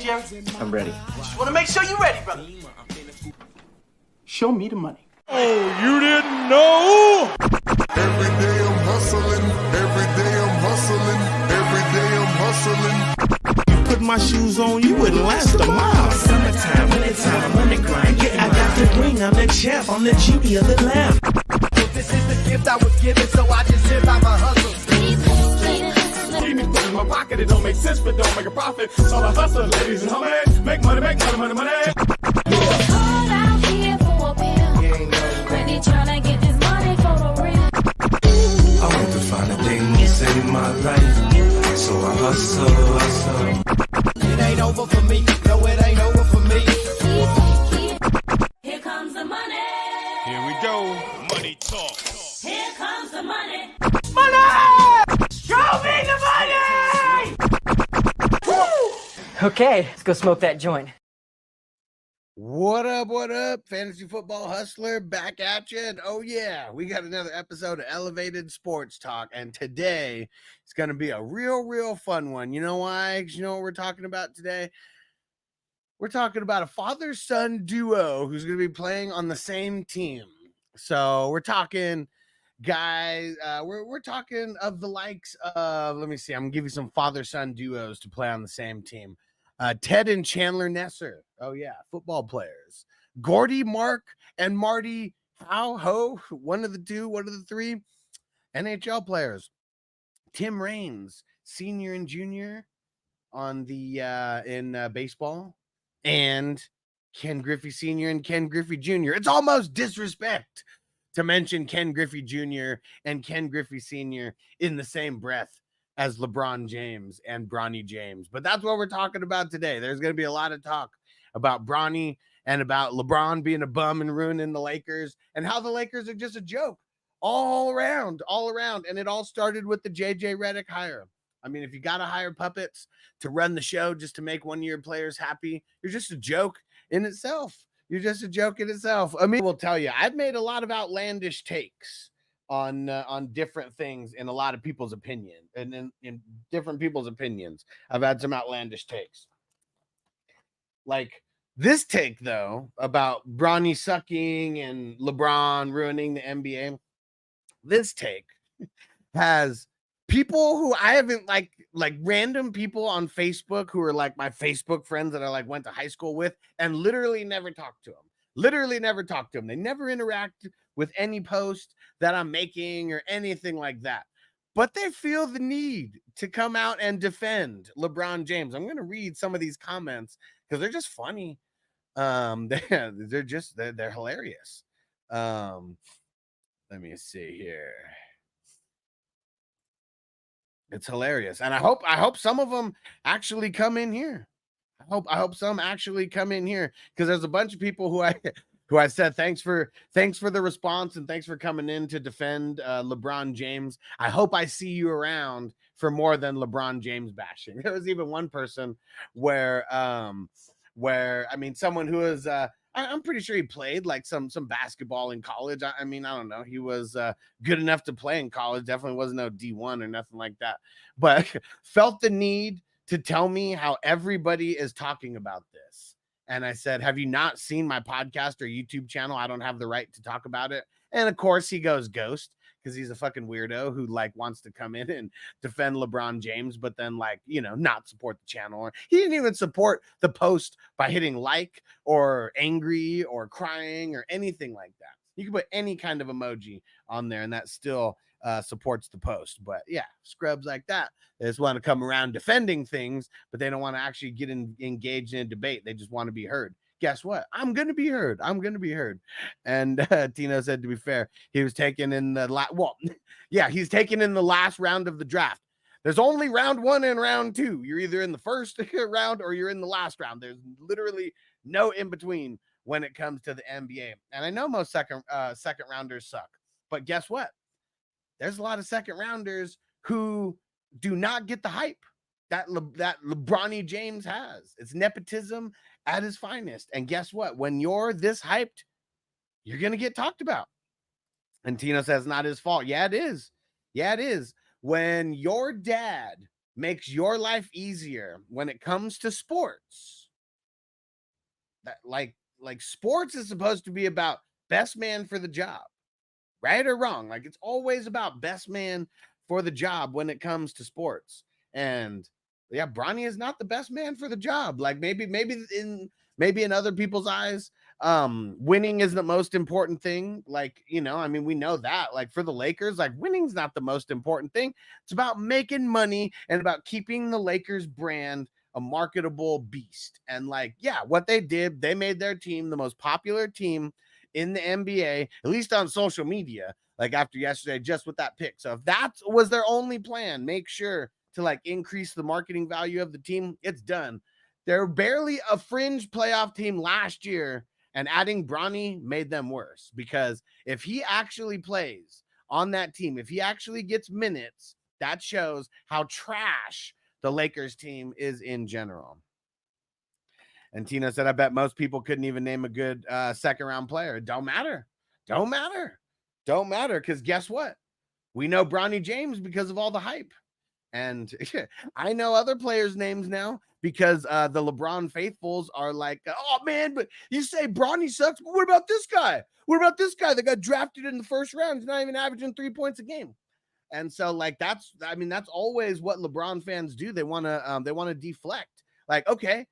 Jerry? I'm ready. Just want to make sure you're ready, brother. Show me the money. Oh, you didn't know? Every day I'm hustling. Every day I'm hustling. Every day I'm hustling. Put my shoes on, you wouldn't last a mile. Summertime, wintertime, I'm on the grind. Yeah, I got the ring, I'm the champ, I'm the genie of the lamp. This is the gift I was given, so I just live by my hustle. Keep me put in my pocket, it don't make sense, but don't make a profit. So I hustle, ladies and homies. Make money, money. Hold out here for a pill. Ready tryna get this money for the real. I want to find the things in my life, so I hustle. It ain't over for me, no, it ain't over for me. Here comes the money. Here we go. Money talk. Here comes the money. Show me the money! Okay, let's go smoke that joint. What up, fantasy football hustler, back at you. And oh yeah, we got another episode of Elevated Sports Talk, and today it's going to be a real fun one. You know why? 'Cause you know what we're talking about today? We're talking about a father-son duo who's going to be playing on the same team. So we're talking guys, we're talking of the likes of, let me see, I'm gonna give you some father-son duos to play on the same team. Ted and Chandler Nesser. Oh yeah, football players. Gordy, Mark, and Marty Ho, one of the two, one of the three, NHL players. Tim Raines, senior and junior on the in baseball, and Ken Griffey Sr. and Ken Griffey Jr. It's almost disrespect to mention Ken Griffey Jr. and Ken Griffey Sr. in the same breath as LeBron James and Bronny James. But that's what we're talking about today. There's going to be a lot of talk about Bronny and about LeBron being a bum and ruining the Lakers and how the Lakers are just a joke all around. And it all started with the JJ Redick hire. I mean, if you got to hire puppets to run the show just to make one of your players happy, you're just a joke in itself. You're just a joke in itself. I mean, I will tell you, I've made a lot of outlandish takes on different things in a lot of people's opinion, and in different people's opinions. I've had some outlandish takes. Like this take, though, about Bronny sucking and LeBron ruining the NBA. This take has people who I haven't like random people on Facebook who are like my Facebook friends that I like went to high school with and literally never talked to them. They never interact with any post that I'm making or anything like that. But they feel the need to come out and defend LeBron James. I'm going to read some of these comments because they're just funny. They're hilarious. Let me see here. It's hilarious. And I hope some of them actually come in here. I hope some actually come in here because there's a bunch of people who I said thanks for the response and thanks for coming in to defend LeBron James. I hope I see you around for more than LeBron James bashing. There was even one person where I mean someone who is I'm pretty sure he played like some basketball in college. I mean, I don't know. He was good enough to play in college. Definitely wasn't no D1 or nothing like that. But felt the need to tell me how everybody is talking about this. And I said, have you not seen my podcast or YouTube channel? I don't have the right to talk about it. And of course he goes ghost because he's a fucking weirdo who like wants to come in and defend LeBron James, but then like, you know, not support the channel. Or he didn't even support the post by hitting like or angry or crying or anything like that. You can put any kind of emoji on there and that still supports the post. But yeah, scrubs like that, they just want to come around defending things, but they don't want to actually get engaged in a debate. They just want to be heard. Guess what? I'm going to be heard. And Tino said, to be fair, he was taken in the he's taken in the last round of the draft. There's only round 1 and round 2. You're either in the first round or you're in the last round. There's literally no in between when it comes to the NBA. And I know most second rounders suck, but guess what? There's a lot of second rounders who do not get the hype that LeBron James has. It's nepotism at his finest. And guess what? When you're this hyped, you're going to get talked about. And Tino says not his fault. Yeah, it is. When your dad makes your life easier when it comes to sports. That like sports is supposed to be about best man for the job, right or wrong. Like it's always about best man for the job when it comes to sports. And yeah, Bronny is not the best man for the job. Like maybe in other people's eyes, winning is the most important thing. Like, you know, I mean, we know that. Like for the Lakers, like winning's not the most important thing. It's about making money and about keeping the Lakers brand a marketable beast. And like, yeah, what they did, they made their team the most popular team in the NBA, at least on social media, like after yesterday, just with that pick. So if that was their only plan, make sure to like increase the marketing value of the team, it's done. They're barely a fringe playoff team last year, and adding Bronny made them worse, because if he actually plays on that team, if he actually gets minutes, that shows how trash the Lakers team is in general. And Tina said, I bet most people couldn't even name a good second round player. It don't matter. Don't matter. Because guess what? We know Bronny James because of all the hype. And I know other players' names now because the LeBron faithfuls are like, oh, man, but you say Bronny sucks. But what about this guy? What about this guy that got drafted in the first round? He's not even averaging 3 points a game. And so like that's always what LeBron fans do. They want to deflect. Like, okay,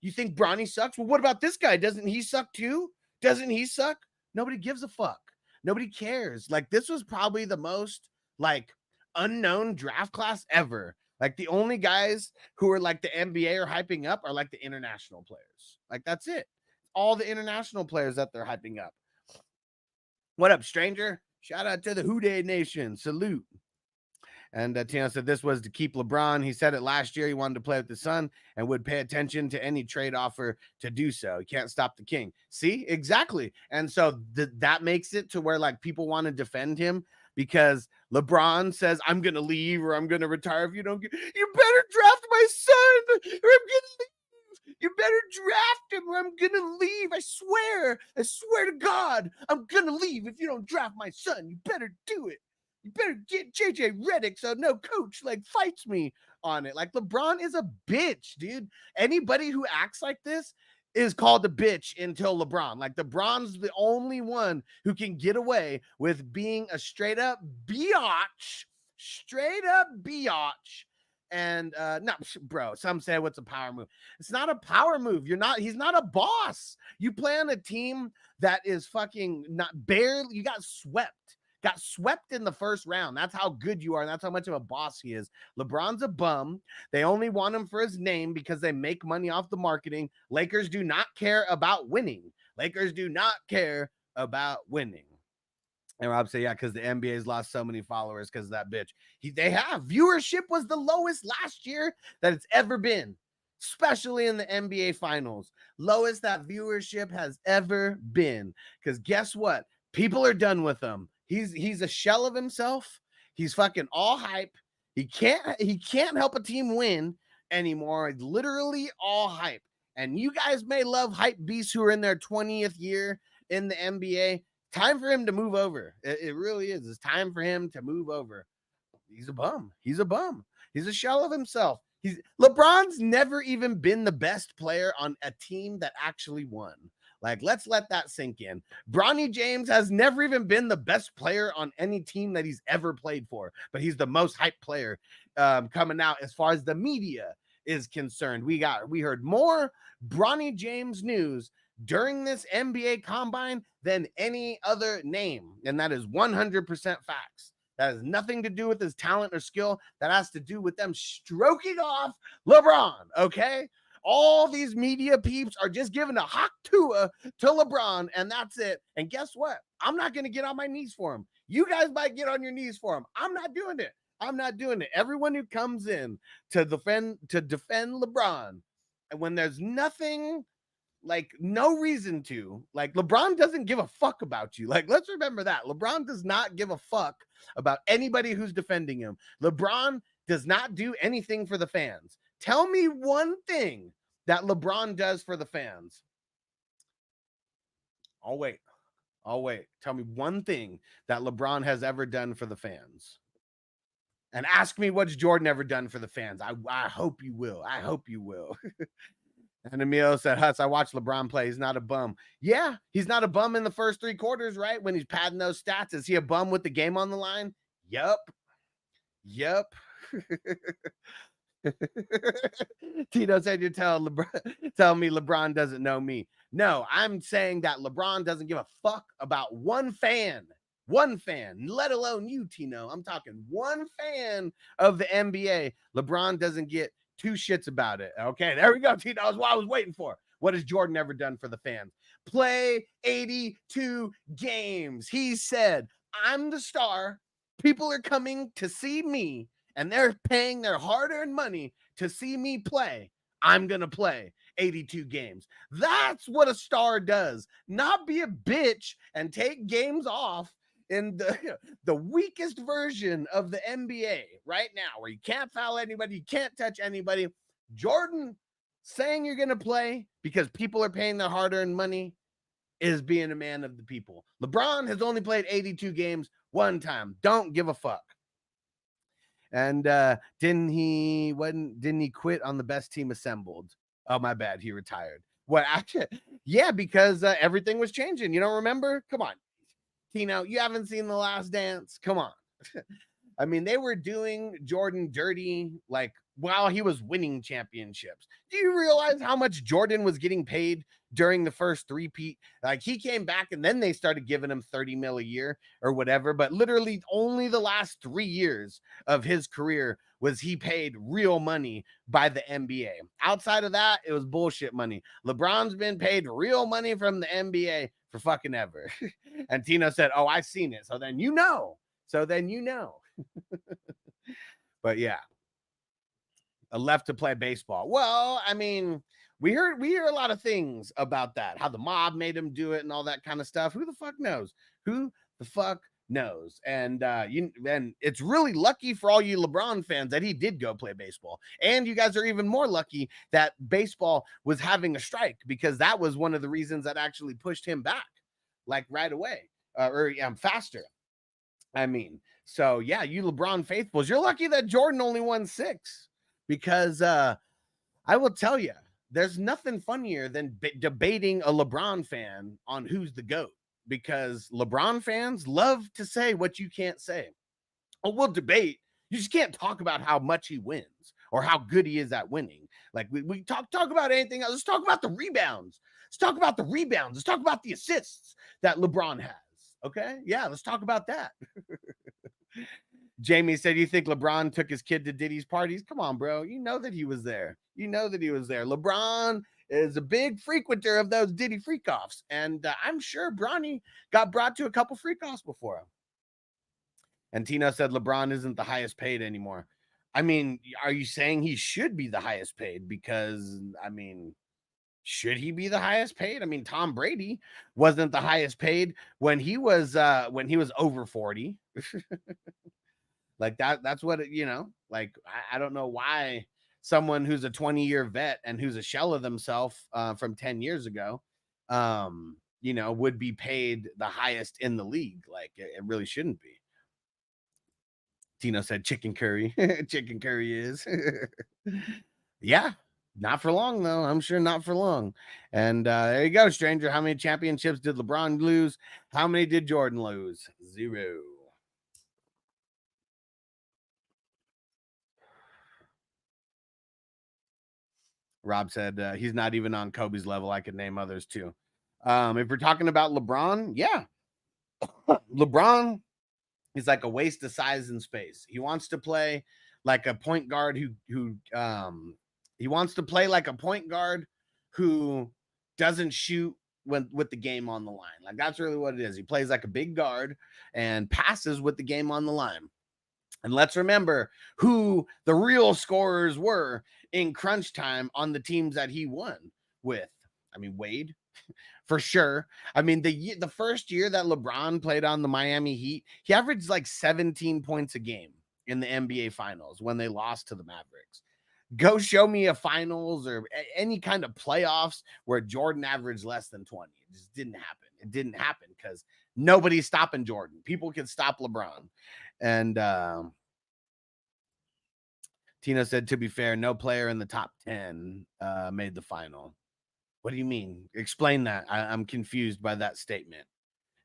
you think Bronny sucks? Well, what about this guy? Doesn't he suck too? Doesn't he suck? Nobody gives a fuck. Nobody cares. Like this was probably the most like unknown draft class ever. Like the only guys who are like the NBA are hyping up are like the international players. Like that's it. All the international players that they're hyping up. What up, stranger? Shout out to the Houday Nation. Salute. And Tina said this was to keep LeBron. He said it last year. He wanted to play with the Sun and would pay attention to any trade offer to do so. He can't stop the king. See, exactly. And so that makes it to where like people want to defend him because LeBron says, I'm going to leave or I'm going to retire if you don't get, you better draft my son or I'm going to leave. You better draft him or I'm going to leave. I swear to God, I'm going to leave if you don't draft my son. You better do it. You better get JJ Redick so no coach like fights me on it. Like LeBron is a bitch, dude. Anybody who acts like this is called a bitch until LeBron. Like LeBron's the only one who can get away with being a straight up biatch. And no, bro, some say what's a power move? It's not a power move. He's not a boss. You play on a team that is fucking not barely, you got swept in the first round. That's how good you are. And that's how much of a boss he is. LeBron's a bum. They only want him for his name because they make money off the marketing. Lakers do not care about winning. And Rob say, yeah, because the NBA's lost so many followers because of that bitch. They have. Viewership was the lowest last year that it's ever been, especially in the NBA finals. Lowest that viewership has ever been. Because guess what? People are done with him. He's a shell of himself. He's fucking all hype. He can't help a team win anymore. It's literally all hype. And you guys may love hype beasts who are in their 20th year in the NBA. Time for him to move over. It really is. It's time for him to move over. He's a bum. He's a shell of himself. LeBron's never even been the best player on a team that actually won. Like, let's let that sink in. Bronny James has never even been the best player on any team that he's ever played for, but he's the most hyped player coming out as far as the media is concerned. We heard more Bronny James news during this NBA combine than any other name, and that is 100% facts. That has nothing to do with his talent or skill. That has to do with them stroking off LeBron, okay? All these media peeps are just giving a hot tua to LeBron, and that's it. And guess what? I'm not going to get on my knees for him. You guys might get on your knees for him. I'm not doing it. Everyone who comes in to defend LeBron, and when there's nothing, like no reason to, like LeBron doesn't give a fuck about you. Like, let's remember that. LeBron does not give a fuck about anybody who's defending him. LeBron does not do anything for the fans. Tell me one thing that LeBron does for the fans. I'll wait. Tell me one thing that LeBron has ever done for the fans. and ask me what's Jordan ever done for the fans. I hope you will. I hope you will. And Emilio said, Huts, I watched LeBron play. He's not a bum. Yeah, he's not a bum in the first 3 quarters, right? When he's padding those stats. Is he a bum with the game on the line? Yup. Tito said, you tell me LeBron doesn't know me. No, I'm saying that LeBron doesn't give a fuck about one fan, let alone you, Tino. I'm talking one fan of the NBA. LeBron doesn't get 2 shits about it. Okay, there we go, Tino. That's what I was waiting for. What has Jordan ever done for the fans? Play 82 games. He said, I'm the star. People are coming to see me, and they're paying their hard-earned money to see me play. I'm going to play 82 games. That's what a star does. Not be a bitch and take games off in the weakest version of the NBA right now, where you can't foul anybody, you can't touch anybody. Jordan saying you're going to play because people are paying their hard-earned money is being a man of the people. LeBron has only played 82 games one time. Don't give a fuck. And didn't he quit on the best team assembled? Oh, my bad. He retired. What? Actually, yeah, because everything was changing. You don't remember? Come on, Tino, you haven't seen The Last Dance? Come on. I mean, they were doing Jordan dirty like while he was winning championships. Do you realize how much Jordan was getting paid during the first three-peat? Like, he came back and then they started giving him 30 mil a year or whatever. But literally only the last 3 years of his career was he paid real money by the NBA. Outside of that, it was bullshit money. LeBron's been paid real money from the NBA for fucking ever. And Tino said, oh, I've seen it. So then you know. But yeah, left to play baseball. Well, I mean, we hear a lot of things about that, how the mob made him do it and all that kind of stuff. Who the fuck knows? And and it's really lucky for all you LeBron fans that he did go play baseball. And you guys are even more lucky that baseball was having a strike, because that was one of the reasons that actually pushed him back like right away or faster. I mean, so yeah, you LeBron faithfuls, you're lucky that Jordan only won 6, because I will tell you, there's nothing funnier than debating a LeBron fan on who's the GOAT, because LeBron fans love to say what you can't say. Oh, we'll debate. You just can't talk about how much he wins or how good he is at winning. Like we talk about anything else. Let's talk about the rebounds. Let's talk about the assists that LeBron has. Okay. Yeah. Let's talk about that. Jamie said, you think LeBron took his kid to Diddy's parties? Come on, bro. You know that he was there. LeBron is a big frequenter of those Diddy freak-offs. And I'm sure Bronny got brought to a couple freak-offs before him. And Tino said LeBron isn't the highest paid anymore. I mean, are you saying he should be the highest paid? Because, I mean, should he be the highest paid? I mean, Tom Brady wasn't the highest paid when he was over 40. Like that's what it, like, I don't know why someone who's a 20-year vet and who's a shell of themselves from 10 years ago, would be paid the highest in the league. Like, it really shouldn't be. Tino said chicken curry. Chicken curry is. Yeah, not for long, though. I'm sure not for long. And there you go, stranger. How many championships did LeBron lose? How many did Jordan lose? 0. Rob said he's not even on Kobe's level. I could name others too. If we're talking about LeBron, yeah. LeBron is like a waste of size and space. He wants to play like a point guard who doesn't shoot with the game on the line. Like, that's really what it is. He plays like a big guard and passes with the game on the line. And let's remember who the real scorers were in crunch time on the teams that he won with. I mean, Wade, for sure. I mean, the first year that LeBron played on the Miami Heat, he averaged like 17 points a game in the NBA Finals when they lost to the Mavericks. Go show me a finals or any kind of playoffs where Jordan averaged less than 20. It just didn't happen. It didn't happen because nobody's stopping Jordan. People can stop LeBron. And Tino said, to be fair, no player in the top 10 made the final. What do you mean? Explain that. I'm confused by that statement.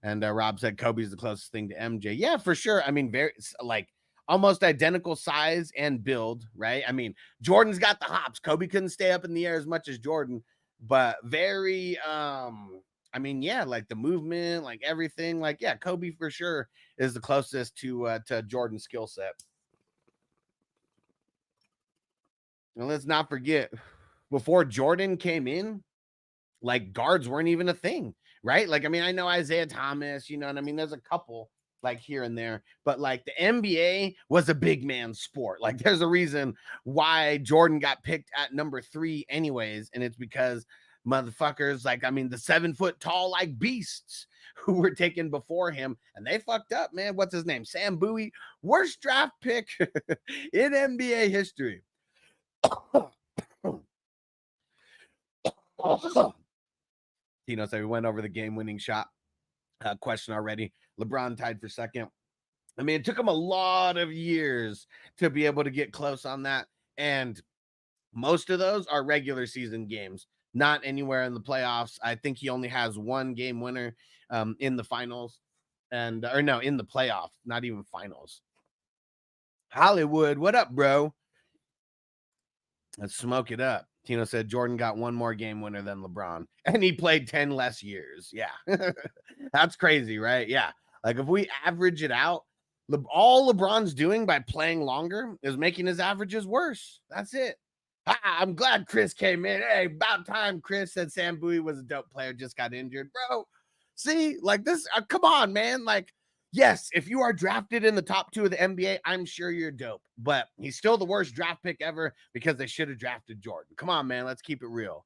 And Rob said Kobe's the closest thing to MJ. Yeah, for sure. I mean, very like almost identical size and build, right? I mean, Jordan's got the hops. Kobe couldn't stay up in the air as much as Jordan, but very I mean, yeah, like the movement, like everything, like yeah, Kobe for sure is the closest to Jordan's skill set. And let's not forget, before Jordan came in, like guards weren't even a thing, right? Like, I mean, I know Isaiah Thomas, you know what I mean? There's a couple like here and there, but like the NBA was a big man sport. Like there's a reason why Jordan got picked at number 3 anyways. And it's because motherfuckers, like, I mean, the 7 foot tall, like beasts who were taken before him and they fucked up, man. What's his name? Sam Bowie, worst draft pick in NBA history. Tino said we went over the game-winning shot question already. LeBron tied for second. I mean, it took him a lot of years to be able to get close on that, and most of those are regular season games, not anywhere in the playoffs. I think he only has one game winner in the finals, in the playoffs, not even finals. Hollywood, what up, bro? Let's smoke it up. Tino said Jordan got one more game winner than LeBron, and he played 10 less years. Yeah, that's crazy, right? Yeah, like if we average it out, all LeBron's doing by playing longer is making his averages worse. That's it. I'm glad Chris came in. Hey, about time Chris said Sam Bowie was a dope player, just got injured. Bro, see, like this, come on, man. Like, yes, if you are drafted in the top 2 of the NBA, I'm sure you're dope. But he's still the worst draft pick ever because they should have drafted Jordan. Come on, man. Let's keep it real.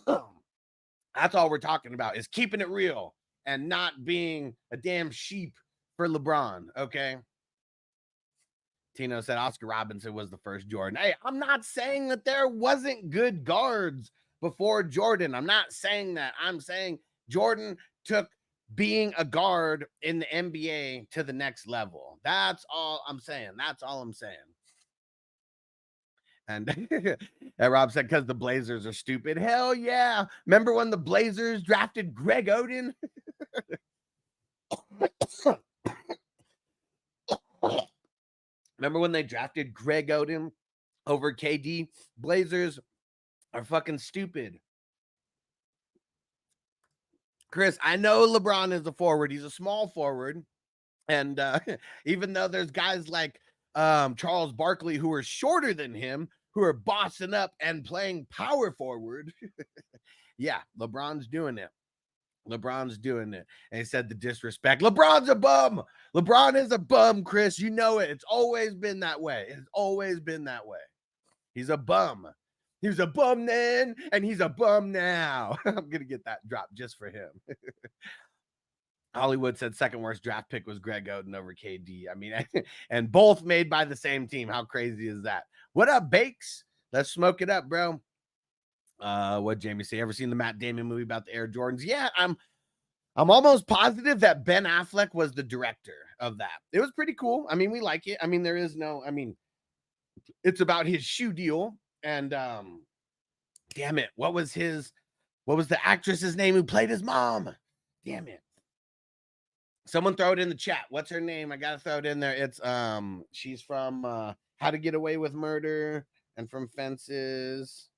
That's all we're talking about is keeping it real and not being a damn sheep for LeBron, okay? Tino said Oscar Robinson was the first Jordan. Hey, I'm not saying that there wasn't good guards before Jordan. I'm not saying that. I'm saying Jordan took being a guard in the NBA to the next level. That's all I'm saying. That's all I'm saying. And Rob said, because the Blazers are stupid. Hell yeah. Remember when the Blazers drafted Greg Oden? Remember when they drafted Greg Oden over KD? Blazers are fucking stupid. Chris, I know LeBron is a forward. He's a small forward. And even though there's guys like Charles Barkley who are shorter than him, who are bossing up and playing power forward. Yeah, LeBron's doing it. LeBron's doing it. And he said the disrespect. LeBron's a bum. LeBron is a bum, Chris. You know it. It's always been that way. It's always been that way. He's a bum. He was a bum then, and he's a bum now. I'm going to get that drop just for him. Hollywood said second worst draft pick was Greg Oden over KD. I mean, and both made by the same team. How crazy is that? What up, Bakes? Let's smoke it up, bro. What Jamie say? Ever seen the Matt Damon movie about the Air Jordans? Yeah, I'm almost positive that Ben Affleck was the director of that. It was pretty cool. I mean, we like it. I mean, there is no, I mean, it's about his shoe deal. And damn it, what was the actress's name who played his mom? Damn it. Someone throw it in the chat. What's her name? I gotta throw it in there. It's she's from How to Get Away with Murder and from Fences.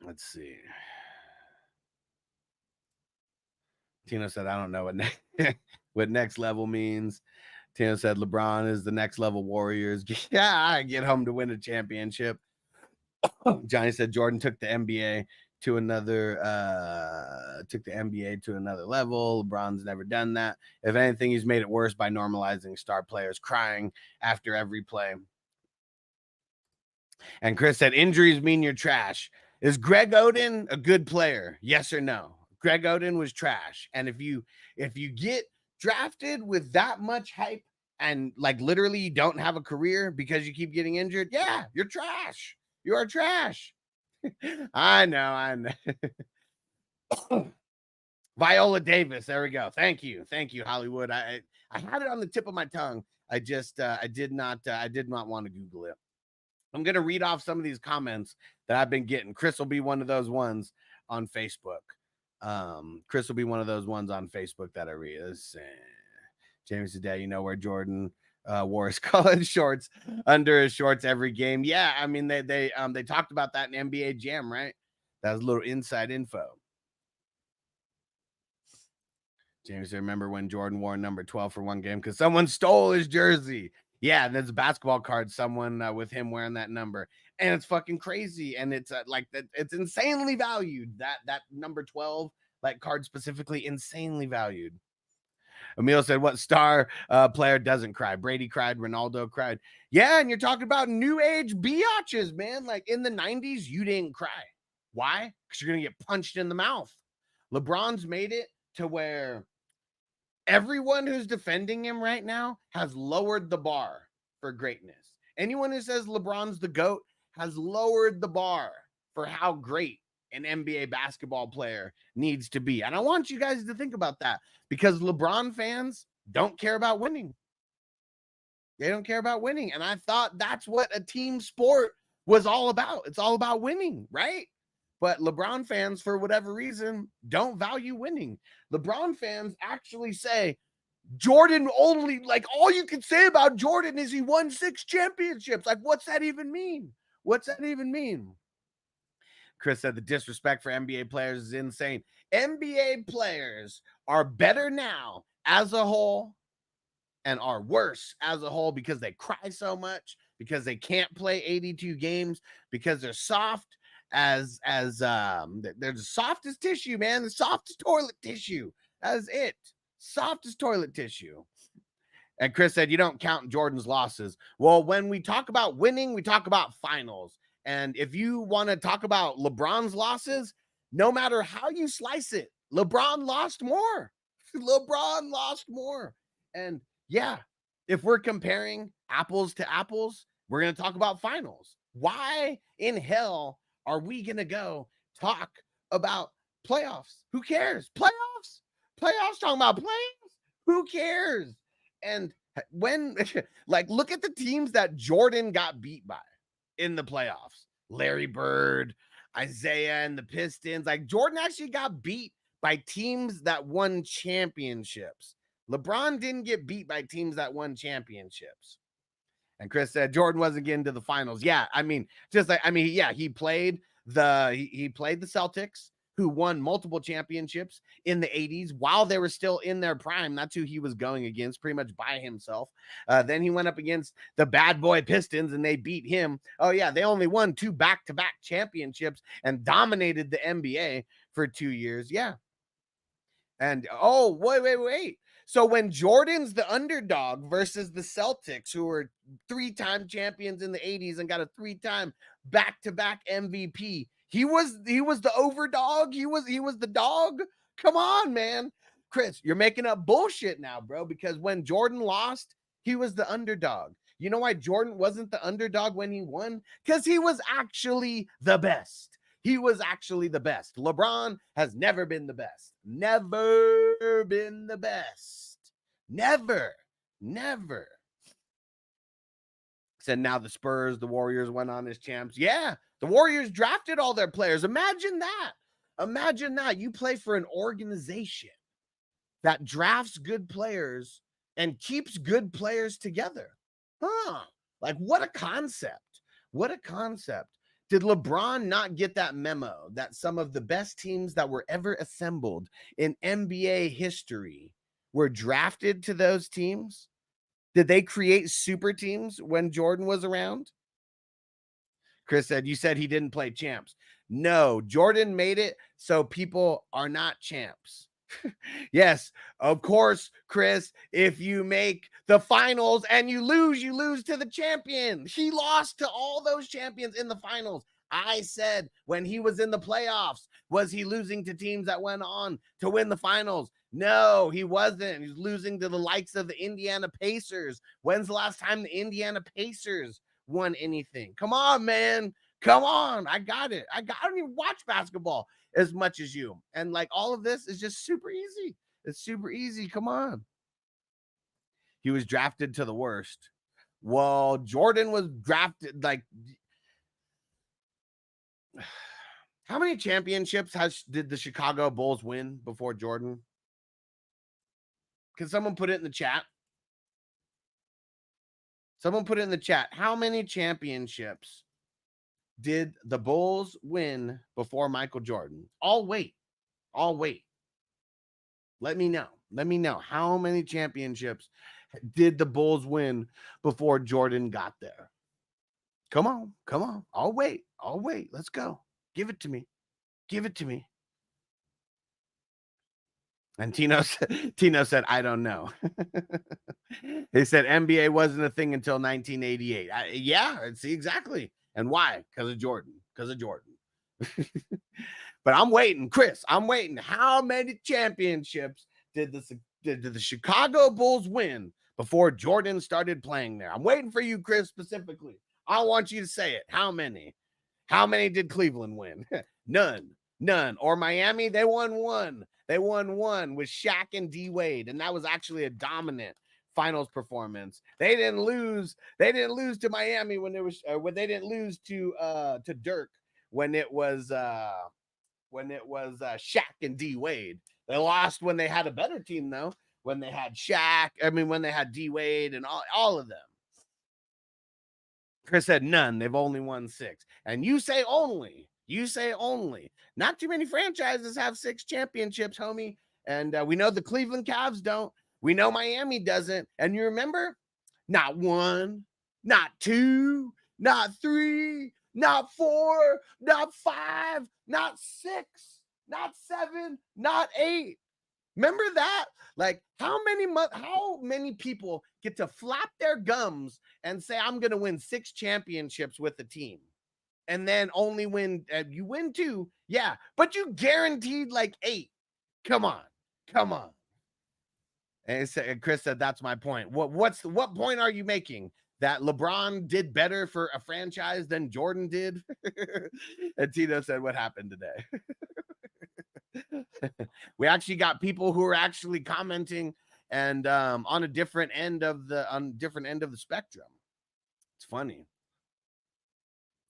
Let's see. Tino said, I don't know what next level means. Tino said, LeBron is the next level Warriors. Yeah, I get home to win a championship. Johnny said Jordan took the NBA to another level. LeBron's never done that. If anything, he's made it worse by normalizing star players crying after every play. And Chris said, injuries mean you're trash. Is Greg Oden a good player? Yes or no? Greg Oden was trash. And if you get drafted with that much hype and like literally you don't have a career because you keep getting injured, yeah, you're trash. You are trash. I know. Viola Davis. There we go. Thank you, Hollywood. I had it on the tip of my tongue. I just I did not want to Google it. I'm gonna read off some of these comments that I've been getting. Chris will be one of those ones on Facebook. Chris will be one of those ones on Facebook that I read. Jamie said, "Dad, you know where Jordan wore his college shorts under his shorts every game?" Yeah, I mean they talked about that in NBA Jam, right? That was a little inside info. James, remember when Jordan wore number 12 for one game because someone stole his jersey? Yeah, there's a basketball card, someone with him wearing that number, and it's fucking crazy. And it's like that, it's insanely valued. That number 12, like card specifically, insanely valued. Emil said, "What star player doesn't cry? Brady cried, Ronaldo cried." Yeah, and you're talking about new age biatches, man. Like in the 90s, you didn't cry. Why? Because you're gonna get punched in the mouth. LeBron's made it to where everyone who's defending him right now has lowered the bar for greatness. Anyone who says LeBron's the GOAT has lowered the bar for how great an NBA basketball player needs to be. And I want you guys to think about that because LeBron fans don't care about winning. They don't care about winning. And I thought that's what a team sport was all about. It's all about winning, right? But LeBron fans, for whatever reason, don't value winning. LeBron fans actually say Jordan only, like all you can say about Jordan is he won 6 championships. Like, what's that even mean? What's that even mean? Chris said the disrespect for NBA players is insane. NBA players are better now as a whole and are worse as a whole because they cry so much, because they can't play 82 games, because they're soft. They're the soft as tissue, man. The soft as toilet tissue. That is it. Soft as toilet tissue. And Chris said, you don't count Jordan's losses. Well, when we talk about winning, we talk about finals. And if you want to talk about LeBron's losses, no matter how you slice it, LeBron lost more. LeBron lost more. And yeah, if we're comparing apples to apples, we're going to talk about finals. Why in hell are we going to go talk about playoffs? Who cares? Playoffs? Talking about playoffs? Who cares? And when, like, look at the teams that Jordan got beat by in the playoffs. Larry Bird, Isaiah, and the Pistons. Like, Jordan actually got beat by teams that won championships. LeBron didn't get beat by teams that won championships. And Chris said Jordan wasn't getting to the finals. Yeah, I mean, he played the Celtics, who won multiple championships in the 80s while they were still in their prime. That's who he was going against pretty much by himself. Then he went up against the bad boy Pistons and they beat him. Oh yeah, they only won 2 back-to-back championships and dominated the NBA for 2 years. Yeah. And oh, wait. So when Jordan's the underdog versus the Celtics, who were 3-time champions in the 80s and got a 3-time back-to-back MVP, he was the overdog. He was the dog. Come on, man. Chris, you're making up bullshit now, bro, because when Jordan lost, he was the underdog. You know why Jordan wasn't the underdog when he won? Because he was actually the best. He was actually the best. LeBron has never been the best. Never been the best. Never. Said now the Spurs, the Warriors went on as champs. Yeah, the Warriors drafted all their players. Imagine that. You play for an organization that drafts good players and keeps good players together. Like, what a concept. Did LeBron not get that memo that some of the best teams that were ever assembled in NBA history were drafted to those teams? Did they create super teams when Jordan was around? Chris said, you said he didn't play champs. No, Jordan made it so people are not champs. Yes, of course, Chris, if you make the finals and you lose to the champion. He lost to all those champions in the finals. I said when he was in the playoffs, was he losing to teams that went on to win the finals? No, he wasn't. He's losing to the likes of the Indiana Pacers. When's the last time the Indiana Pacers won anything? Come on, man. Come on. I got it. I don't even watch basketball as much as you. And like all of this is just super easy. It's super easy. Come on. He was drafted to the worst. Well, Jordan was drafted like. How many championships did the Chicago Bulls win before Jordan? Can someone put it in the chat? Someone put it in the chat. How many championships did the Bulls win before Michael Jordan? I'll wait. Let me know. Let me know. How many championships did the Bulls win before Jordan got there? Come on. I'll wait. Let's go. Give it to me. And Tino said, I don't know. He said NBA wasn't a thing until 1988. Yeah, see, exactly. And why? Because of Jordan. But I'm waiting, Chris. How many championships did the Chicago Bulls win before Jordan started playing there? I'm waiting for you, Chris, specifically. I want you to say it. How many? How many did Cleveland win? None. Or Miami, they won one. They won one with Shaq and D Wade, and that was actually a dominant finals performance. They didn't lose to Miami when there was when they didn't lose to Dirk when it was Shaq and D Wade. They lost when they had a better team though. When they had Shaq, when they had D Wade and all of them. Chris said none. They've only won 6. And you say only. Not too many franchises have 6 championships, homie. And we know the Cleveland Cavs don't. We know Miami doesn't. And you remember? Not 1, not 2, not 3, not 4, not 5, not 6, not 7, not 8. Remember that? Like how many people get to flap their gums and say, I'm going to win 6 championships with the team and then only win, you win 2. Yeah. But you guaranteed like 8. Come on. And Chris said, that's my point. What point are you making? That LeBron did better for a franchise than Jordan did? And Tito said, what happened today? We actually got people who are actually commenting and on a different end of the spectrum. It's funny.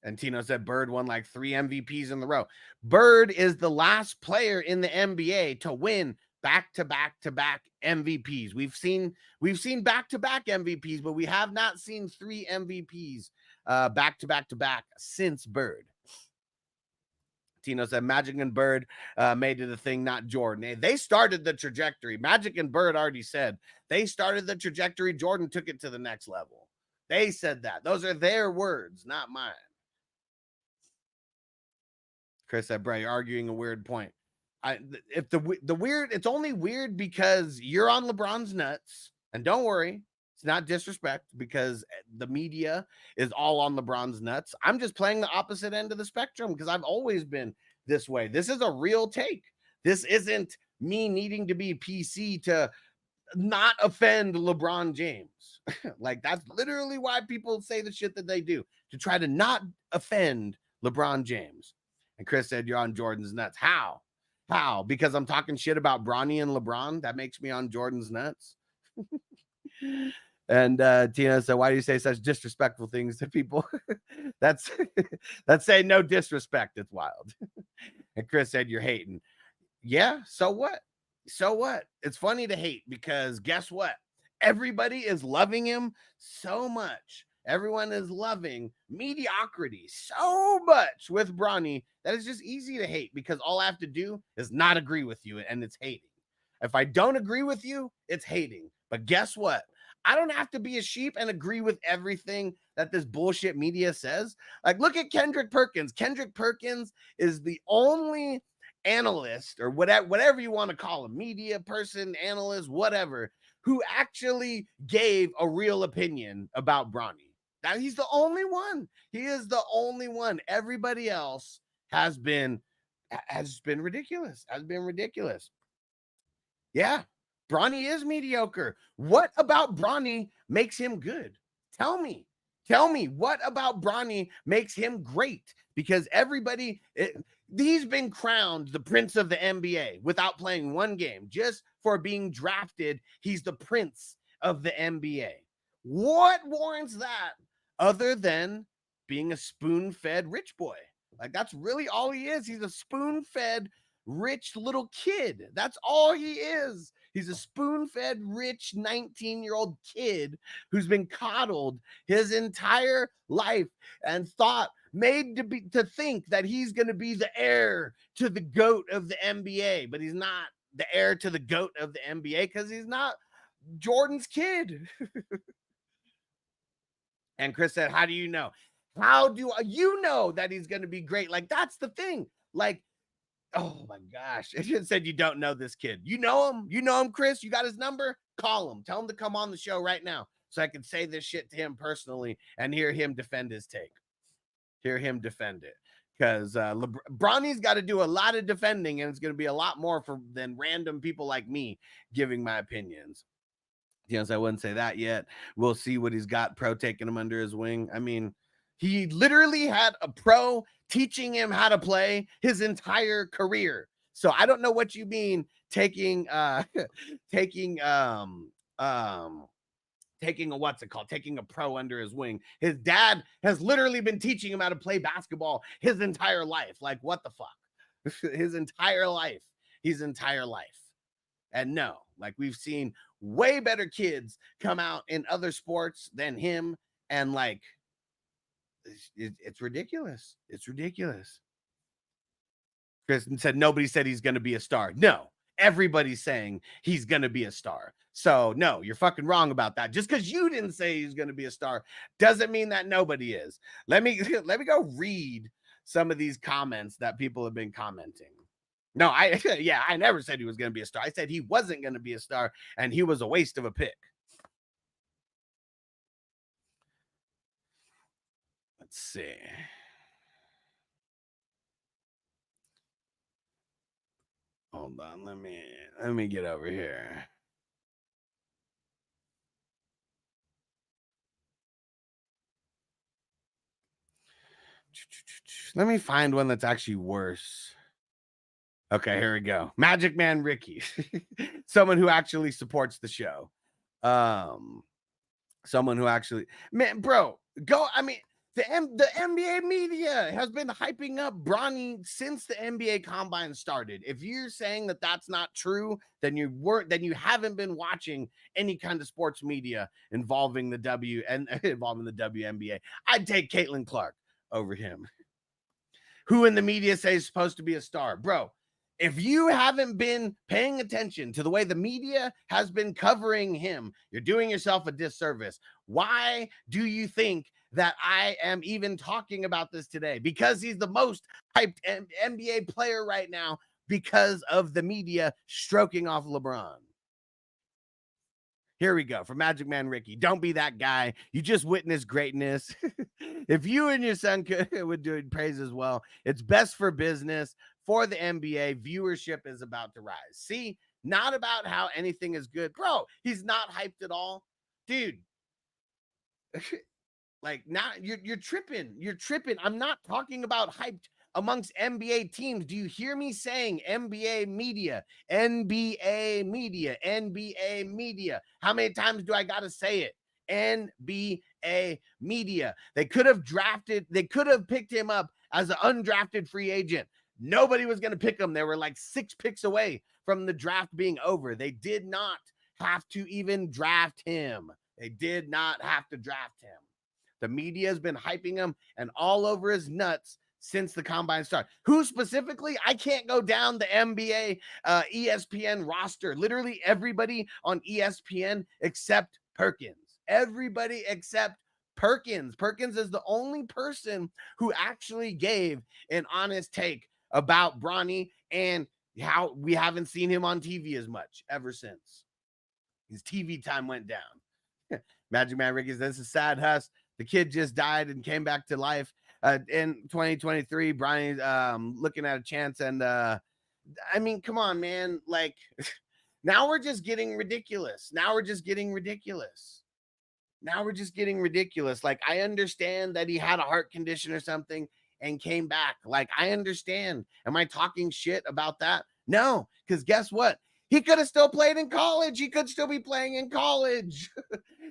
And Tino said Bird won like 3 MVPs in the row. Bird is the last player in the NBA to win back-to-back MVPs. We've seen back-to-back MVPs, but we have not seen 3 MVPs back-to-back since Bird. Tino said Magic and Bird made it a thing, not Jordan. They started the trajectory. Magic and Bird already said they started the trajectory. Jordan took it to the next level. They said that. Those are their words, not mine. Chris said, bro, you're arguing a weird point. If the weird, it's only weird because you're on LeBron's nuts. And don't worry, it's not disrespect because the media is all on LeBron's nuts. I'm just playing the opposite end of the spectrum because I've always been this way. This is a real take. This isn't me needing to be PC to not offend LeBron James. Like that's literally why people say the shit that they do, to try to not offend LeBron James. And Chris said, you're on Jordan's nuts. How? Because I'm talking shit about Bronny and LeBron? That makes me on Jordan's nuts? And Tina said, why do you say such disrespectful things to people? That's saying no disrespect. It's wild. And Chris said, you're hating. Yeah, so what? It's funny to hate because guess what? Everybody is loving him so much. Everyone is loving mediocrity so much with Bronny that it's just easy to hate because all I have to do is not agree with you and it's hating. If I don't agree with you, it's hating. But guess what? I don't have to be a sheep and agree with everything that this bullshit media says. Like, look at Kendrick Perkins. Kendrick Perkins is the only analyst or whatever you want to call him, media person, analyst, whatever, who actually gave a real opinion about Bronny. Now he's the only one. He is the only one. Everybody else has been ridiculous. Yeah, Bronny is mediocre. What about Bronny makes him good? Tell me. Tell me, what about Bronny makes him great? Because he's been crowned the prince of the NBA without playing one game. Just for being drafted, he's the prince of the NBA. What warrants that other than being a spoon-fed rich boy? Like, that's really all he is. He's a spoon-fed rich little kid. That's all he is. He's a spoon-fed rich 19-year-old kid who's been coddled his entire life and made to think that he's going to be the heir to the GOAT of the NBA, but he's not the heir to the GOAT of the NBA because he's not Jordan's kid. And Chris said, how do you know? How do you know that he's going to be great? Like, that's the thing. Like, oh my gosh. It just said you don't know this kid. You know him? You know him, Chris? You got his number? Call him. Tell him to come on the show right now so I can say this shit to him personally and hear him defend his take. Hear him defend it. Because Bronny's got to do a lot of defending, and it's going to be a lot more than random people like me giving my opinions. Yes, I wouldn't say that yet. We'll see what he's got pro taking him under his wing. I mean, he literally had a pro teaching him how to play his entire career. So I don't know what you mean taking a pro under his wing. His dad has literally been teaching him how to play basketball his entire life. Like, what the fuck? His entire life. And no, like, we've seen way better kids come out in other sports than him, and like, it's ridiculous. It's ridiculous. Kristen said nobody said he's going to be a star. No, everybody's saying he's going to be a star. So no, you're fucking wrong about that. Just because you didn't say he's going to be a star doesn't mean that nobody is. Let me go read some of these comments that people have been commenting. No, I never said he was going to be a star. I said he wasn't going to be a star, and he was a waste of a pick. Let's see. Hold on, let me get over here. Let me find one that's actually worse. Okay, here we go. Magic Man Ricky. Someone who actually supports the show. Someone who actually, man, bro, go. I mean, the NBA media has been hyping up Bronny since the NBA Combine started. If you're saying that that's not true, then you haven't been watching any kind of sports media involving the WNBA. I'd take Caitlin Clark over him. Who in the media say is supposed to be a star, bro? If you haven't been paying attention to the way the media has been covering him, you're doing yourself a disservice. Why do you think that I am even talking about this today? Because he's the most hyped NBA player right now because of the media stroking off LeBron. Here we go. For Magic Man Ricky. Don't be that guy. You just witnessed greatness. If you and your son would do it, praise as well. It's best for business. For the NBA, viewership is about to rise. See, not about how anything is good. Bro, he's not hyped at all. Dude. Like, now you're tripping. You're tripping. I'm not talking about hyped amongst NBA teams. Do you hear me saying NBA media, NBA media, NBA media? How many times do I got to say it? NBA media. They could have picked him up as an undrafted free agent. Nobody was going to pick him. They were like 6 picks away from the draft being over. They did not have to even draft him. They did not have to draft him. The media has been hyping him and all over his nuts since the combine started. Who specifically? I can't go down the NBA ESPN roster. Literally everybody on ESPN except Perkins. Everybody except Perkins. Perkins is the only person who actually gave an honest take about Bronny and how we haven't seen him on TV as much ever since his TV time went down. Magic Man Ricky says, this is sad, Huss. The kid just died and came back to life in 2023. Bronny's looking at a chance. And I mean, come on, man. Like, now we're just getting ridiculous. Now we're just getting ridiculous. Like, I understand that he had a heart condition or something and came back. Like, I understand. Am I talking shit about that? No, because guess what? He could have still played in college. He could still be playing in college.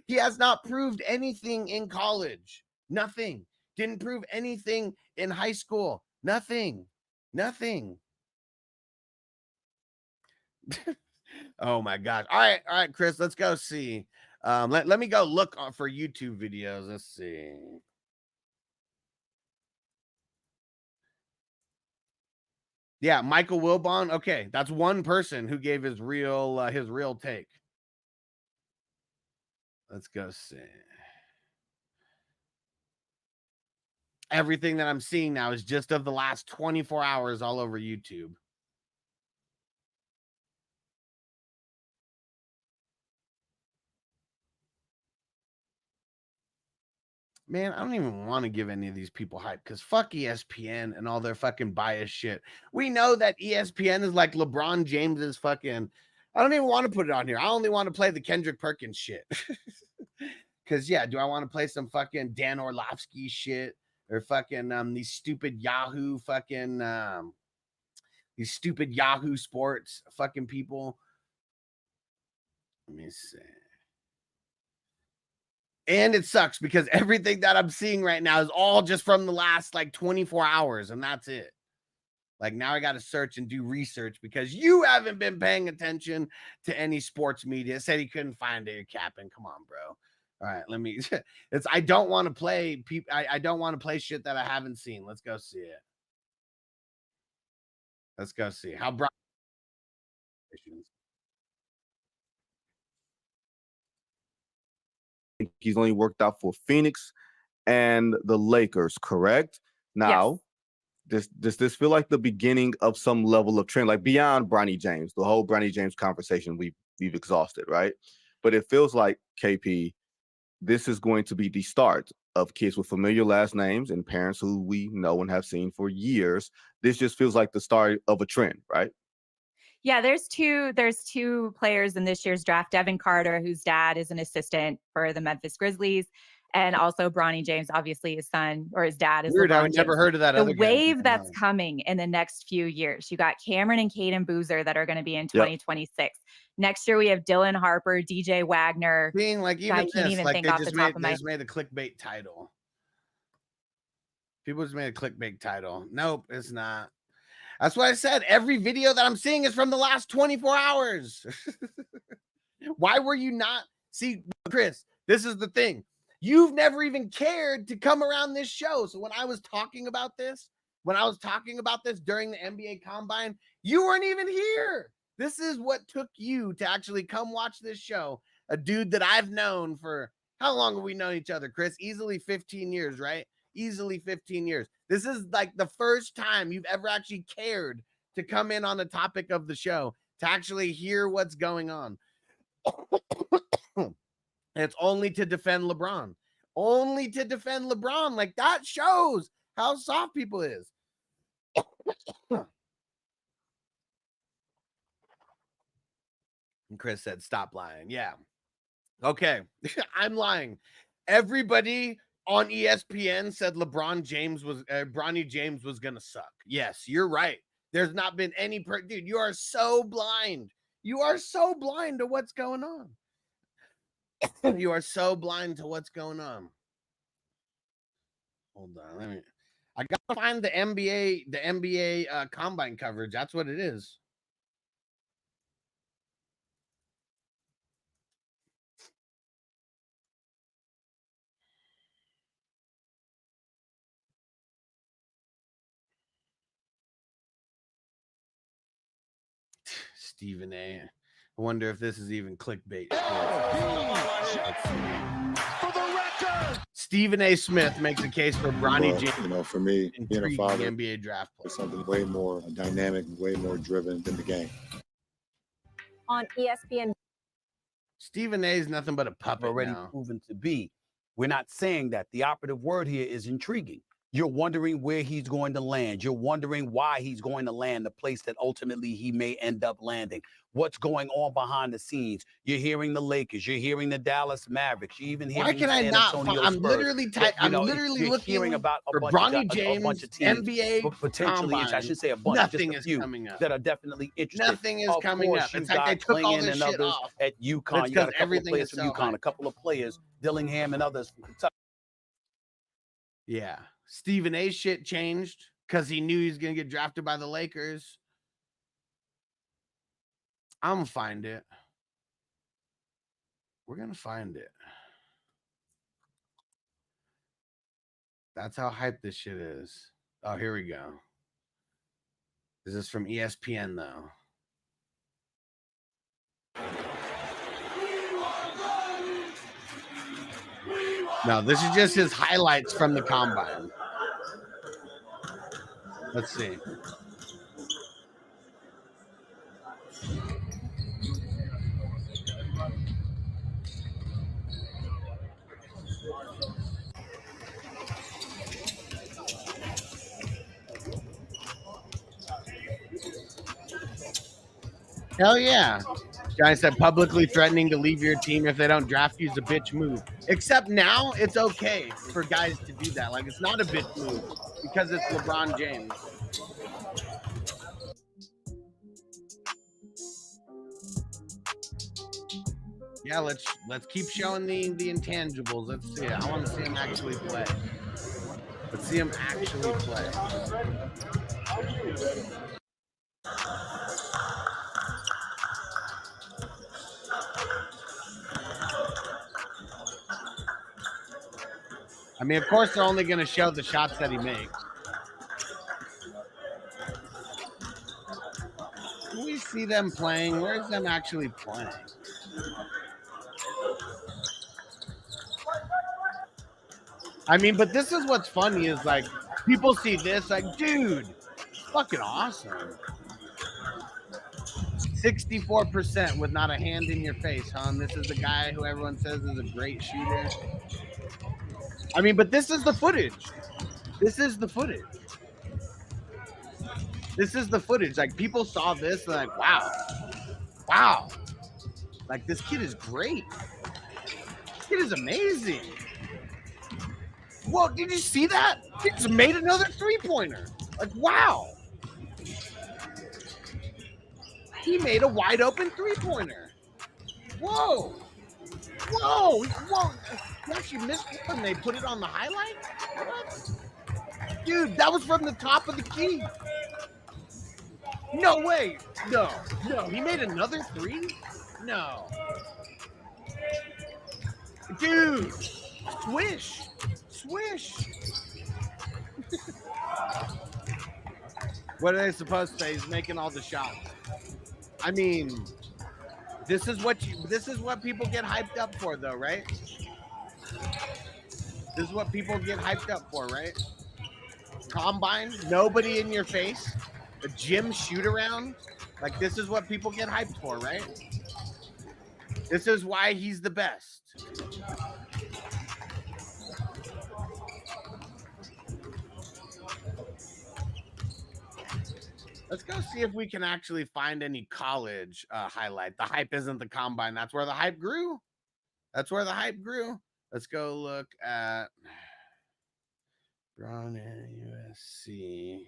He has not proved anything in college. Nothing. Didn't prove anything in high school. Nothing. Nothing. Oh my gosh. All right, Chris, let's go see. Let me go look for YouTube videos. Let's see. Yeah, Michael Wilbon. Okay, that's one person who gave his real take. Let's go see. Everything that I'm seeing now is just of the last 24 hours all over YouTube. Man, I don't even want to give any of these people hype because fuck ESPN and all their fucking bias shit. We know that ESPN is like LeBron James's fucking. I don't even want to put it on here. I only want to play the Kendrick Perkins shit. Because, yeah, do I want to play some fucking Dan Orlovsky shit or fucking these stupid Yahoo fucking these stupid Yahoo Sports fucking people? Let me see. And it sucks because everything that I'm seeing right now is all just from the last like 24 hours, and that's it. Like, now I got to search and do research because you haven't been paying attention to any sports media. Said he couldn't find it. You're capping. Come on, bro. All right, let me. I don't want to play. I don't want to play shit that I haven't seen. Let's go see it. Let's go see how bright. He's only worked out for Phoenix and the Lakers, correct? Now, does this feel like the beginning of some level of trend, like beyond Bronny James, the whole Bronny James conversation we've exhausted, right? But it feels like, KP, this is going to be the start of kids with familiar last names and parents who we know and have seen for years. This just feels like the start of a trend, right? Yeah, there's two players in this year's draft, Devin Carter, whose dad is an assistant for the Memphis Grizzlies, and also Bronny James, obviously his son or his dad is weird. LeBron I've never James. heard of that. The wave that's coming in the next few years. You got Cameron and Caden Boozer that are going to be in 2026. Yep. Next year we have Dylan Harper, DJ Wagner. Being like even I can't even think off the top of my. They just made a clickbait title. People just made a clickbait title. Nope, it's not. That's why I said every video that I'm seeing is from the last 24 hours. Why were you not? See, Chris, this is the thing. You've never even cared to come around this show. So when I was talking about this during the NBA Combine, you weren't even here. This is what took you to actually come watch this show. A dude that I've known for, how long have we known each other, Chris? Easily 15 years, right? Easily 15 years. This is like the first time you've ever actually cared to come in on the topic of the show, to actually hear what's going on. It's only to defend LeBron. Only to defend LeBron. Like, that shows how soft people is. And Chris said, stop lying. Yeah. Okay. I'm lying. Everybody on ESPN said Bronny James was going to suck. Yes, you're right. There's not been any dude, you are so blind. You are so blind to what's going on. You are so blind to what's going on. Hold on. I got to find the NBA combine coverage. That's what it is. Stephen A. I wonder if this is even clickbait. For the record, Stephen A. Smith makes a case for Bronny James. You know, for me, being a father, NBA draft player, is something way more dynamic, way more driven than the game. On ESPN, Stephen A. is nothing but a puppet. Already now. Proven to be. We're not saying that. The operative word here is intriguing. You're wondering where he's going to land. You're wondering why he's going to land the place that ultimately he may end up landing. What's going on behind the scenes? You're hearing the Lakers. You're hearing the Dallas Mavericks. You're even hearing Why can the I San not? Antonio I'm Spurs. literally I'm literally looking about for Bronny James, a teams, NBA potentially. combine. I should say a bunch. Nothing just a is few coming up. that are definitely interested. Nothing is coming up. It's It's like they took all this shit others off. at UConn. You got a couple of everything players is from so UConn, high. a couple of players, Dillingham and others from Kentucky. Yeah. Stephen A shit changed because he knew he was going to get drafted by the Lakers. I'm going to find it. We're going to find it. That's how hyped this shit is. Oh, here we go. This is from ESPN, though. No, this is just his highlights from the combine. Let's see. Hell yeah. Guy said publicly threatening to leave your team if they don't draft you is a bitch move. Except now it's okay for guys to do that. Like, it's not a bitch move because it's LeBron James. Yeah, let's keep showing the intangibles. Let's see it. I want to see him actually play. Let's see him actually play. I mean, of course, they're only going to show the shots that he makes. Can we see them playing? Where's them actually playing? I mean, but this is what's funny is like people see this like, dude, fucking awesome. 64% with not a hand in your face, huh? This is the guy who everyone says is a great shooter. I mean, but this is the footage. This is the footage. This is the footage. Like, people saw this, they're like, wow. Wow. Like, this kid is great. This kid is amazing. Whoa, did you see that? He just made another three-pointer. Like, wow. He made a wide-open three-pointer. Whoa. Whoa. Whoa. You actually missed it when they put it on the highlight? What? Dude, that was from the top of the key. No way. No. He made another three? No. Dude. Swish. What are they supposed to say? He's making all the shots. I mean, this is what people get hyped up for, though, right? This is what people get hyped up for, right? Combine, nobody in your face, a gym shoot around. Like, this is what people get hyped for, right? This is why he's the best. Let's go see if we can actually find any college highlight. The hype isn't the combine. That's where the hype grew. Let's go look at Bronny USC.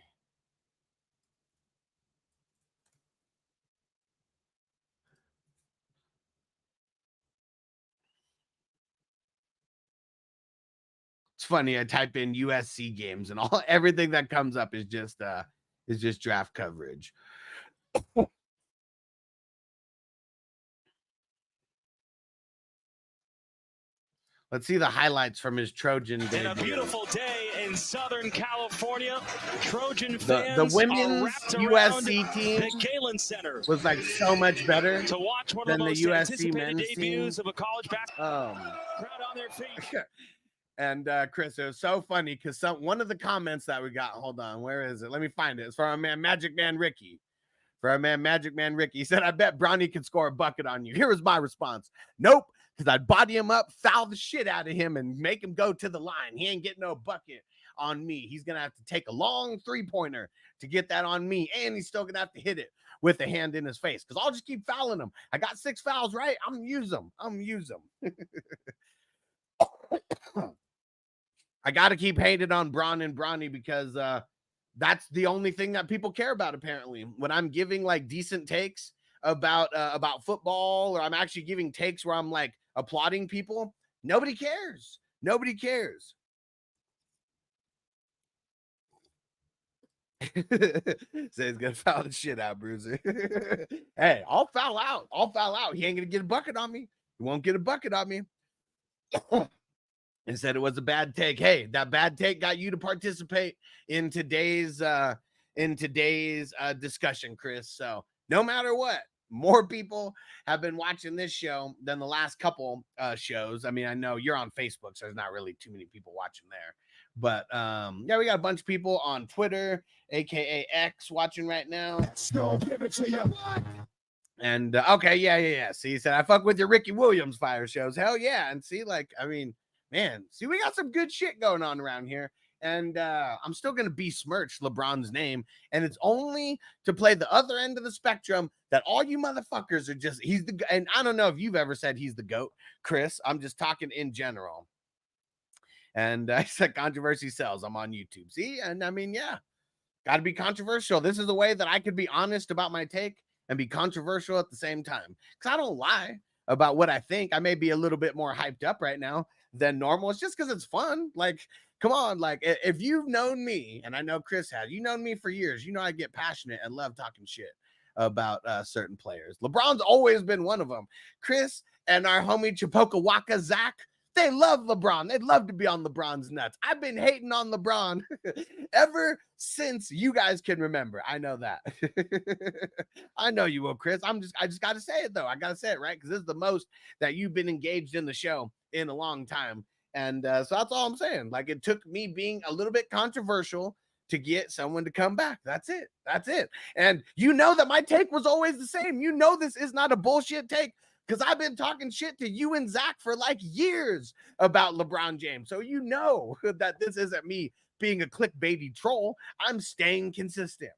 It's funny. I type in USC games and everything that comes up is just draft coverage. Let's see the highlights from his Trojan debut. And a beautiful day in Southern California. Trojan fans the women's USC team the Galen Center was like so much better to watch one than of the, the most USC men's debuts team. of a college basketball crowd on their feet. And Chris, it was so funny because one of the comments that we got, hold on, where is it? Let me find it. It's from our man Magic Man Ricky. He said, I bet Bronny could score a bucket on you. Here was my response. Nope, because I'd body him up, foul the shit out of him, and make him go to the line. He ain't getting no bucket. on me. He's going to have to take a long three-pointer to get that on me, and he's still going to have to hit it with a hand in his face because I'll just keep fouling him. I got 6 fouls, right? I'm going to use them. I got to keep hating on Bronny because that's the only thing that people care about, apparently. When I'm giving like decent takes about football, or I'm actually giving takes where I'm like applauding people, nobody cares. Nobody cares. Say he's gonna foul the shit out, Bruiser. Hey, I'll foul out. He ain't gonna get a bucket on me. He won't get a bucket on me. And said it was a bad take. Hey, that bad take got you to participate in today's discussion, Chris. So no matter what, more people have been watching this show than the last couple shows. I mean, I know you're on Facebook, so there's not really too many people watching there. But yeah, we got a bunch of people on Twitter, aka X, watching right now. And okay, yeah. See, he said I fuck with your Ricky Williams fire shows. Hell yeah. And see, like, I mean, man, see, we got some good shit going on around here. And I'm still going to besmirch LeBron's name. And it's only to play the other end of the spectrum that all you motherfuckers are just, and I don't know if you've ever said he's the GOAT, Chris. I'm just talking in general. And I said controversy sells. I'm on YouTube. See? And I mean, yeah, got to be controversial. This is a way that I could be honest about my take and be controversial at the same time. Because I don't lie about what I think. I may be a little bit more hyped up right now than normal. It's just because it's fun. Like, come on. Like, if you've known me, and I know Chris has, you known me for years, you know I get passionate and love talking shit about certain players. LeBron's always been one of them. Chris and our homie Chipokawaka Zach, they love LeBron. They'd love to be on LeBron's nuts. I've been hating on LeBron ever since you guys can remember. I know that. I know you will, Chris. I just got to say it, though. I got to say it, right? Because this is the most that you've been engaged in the show in a long time. And so that's all I'm saying. Like, it took me being a little bit controversial to get someone to come back. That's it. That's it. And you know that my take was always the same. You know this is not a bullshit take, because I've been talking shit to you and Zach for like years about LeBron James. So you know that this isn't me being a clickbaity troll. I'm staying consistent.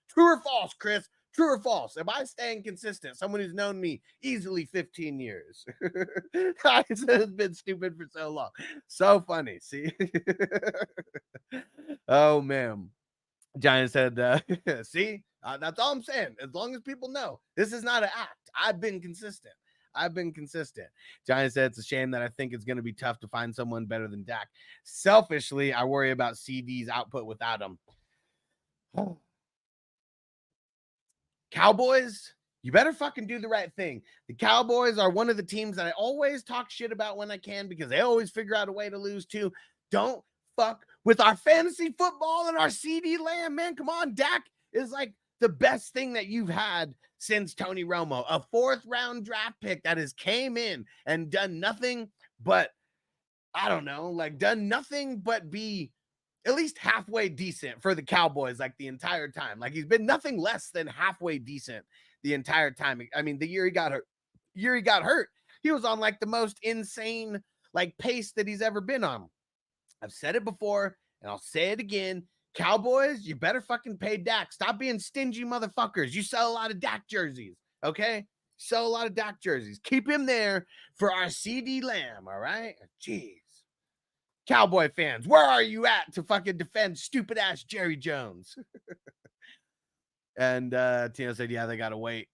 True or false, Chris? True or false? Am I staying consistent? Someone who's known me easily 15 years. It's been stupid for so long. So funny. See? Oh, man. Giant said, see? That's all I'm saying. As long as people know, this is not an act. I've been consistent. Giant said, it's a shame that I think it's going to be tough to find someone better than Dak. Selfishly, I worry about CD's output without him. Cowboys, you better fucking do the right thing. The Cowboys are one of the teams that I always talk shit about when I can, because they always figure out a way to lose too. Don't fuck with our fantasy football and our CD Lamb, man. Come on, Dak is like the best thing that you've had since Tony Romo, a 4th round draft pick that has came in and done nothing but, I don't know, like done nothing but be at least halfway decent for the Cowboys, like the entire time. Like, he's been nothing less than halfway decent the entire time. I mean, the year he got hurt, he was on like the most insane like pace that he's ever been on. I've said it before and I'll say it again. Cowboys, you better fucking pay Dak. Stop being stingy motherfuckers. You sell a lot of Dak jerseys, okay? Sell a lot of Dak jerseys. Keep him there for our CD Lamb, all right? Jeez. Cowboy fans, where are you at to fucking defend stupid-ass Jerry Jones? And Tino said, yeah, they got to wait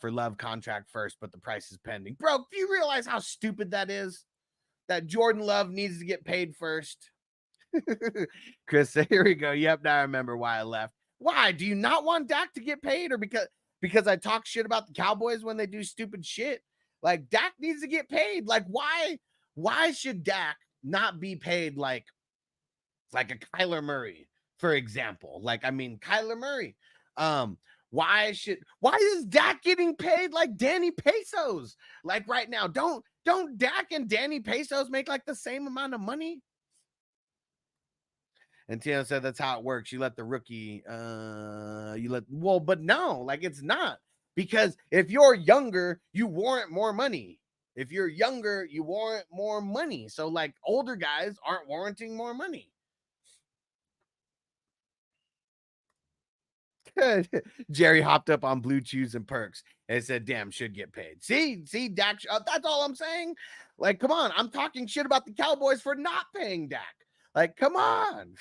for Love contract first, but the price is pending. Bro, do you realize how stupid that is? That Jordan Love needs to get paid first? Chris, here we go. Yep, now I remember why I left. Why? Do you not want Dak to get paid, or because I talk shit about the Cowboys when they do stupid shit? Like, Dak needs to get paid. Like, why should Dak not be paid like a Kyler Murray, for example? Like, I mean, Kyler Murray. Why is Dak getting paid like Danny Pesos? Like right now, don't Dak and Danny Pesos make like the same amount of money? And Tino said that's how it works. You let the rookie, but no, like it's not. Because if you're younger, you warrant more money. If you're younger, you warrant more money. So like older guys aren't warranting more money. Jerry hopped up on Blue Chews and Perks and said, damn, should get paid. See, Dak, that's all I'm saying. Like, come on. I'm talking shit about the Cowboys for not paying Dak. Like, come on.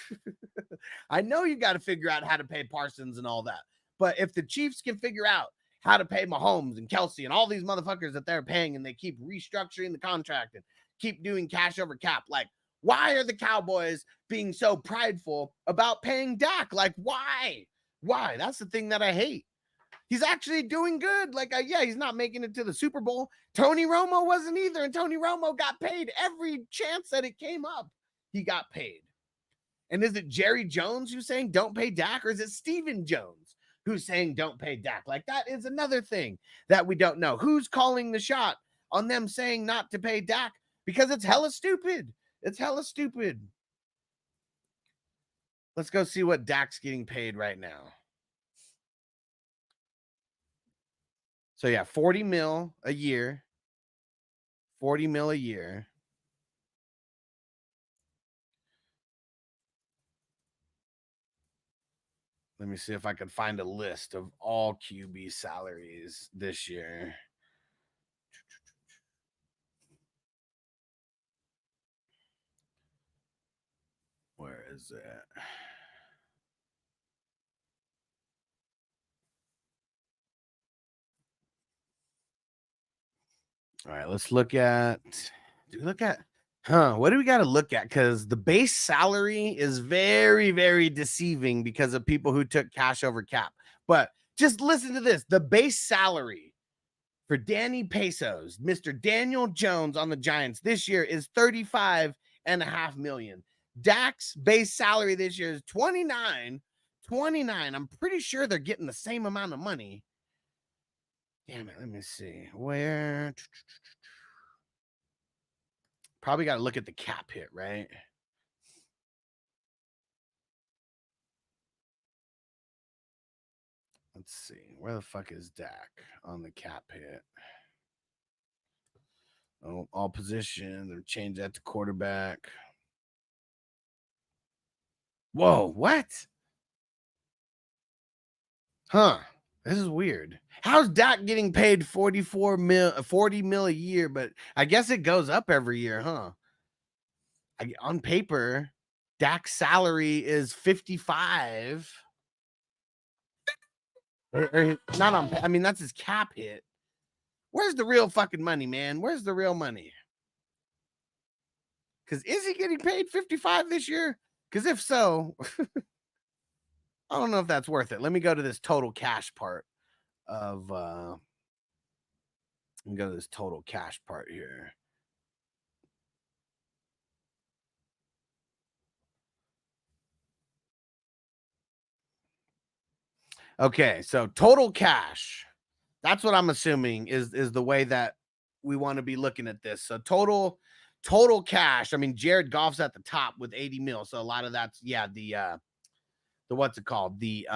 I know you got to figure out how to pay Parsons and all that. But if the Chiefs can figure out how to pay Mahomes and Kelsey and all these motherfuckers that they're paying, and they keep restructuring the contract and keep doing cash over cap, like, why are the Cowboys being so prideful about paying Dak? Like, why? Why? That's the thing that I hate. He's actually doing good. Like, yeah, he's not making it to the Super Bowl. Tony Romo wasn't either, and Tony Romo got paid every chance that it came up. He got paid. And is it Jerry Jones who's saying don't pay Dak, or is it Stephen Jones who's saying don't pay Dak? Like, that is another thing that we don't know. Who's calling the shot on them saying not to pay Dak? Because it's hella stupid. It's hella stupid. Let's go see what Dak's getting paid right now. So yeah, 40 mil a year. 40 mil a year. Let me see if I can find a list of all QB salaries this year. Where is it? All right, let's look at, what do we got to look at? Because the base salary is very, very deceiving because of people who took cash over cap. But just listen to this. The base salary for Danny Pesos, Mr. Daniel Jones on the Giants this year is $35.5 million. Dak's base salary this year is $29. I'm pretty sure they're getting the same amount of money. Damn it, let me see. Where? Probably got to look at the cap hit, right? Let's see. Where the fuck is Dak on the cap hit? Oh, all positions. They're change that to quarterback. Whoa, what? Huh. This is weird. How's Dak getting paid 40 mil a year? But I guess it goes up every year, huh? On paper, Dak's salary is 55. Or not on. I mean, that's his cap hit. Where's the real fucking money, man? Where's the real money? Because is he getting paid 55 this year? Because if so, I don't know if that's worth it. Let me go to this total cash part of let me go to this total cash part here. Okay, so total cash. That's what I'm assuming is the way that we want to be looking at this. So total cash. I mean, Jared Goff's at the top with 80 mil. So a lot of that's the what's it called? The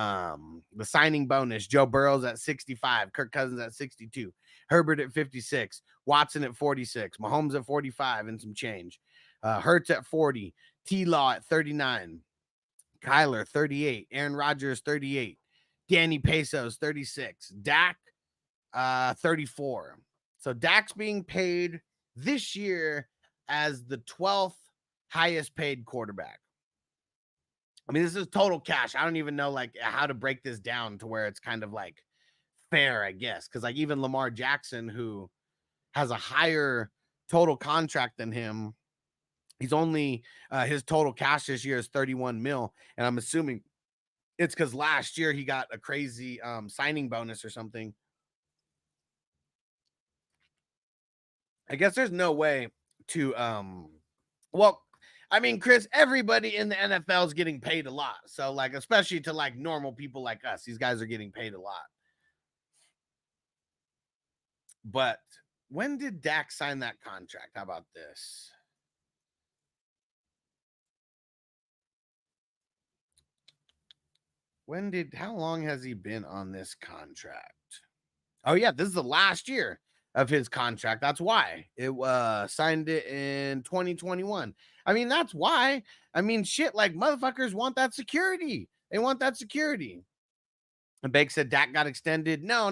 signing bonus. Joe Burrow's at 65, Kirk Cousins at 62, Herbert at 56, Watson at 46, Mahomes at 45 and some change. Hurts at 40, T-Law at 39, Kyler 38, Aaron Rodgers 38, Danny Pesos 36, Dak 34. So Dak's being paid this year as the 12th highest paid quarterback. I mean, this is total cash. I don't even know like how to break this down to where it's kind of like fair, I guess. Because like even Lamar Jackson, who has a higher total contract than him, he's only his total cash this year is 31 mil. And I'm assuming it's because last year he got a crazy signing bonus or something. I guess there's no way to well, I mean, Chris, everybody in the NFL is getting paid a lot. So like, especially to like normal people like us, these guys are getting paid a lot. But when did Dak sign that contract? How about this? How long has he been on this contract? Oh yeah, this is the last year. of his contract. That's why it signed it in 2021. I mean, that's why. I mean, shit, like motherfuckers want that security. They want that security. And Bake said Dak got extended. No.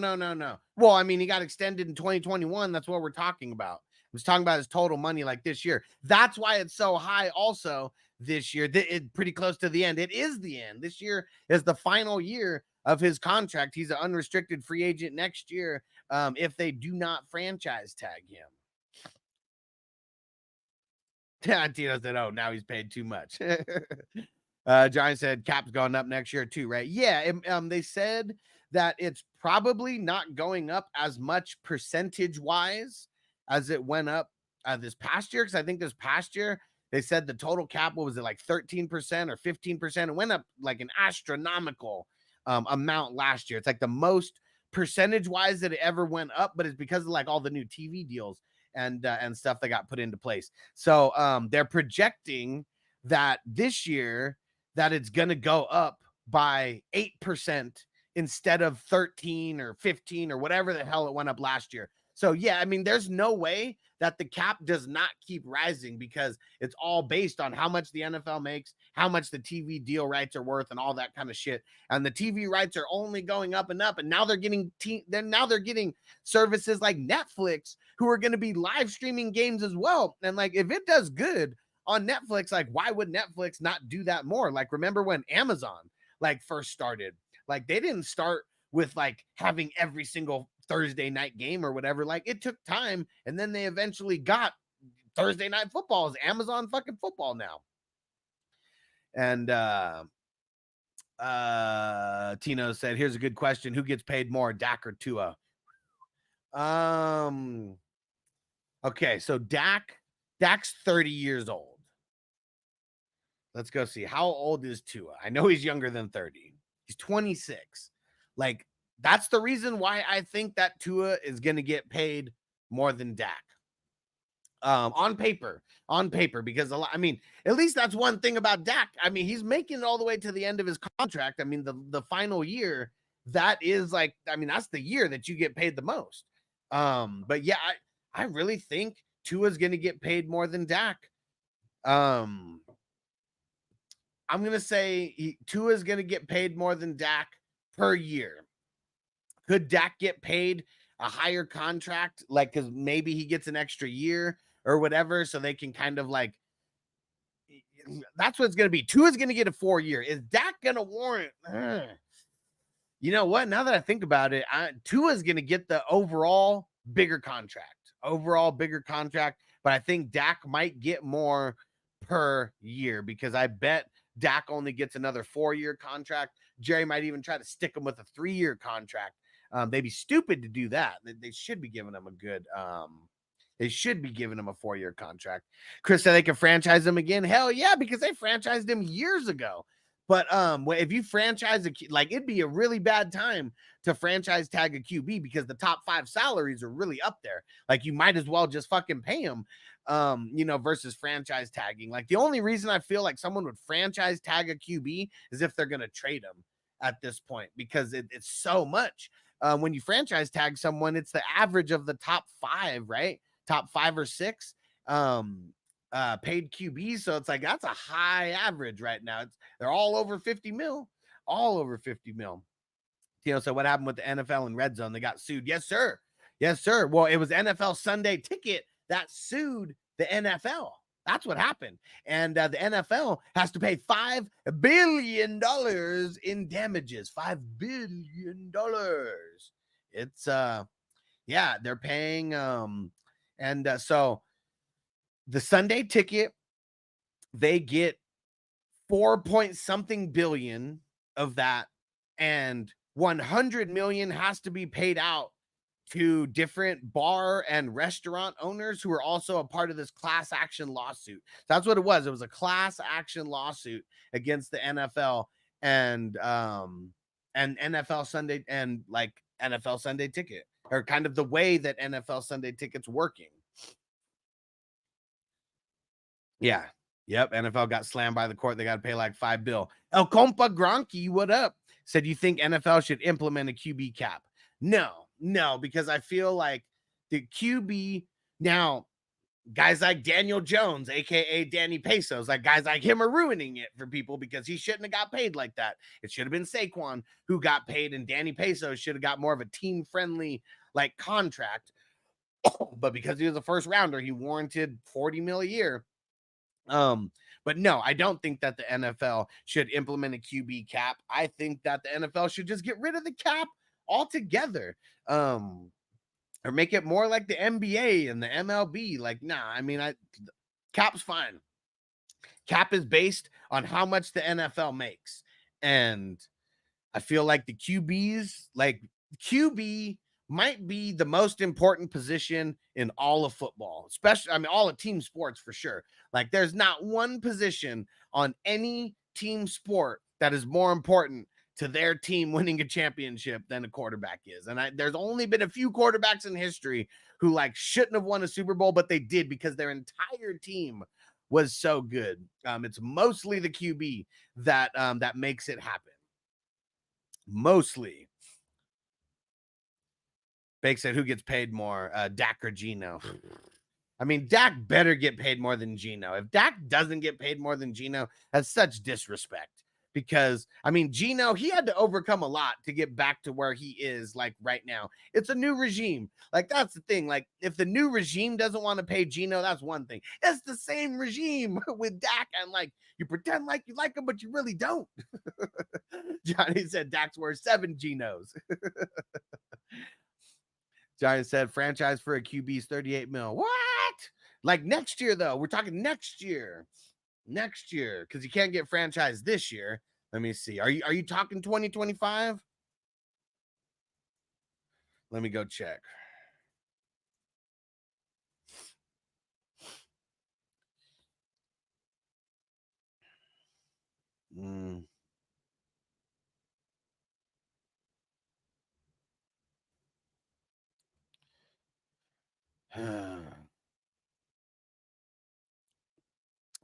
Well, I mean, he got extended in 2021. That's what we're talking about. I was talking about his total money like this year. That's why it's so high also this year. It pretty close to the end. It is the end. This year is the final year of his contract. He's an unrestricted free agent next year if they do not franchise tag him. Tino said, oh, now he's paid too much. Giant said cap's going up next year too, right? Yeah, they said that it's probably not going up as much percentage-wise as it went up this past year, because I think this past year they said the total cap, what was it, like 13% or 15%? It went up like an astronomical amount last year. It's like the most percentage-wise that it ever went up, but it's because of like all the new TV deals and stuff that got put into place. So they're projecting that this year that it's going to go up by 8% instead of 13 or 15 or whatever the hell it went up last year. So, yeah, I mean, there's no way that the cap does not keep rising because it's all based on how much the NFL makes, how much the TV deal rights are worth and all that kind of shit. And the TV rights are only going up and up. And now they're getting they're getting services like Netflix who are going to be live streaming games as well. And like, if it does good on Netflix, like, why would Netflix not do that more? Like, remember when Amazon like first started, like they didn't start with like having every single Thursday night game or whatever. Like, it took time, and then they eventually got Thursday Night Football is Amazon fucking football now. And Tino said, here's a good question: who gets paid more, Dak or Tua? Okay, so Dak's 30 years old. Let's go see. How old is Tua? I know he's younger than 30. He's 26. Like, that's the reason why I think that Tua is going to get paid more than Dak. On paper, because I mean, at least that's one thing about Dak. I mean, he's making it all the way to the end of his contract. I mean, the final year, that is like, I mean, that's the year that you get paid the most. But yeah, I really think Tua's going to get paid more than Dak. I'm going to say Tua's going to get paid more than Dak per year. Could Dak get paid a higher contract? Like, because maybe he gets an extra year or whatever, so they can kind of like, that's what it's going to be. Tua's going to get a 4-year. Is Dak going to warrant? You know what? Now that I think about it, Tua's going to get the overall bigger contract. But I think Dak might get more per year because I bet Dak only gets another 4-year contract. Jerry might even try to stick him with a 3-year contract. They'd be stupid to do that. They should be giving him a good, they should be giving him a 4-year contract. Chris said they can franchise him again. Hell yeah, because they franchised him years ago. But if you franchise it'd be a really bad time to franchise tag a QB because the top 5 salaries are really up there. Like, you might as well just fucking pay him, versus franchise tagging. Like, the only reason I feel like someone would franchise tag a QB is if they're going to trade him at this point, because it's so much. When you franchise tag someone, it's the average of the top 5, right? Top 5 or 6 paid QBs. So it's like, that's a high average right now. They're all over 50 mil. So what happened with the NFL and Red Zone? They got sued. Yes, sir. Well, it was NFL Sunday Ticket that sued the NFL. That's what happened. And the NFL has to pay $5 billion in damages. $5 billion. It's, they're paying. So the Sunday Ticket, they get 4-point-something billion of that. And 100 million has to be paid out to different bar and restaurant owners who are also a part of this class action lawsuit. So that's what it was. It was a class action lawsuit against the NFL and NFL Sunday and like NFL Sunday Ticket, or kind of the way that NFL Sunday Ticket's working. Yeah. Yep. NFL got slammed by the court. They got to pay like $5 billion. El Compa Gronky, what up? Said, you think NFL should implement a QB cap? No, because I feel like the QB now. Guys like Daniel Jones, aka Danny Pesos, like guys like him are ruining it for people because he shouldn't have got paid like that. It should have been Saquon who got paid, and Danny Pesos should have got more of a team-friendly like contract. But because he was a first rounder, he warranted $40 million a year. But no, I don't think that the NFL should implement a QB cap. I think that the NFL should just get rid of the cap altogether. Or make it more like the NBA and the MLB. Like, nah, I mean, cap's fine. Cap is based on how much the NFL makes. And I feel like the QBs, like QB might be the most important position in all of football, especially, I mean, all of team sports for sure. Like, there's not one position on any team sport that is more important to their team winning a championship than a quarterback is. And there's only been a few quarterbacks in history who like shouldn't have won a Super Bowl, but they did because their entire team was so good. It's mostly the QB that makes it happen. Mostly. Bake said, who gets paid more, Dak or Geno? I mean, Dak better get paid more than Geno. If Dak doesn't get paid more than Geno, that's such disrespect. Because, I mean, Geno, he had to overcome a lot to get back to where he is, like, right now. It's a new regime. Like, that's the thing. Like, if the new regime doesn't want to pay Geno, that's one thing. It's the same regime with Dak, and, like, you pretend like you like him, but you really don't. Johnny said Dak's worth 7 Genos. Johnny said franchise for a QB is 38 mil. What? Like, next year, though. We're talking next year. Next year, because you can't get franchised this year. Let me see. Are you talking 2025? Let me go check.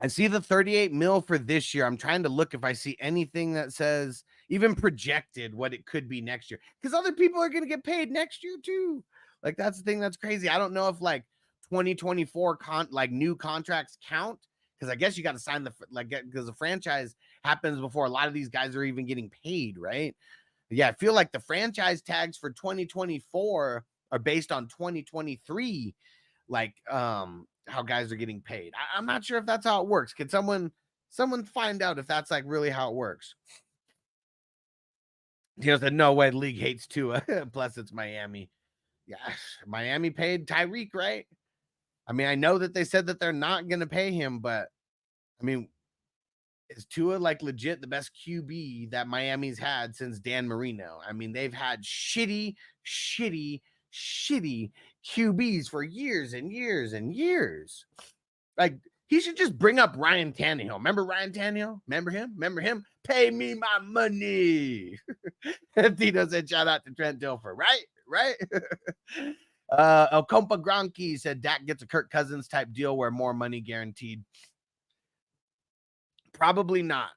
I see the 38 mil for this year. I'm trying to look if I see anything that says even projected what it could be next year, because other people are going to get paid next year too. Like, that's the thing that's crazy. I don't know if like 2024 like new contracts count, because I guess you got to sign because the franchise happens before a lot of these guys are even getting paid, right? Yeah, I feel like the franchise tags for 2024 are based on 2023, like how guys are getting paid. I'm not sure if that's how it works. Can someone find out if that's like really how it works? He said, no way, the league hates Tua. Plus it's Miami. Yeah, Miami paid Tyreek, right? I mean, I know that they said that they're not going to pay him, but I mean, is Tua like legit the best QB that Miami's had since Dan Marino? I mean, they've had shitty QBs for years and years and years. Like, he should just bring up Ryan Tannehill. Remember Ryan Tannehill? Remember him? Pay me my money. Tito said, shout out to Trent Dilfer. Right? El Compa Gronky said Dak gets a Kirk Cousins type deal where more money guaranteed. Probably not.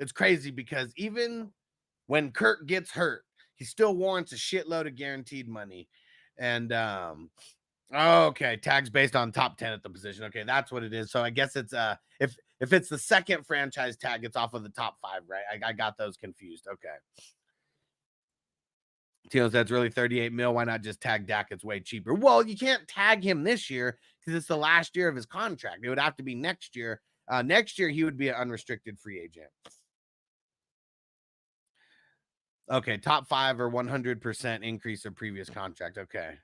It's crazy because even when Kirk gets hurt, he still warrants a shitload of guaranteed money. And okay, tags based on top 10 at the position. Okay, that's what it is. So I guess it's if it's the second franchise tag, it's off of the top 5, right? I got those confused. Okay. Tino says, really 38 mil. Why not just tag Dak? It's way cheaper. Well, you can't tag him this year because it's the last year of his contract. It would have to be next year. Next year, he would be an unrestricted free agent. Okay, top 5 or 100% increase of previous contract. Okay.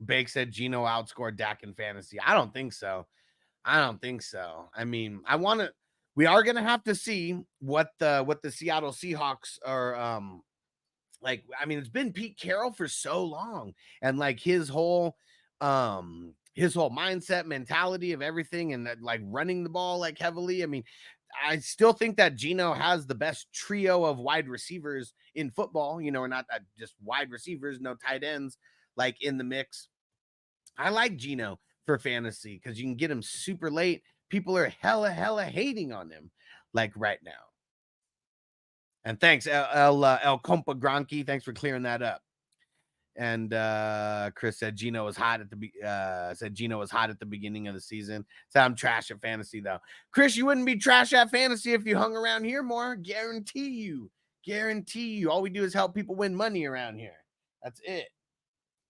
Bake said Geno outscored Dak in fantasy. I don't think so. I mean, we are going to have to see what the Seattle Seahawks are like. I mean, it's been Pete Carroll for so long, and like his whole mindset, mentality of everything, and like running the ball like heavily. I mean, I still think that Geno has the best trio of wide receivers in football, or not just wide receivers, no tight ends, like in the mix. I like Geno for fantasy because you can get him super late. People are hella hating on him like right now. And thanks, El Compa Gronky. Thanks for clearing that up. And Chris said Gino was hot at the beginning of the season. So I'm trash at fantasy though. Chris, you wouldn't be trash at fantasy if you hung around here more. Guarantee you. All we do is help people win money around here. That's it.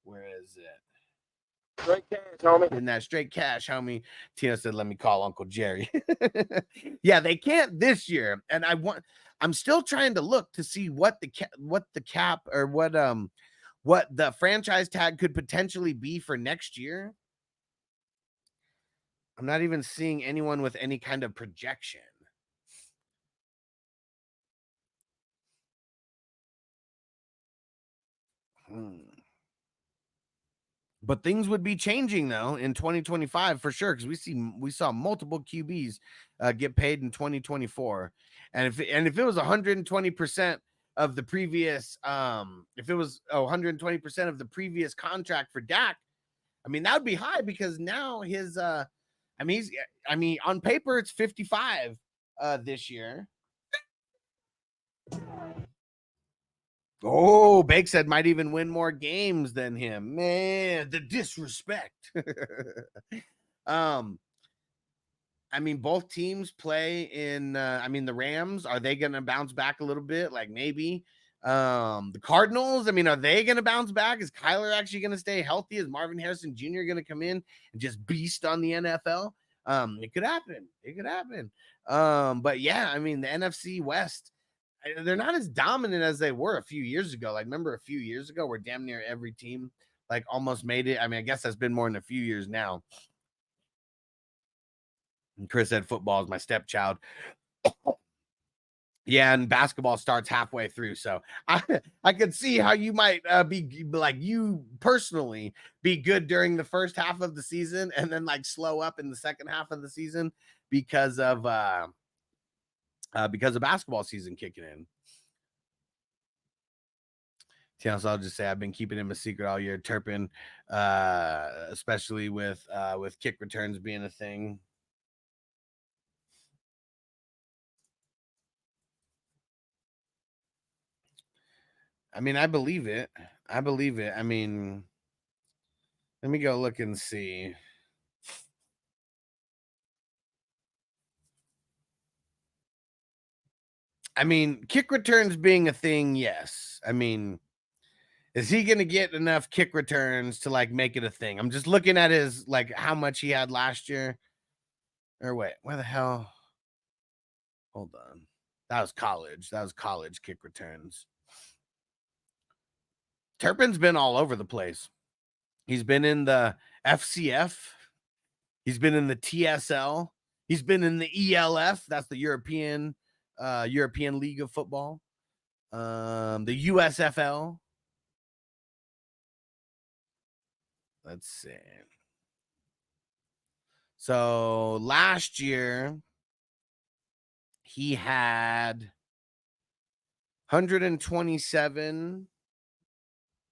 Where is it? Straight cash, homie. In that straight cash, homie. Tina said, "Let me call Uncle Jerry." Yeah, they can't this year, and I'm still trying to look to see what the cap or what the franchise tag could potentially be for next year. I'm not even seeing anyone with any kind of projection. But things would be changing though in 2025 for sure, because we saw multiple QBs get paid in 2024, and if it was 120% of the previous, if it was 120% of the previous contract for Dak, I mean that would be high, because now his on paper it's 55 this year. Oh, Bake said might even win more games than him. Man, the disrespect. Both teams play in the Rams, are they going to bounce back a little bit? Like maybe. The Cardinals, are they going to bounce back? Is Kyler actually going to stay healthy? Is Marvin Harrison Jr. going to come in and just beast on the NFL? It could happen. But yeah, the NFC West, they're not as dominant as they were a few years ago. Like, remember a few years ago where damn near every team like almost made it? I guess that's been more than a few years now. And Chris said football is my stepchild. Yeah, and basketball starts halfway through. So I could see how you might be like, you personally be good during the first half of the season and then like slow up in the second half of the season because of basketball season kicking in. So I'll just say I've been keeping him a secret all year. Turpin, especially with kick returns being a thing. I believe it. Let me go look and see. Kick returns being a thing, yes. Is he going to get enough kick returns to like make it a thing? I'm just looking at his like how much he had last year. Or wait, where the hell? Hold on. That was college kick returns. Turpin's been all over the place. He's been in the FCF. He's been in the TSL. He's been in the ELF. That's the European League of Football. The USFL. Let's see. So last year he had 127.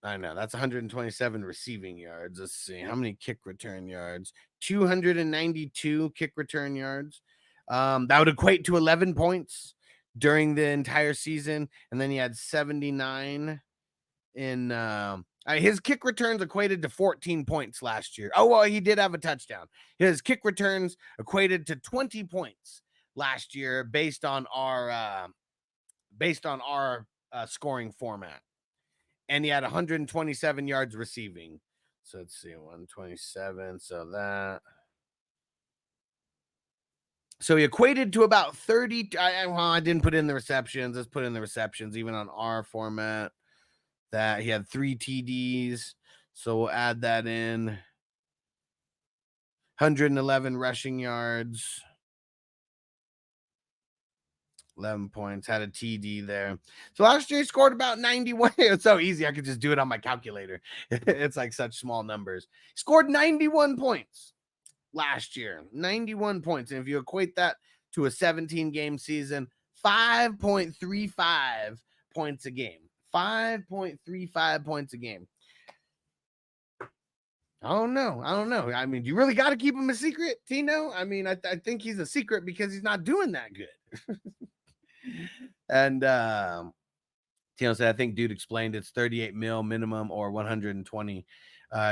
I know that's 127 receiving yards. Let's see how many kick return yards. 292 kick return yards. That would equate to 11 points during the entire season, and then he had 79 in his kick returns equated to 14 points last year. Oh, well, he did have a touchdown. His kick returns equated to 20 points last year based on our scoring format. And he had 127 yards receiving. So let's see, 127. So he equated to about 30. I didn't put in the receptions. Let's put in the receptions, even on our format. That he had 3 TDs. So we'll add that in. 111 rushing yards. 11 points, had a TD there. So last year he scored about 91. It's so easy. I could just do it on my calculator. It's like such small numbers. He scored 91 points last year. 91 points. And if you equate that to a 17-game season, 5.35 points a game. 5.35 points a game. I don't know. You really got to keep him a secret, Tino? I think he's a secret because he's not doing that good. And Tino said, I think dude explained it's 38 mil minimum or 120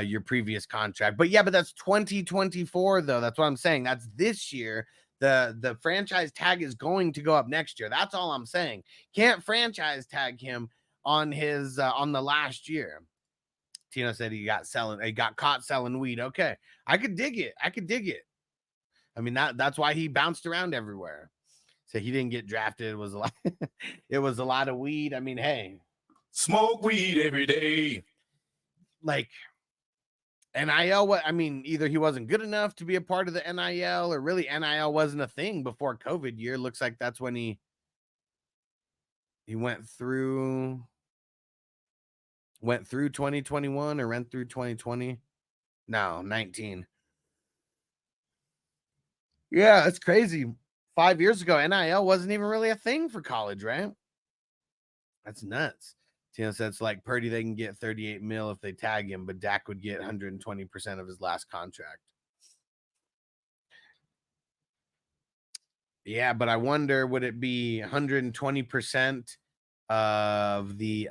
your previous contract. But yeah, but that's 2024 though. That's what I'm saying. That's this year. The franchise tag is going to go up next year. That's all I'm saying. Can't franchise tag him on his on the last year. Tino said he got caught selling weed. Okay. I could dig it. I mean, that's why he bounced around everywhere. So he didn't get drafted. It was a lot. It was a lot of weed. I mean, hey, Smoke weed every day. like NIL. What I mean, either he wasn't good enough to be a part of the NIL, or really NIL wasn't a thing before COVID year. Looks like that's when he went through 2021 or went through 2020. No, 19. Yeah, it's crazy. 5 years ago, NIL wasn't even really a thing for college, right? That's nuts. Tino said it's like Purdy, they can get 38 mil if they tag him, but Dak would get 120% of his last contract. Yeah, but I wonder, would it be 120% of the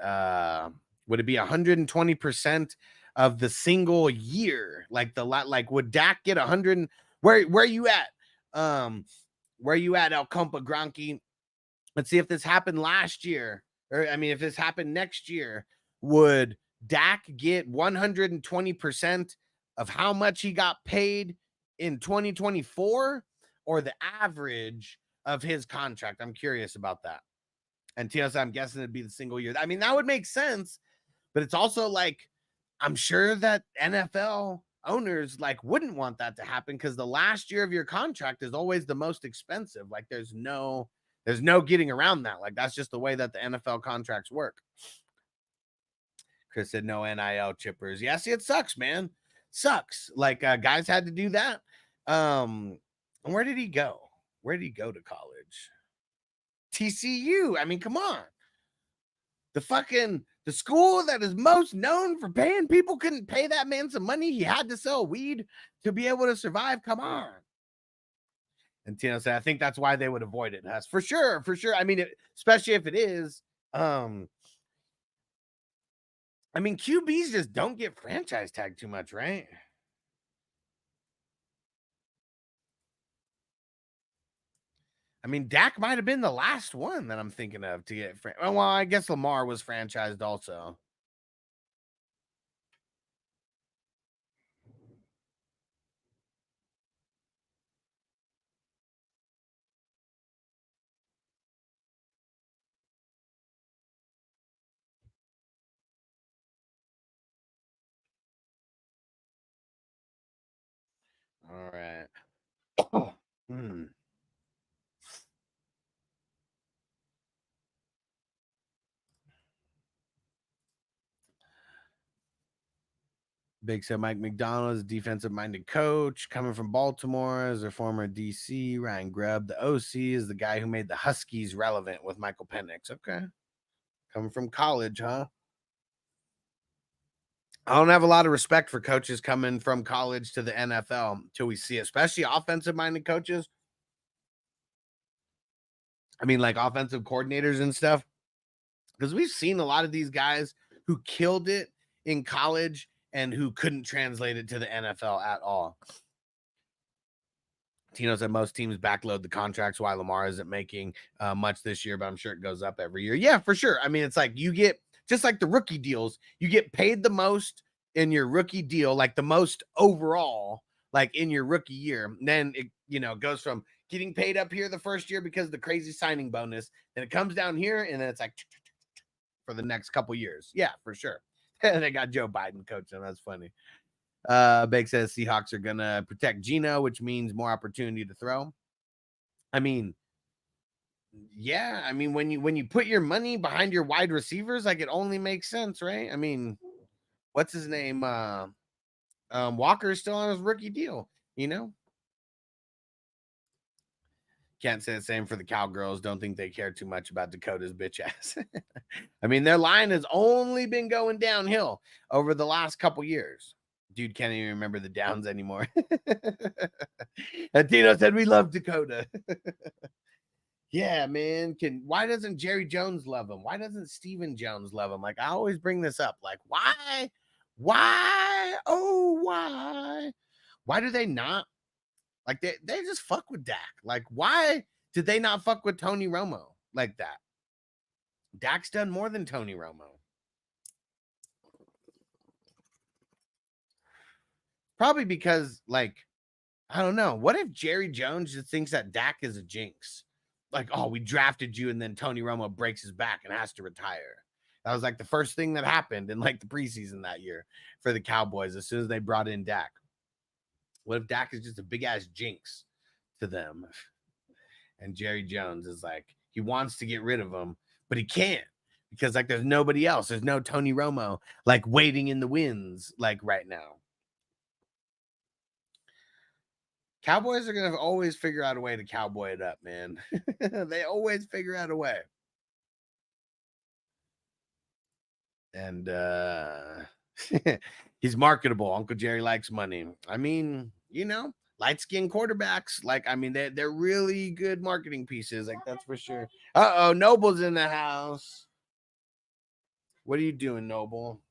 would it be 120% of the single year? Like would Dak get 100? Where you at? Where you at, El Compa Gronky? Let's see if this happened last year, or I mean, if this happened next year, would Dak get 120% of how much he got paid in 2024, or the average of his contract? I'm curious about that. And TS, I'm guessing it'd be the single year. I mean, that would make sense, but it's also like, I'm sure that NFL owners like wouldn't want that to happen, because the last year of your contract is always the most expensive. Like there's no getting around that. Like that's just the way that the NFL contracts work. Chris said no NIL chippers. Yeah, see, it sucks, man. Sucks. Like guys had to do that. Where did he go? Where did he go to college? TCU. I mean, come on. The school that is most known for paying people couldn't pay that man some money. He had to sell weed to be able to survive. Come on. And Tino said, I think that's why they would avoid it. Huss. For sure. I mean, especially if it is. I mean, QBs just don't get franchise tagged too much, right? I mean, Dak might have been the last one that I'm thinking of to get. Well, I guess Lamar was franchised also. All right. Big said Mike McDonald is a defensive-minded coach coming from Baltimore as their former DC. Ryan Grubb, the OC, is the guy who made the Huskies relevant with Michael Penix. Okay. Coming from college, huh? I don't have a lot of respect for coaches coming from college to the NFL until we see it, especially offensive-minded coaches. I mean, like offensive coordinators and stuff. Because we've seen a lot of these guys who killed it in college and who couldn't translate it to the NFL at all. Tino said most teams backload the contracts while Lamar isn't making much this year, but I'm sure it goes up every year. Yeah, for sure. I mean, it's like you get, just like the rookie deals, you get paid the most in your rookie deal, like the most overall, like in your rookie year. And then it, goes from getting paid up here the first year because of the crazy signing bonus. Then it comes down here, and then it's like for the next couple years. Yeah, for sure. And they got Joe Biden coaching. That's funny. Bake says Seahawks are going to protect Geno, which means more opportunity to throw. I mean, yeah. I mean, when you put your money behind your wide receivers, like it only makes sense, right? I mean, what's his name? Walker is still on his rookie deal, Can't say the same for the Cowgirls. Don't think they care too much about Dakota's bitch ass. I mean, their line has only been going downhill over the last couple years. Dude can't even remember the downs anymore. And Tino said, we love Dakota. Yeah, man. Why doesn't Jerry Jones love him? Why doesn't Stephen Jones love him? Like, I always bring this up. Like, why? Why? Oh, why? Why do they not? Like, they just fuck with Dak. Like, why did they not fuck with Tony Romo like that? Dak's done more than Tony Romo. Probably because, like, I don't know. What if Jerry Jones just thinks that Dak is a jinx? Like, oh, we drafted you, and then Tony Romo breaks his back and has to retire. That was like the first thing that happened in like the preseason that year for the Cowboys as soon as they brought in Dak. What if Dak is just a big ass jinx to them? And Jerry Jones is like, he wants to get rid of him, but he can't because like there's nobody else. There's no Tony Romo like waiting in the wings like right now. Cowboys are going to always figure out a way to cowboy it up, man. They always figure out a way. And he's marketable. Uncle Jerry likes money. I mean, you know, light-skinned quarterbacks. Like, I mean, they're really good marketing pieces. Like, that's for sure. Uh-oh, Noble's in the house. What are you doing, Noble?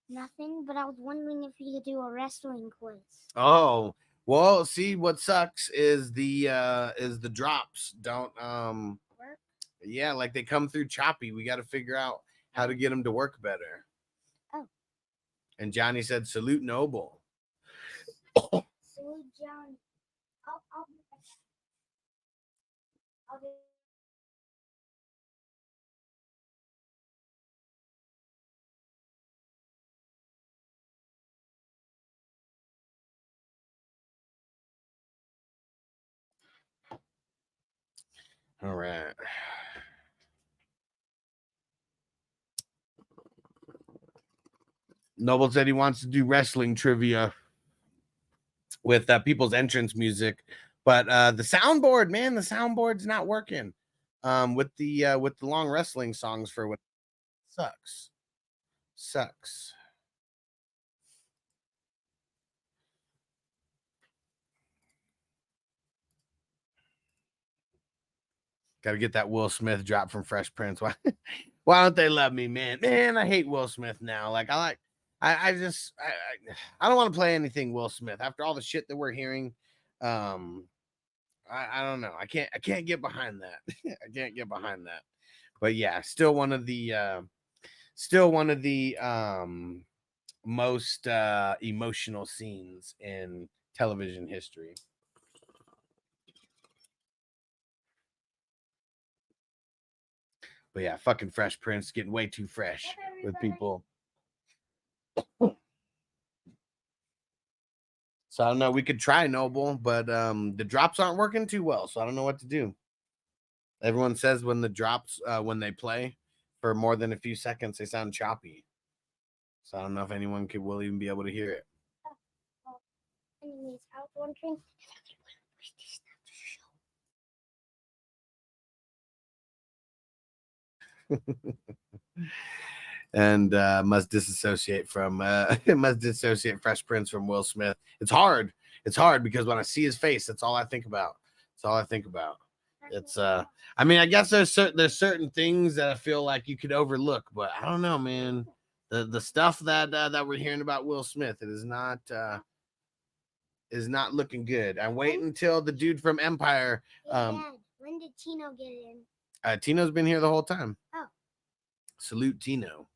Nothing, but I was wondering if you could do a wrestling quiz. Oh, well, see, what sucks is the drops don't Work? Yeah, like they come through choppy. We got to figure out how to get them to work better. Oh. And Johnny said, "Salute Noble." Salute Johnny. I'll be right back. I'll be All right. Noble said he wants to do wrestling trivia with people's entrance music, but the soundboard, man, the soundboard's not working. With the long wrestling songs for what sucks. Got to get that Will Smith drop from Fresh Prince. Why don't they love me, man? Man, I hate Will Smith now. Like, I don't want to play anything Will Smith after all the shit that we're hearing. I don't know. I can't get behind that. I can't get behind that. But yeah, still one of the most emotional scenes in television history. But yeah, fucking Fresh Prince getting way too fresh with people. So I don't know. We could try Noble, but the drops aren't working too well. So I don't know what to do. Everyone says when the drops, when they play for more than a few seconds, they sound choppy. So I don't know if anyone will even be able to hear it. Anyways, I was wondering. And must disassociate Fresh Prince from Will Smith. It's hard because when I see his face, that's all I think about. It's I mean, I guess there's certain things that I feel like you could overlook, but I don't know, man. The stuff that we're hearing about Will Smith, it is not looking good. I'm waiting until the dude from Empire. Hey, Dad, when did Tino get in? Tino's been here the whole time. Oh. Salute Tino.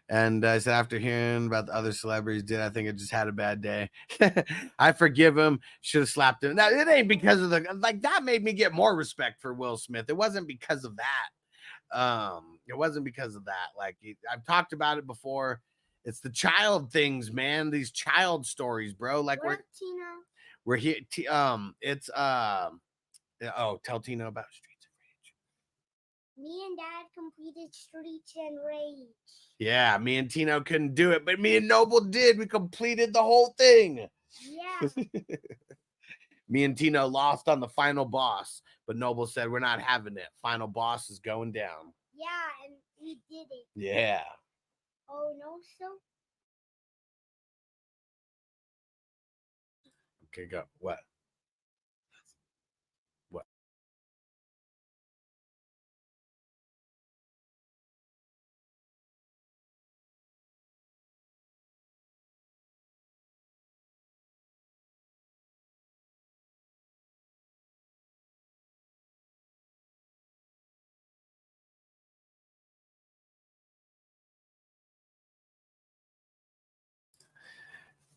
And I said, after hearing about the other celebrities I think I just had a bad day. I forgive him. Should have slapped him. Now, it ain't because of that made me get more respect for Will Smith. It wasn't because of that. It wasn't because of that. Like, I've talked about it before. It's the child things, man. These child stories, bro. Like, we're here. It's tell Tino about Streets of Rage. Me and Dad completed Streets and Rage. Yeah, me and Tino couldn't do it, but me and Noble did. We completed the whole thing. Yeah. Me and Tino lost on the final boss, but Noble said, we're not having it. Final boss is going down. Yeah, and we did it. Yeah. Oh, no, so? Okay, go. What?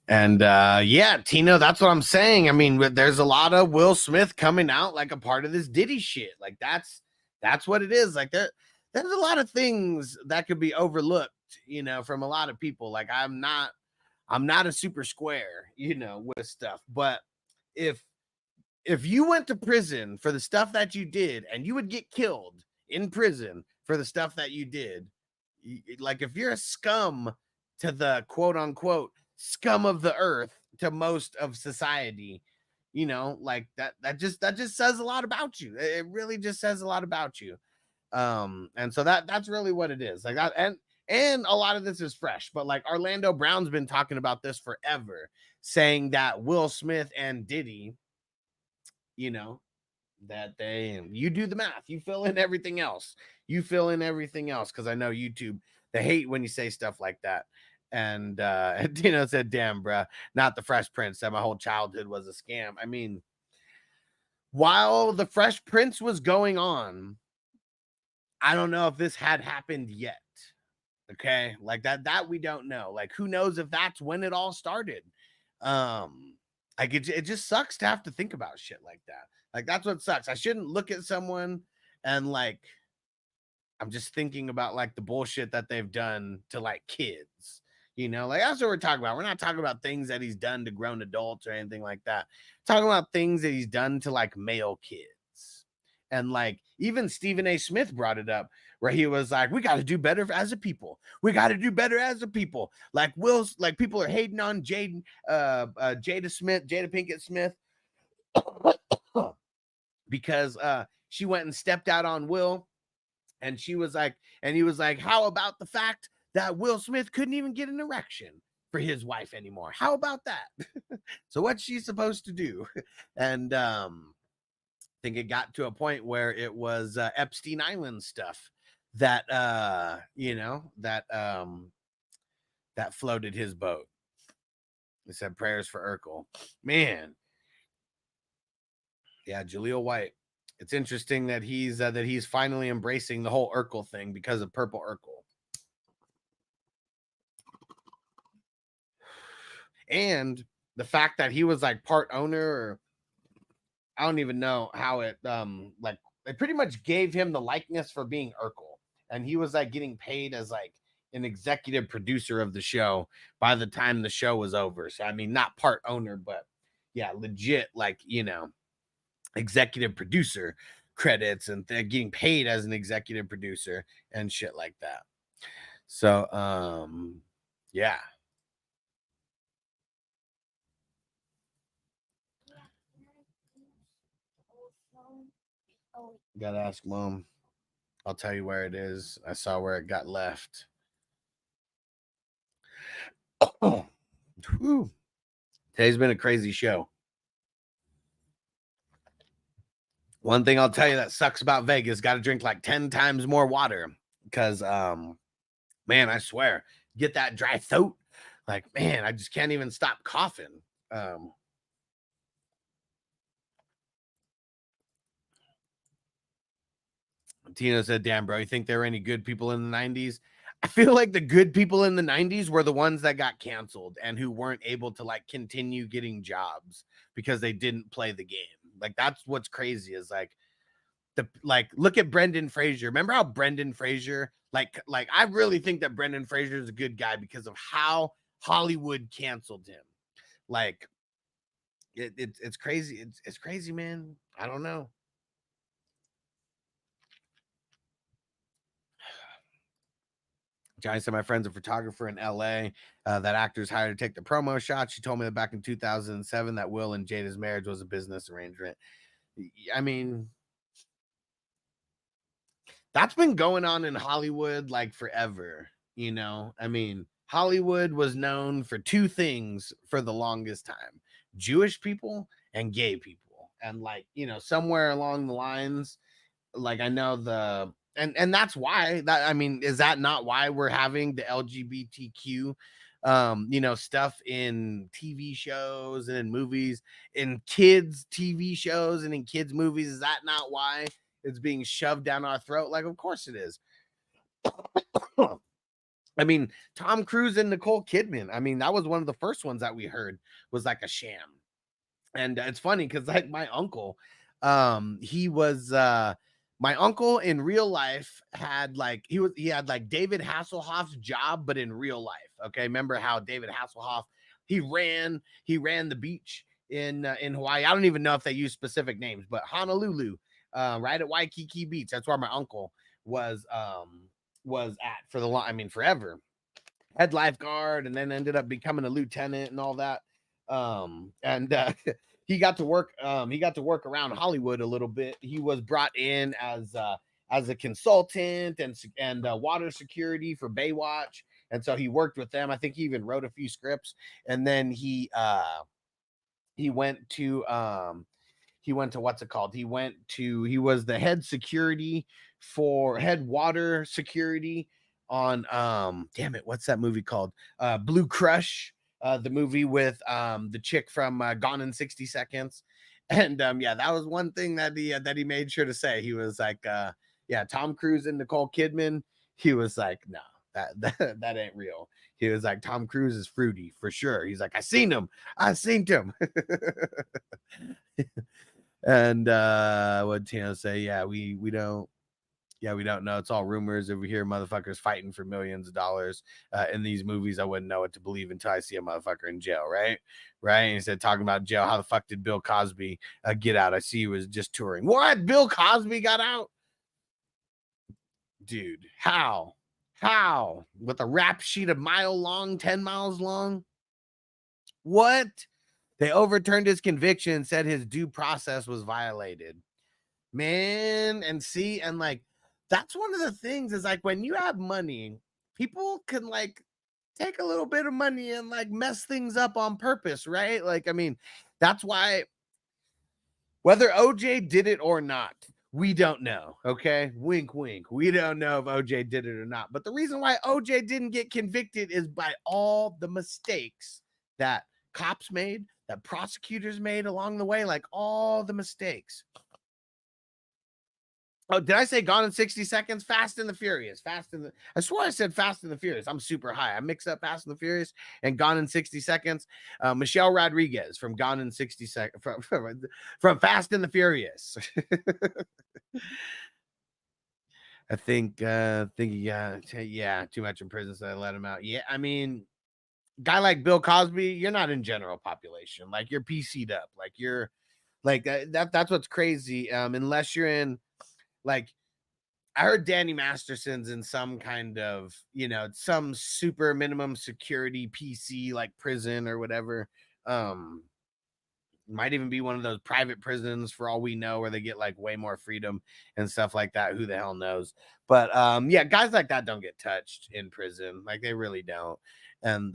And yeah, Tino, that's what I'm saying. I mean, there's a lot of Will Smith coming out like a part of this Diddy shit. Like that's what it is. Like there's a lot of things that could be overlooked, you know, from a lot of people. Like I'm not a super square, you know, with stuff. But if you went to prison for the stuff that you did and you would get killed in prison for the stuff that you did, like if you're a scum to the quote unquote scum of the earth to most of society, you know, like that just says a lot about you. It really just says a lot about you. And so that's really what it is. Like that, and a lot of this is fresh, but like Orlando Brown's been talking about this forever, saying that Will Smith and Diddy, you know, that you do the math, you fill in everything else. Because I know YouTube, they hate when you say stuff like that. And Dino said, damn, bruh, not the Fresh Prince, that my whole childhood was a scam. I mean, while the Fresh Prince was going on, I don't know if this had happened yet. Okay, like that we don't know. Like, who knows if that's when it all started. Like it just sucks to have to think about shit like that. Like that's what sucks. I shouldn't look at someone and like I'm just thinking about like the bullshit that they've done to like kids. You know, like that's what we're talking about. We're not talking about things that he's done to grown adults or anything like that. We're talking about things that he's done to like male kids. And like even Stephen A. Smith brought it up where he was like, we got to do better as a people. We got to do better as a people. Like like people are hating on Jada Pinkett Smith because she went and stepped out on Will. And she was like, and he was like, how about the fact that Will Smith couldn't even get an erection for his wife anymore? How about that? So what's she supposed to do? And I think it got to a point where it was Epstein Island stuff that you know, that floated his boat. He said prayers for Urkel. Man. Yeah, Jaleel White. It's interesting that he's finally embracing the whole Urkel thing because of Purple Urkel. And the fact that he was like part owner, or I don't even know how it like they pretty much gave him the likeness for being Urkel, and he was like getting paid as like an executive producer of the show by the time the show was over. So I mean, not part owner, but yeah, legit, like, you know, executive producer credits, and they're getting paid as an executive producer and shit like that. So yeah. Gotta ask Mom. I'll tell you where it is. I saw where it got left. Whew. Today's been a crazy show. One thing I'll tell you that sucks about Vegas, got to drink like 10 times more water because, man, I swear, get that dry throat. Like, man, I just can't even stop coughing. Tino said, damn, bro, you think there were any good people in the 90s? I feel like the good people in the 90s were the ones that got canceled and who weren't able to like continue getting jobs because they didn't play the game. Like that's what's crazy is like look at Brendan Fraser. Remember how Brendan Fraser like I really think that Brendan Fraser is a good guy because of how Hollywood canceled him. Like it's crazy. It's crazy, man. I don't know. Johnny said, my friend's a photographer in LA. That actor's hired to take the promo shot. She told me that back in 2007 that Will and Jada's marriage was a business arrangement. I mean, that's been going on in Hollywood like forever, you know? I mean, Hollywood was known for two things for the longest time: Jewish people and gay people. And like, you know, somewhere along the lines, like I know and that's why that, I mean, is that not why we're having the LGBTQ, you know, stuff in TV shows and in movies, in kids TV shows and in kids movies? Is that not why it's being shoved down our throat? Like, of course it is. I mean, Tom Cruise and Nicole Kidman. I mean, that was one of the first ones that we heard was like a sham. And it's funny because like my uncle, he was my uncle in real life had like he had like David Hasselhoff's job, but in real life. Okay, remember how David Hasselhoff he ran the beach in Hawaii. I don't even know if they use specific names, but Honolulu, right at Waikiki Beach. That's where my uncle was at for the long. I mean, forever. Head lifeguard, and then ended up becoming a lieutenant and all that. And he got to work around Hollywood a little bit. He was brought in as a consultant and water security for Baywatch, and so he worked with them. I think he even wrote a few scripts, and then he went to what's it called? He was the head water security on damn it, what's that movie called? Blue Crush. The movie with the chick from Gone in 60 Seconds. And yeah, that was one thing that he made sure to say. He was like, yeah, Tom Cruise and Nicole Kidman. He was like, no, that ain't real. He was like, Tom Cruise is fruity for sure. He's like, I seen him. And what Tino say? Yeah, we don't. Yeah, we don't know. It's all rumors. If we hear motherfuckers fighting for millions of dollars in these movies, I wouldn't know what to believe until I see a motherfucker in jail, right? Right? And he said, talking about jail, how the fuck did Bill Cosby get out? I see he was just touring. What? Bill Cosby got out? Dude, how? With a rap sheet a mile long, 10 miles long? What? They overturned his conviction and said his due process was violated. Man, and see, and like, that's one of the things is like when you have money, people can like take a little bit of money and like mess things up on purpose, right? Like, I mean, that's why whether OJ did it or not, we don't know. Okay. Wink, wink. We don't know if OJ did it or not. But the reason why OJ didn't get convicted is by all the mistakes that cops made, that prosecutors made along the way, like all the mistakes. Oh, did I say Gone in 60 Seconds? Fast and the Furious. I swore I said Fast and the Furious. I'm super high. I mix up Fast and the Furious and Gone in 60 Seconds. Michelle Rodriguez from Gone in 60 Seconds from Fast and the Furious. I think yeah, too much in prison, so I let him out. Yeah, I mean, guy like Bill Cosby, you're not in general population. Like you're PC'd up. Like you're like that's what's crazy. Unless you're in like, I heard Danny Masterson's in some kind of, some super minimum security PC like prison or whatever. Might even be one of those private prisons for all we know, where they get like way more freedom and stuff like that. Who the hell knows? But yeah, guys like that don't get touched in prison. Like they really don't. And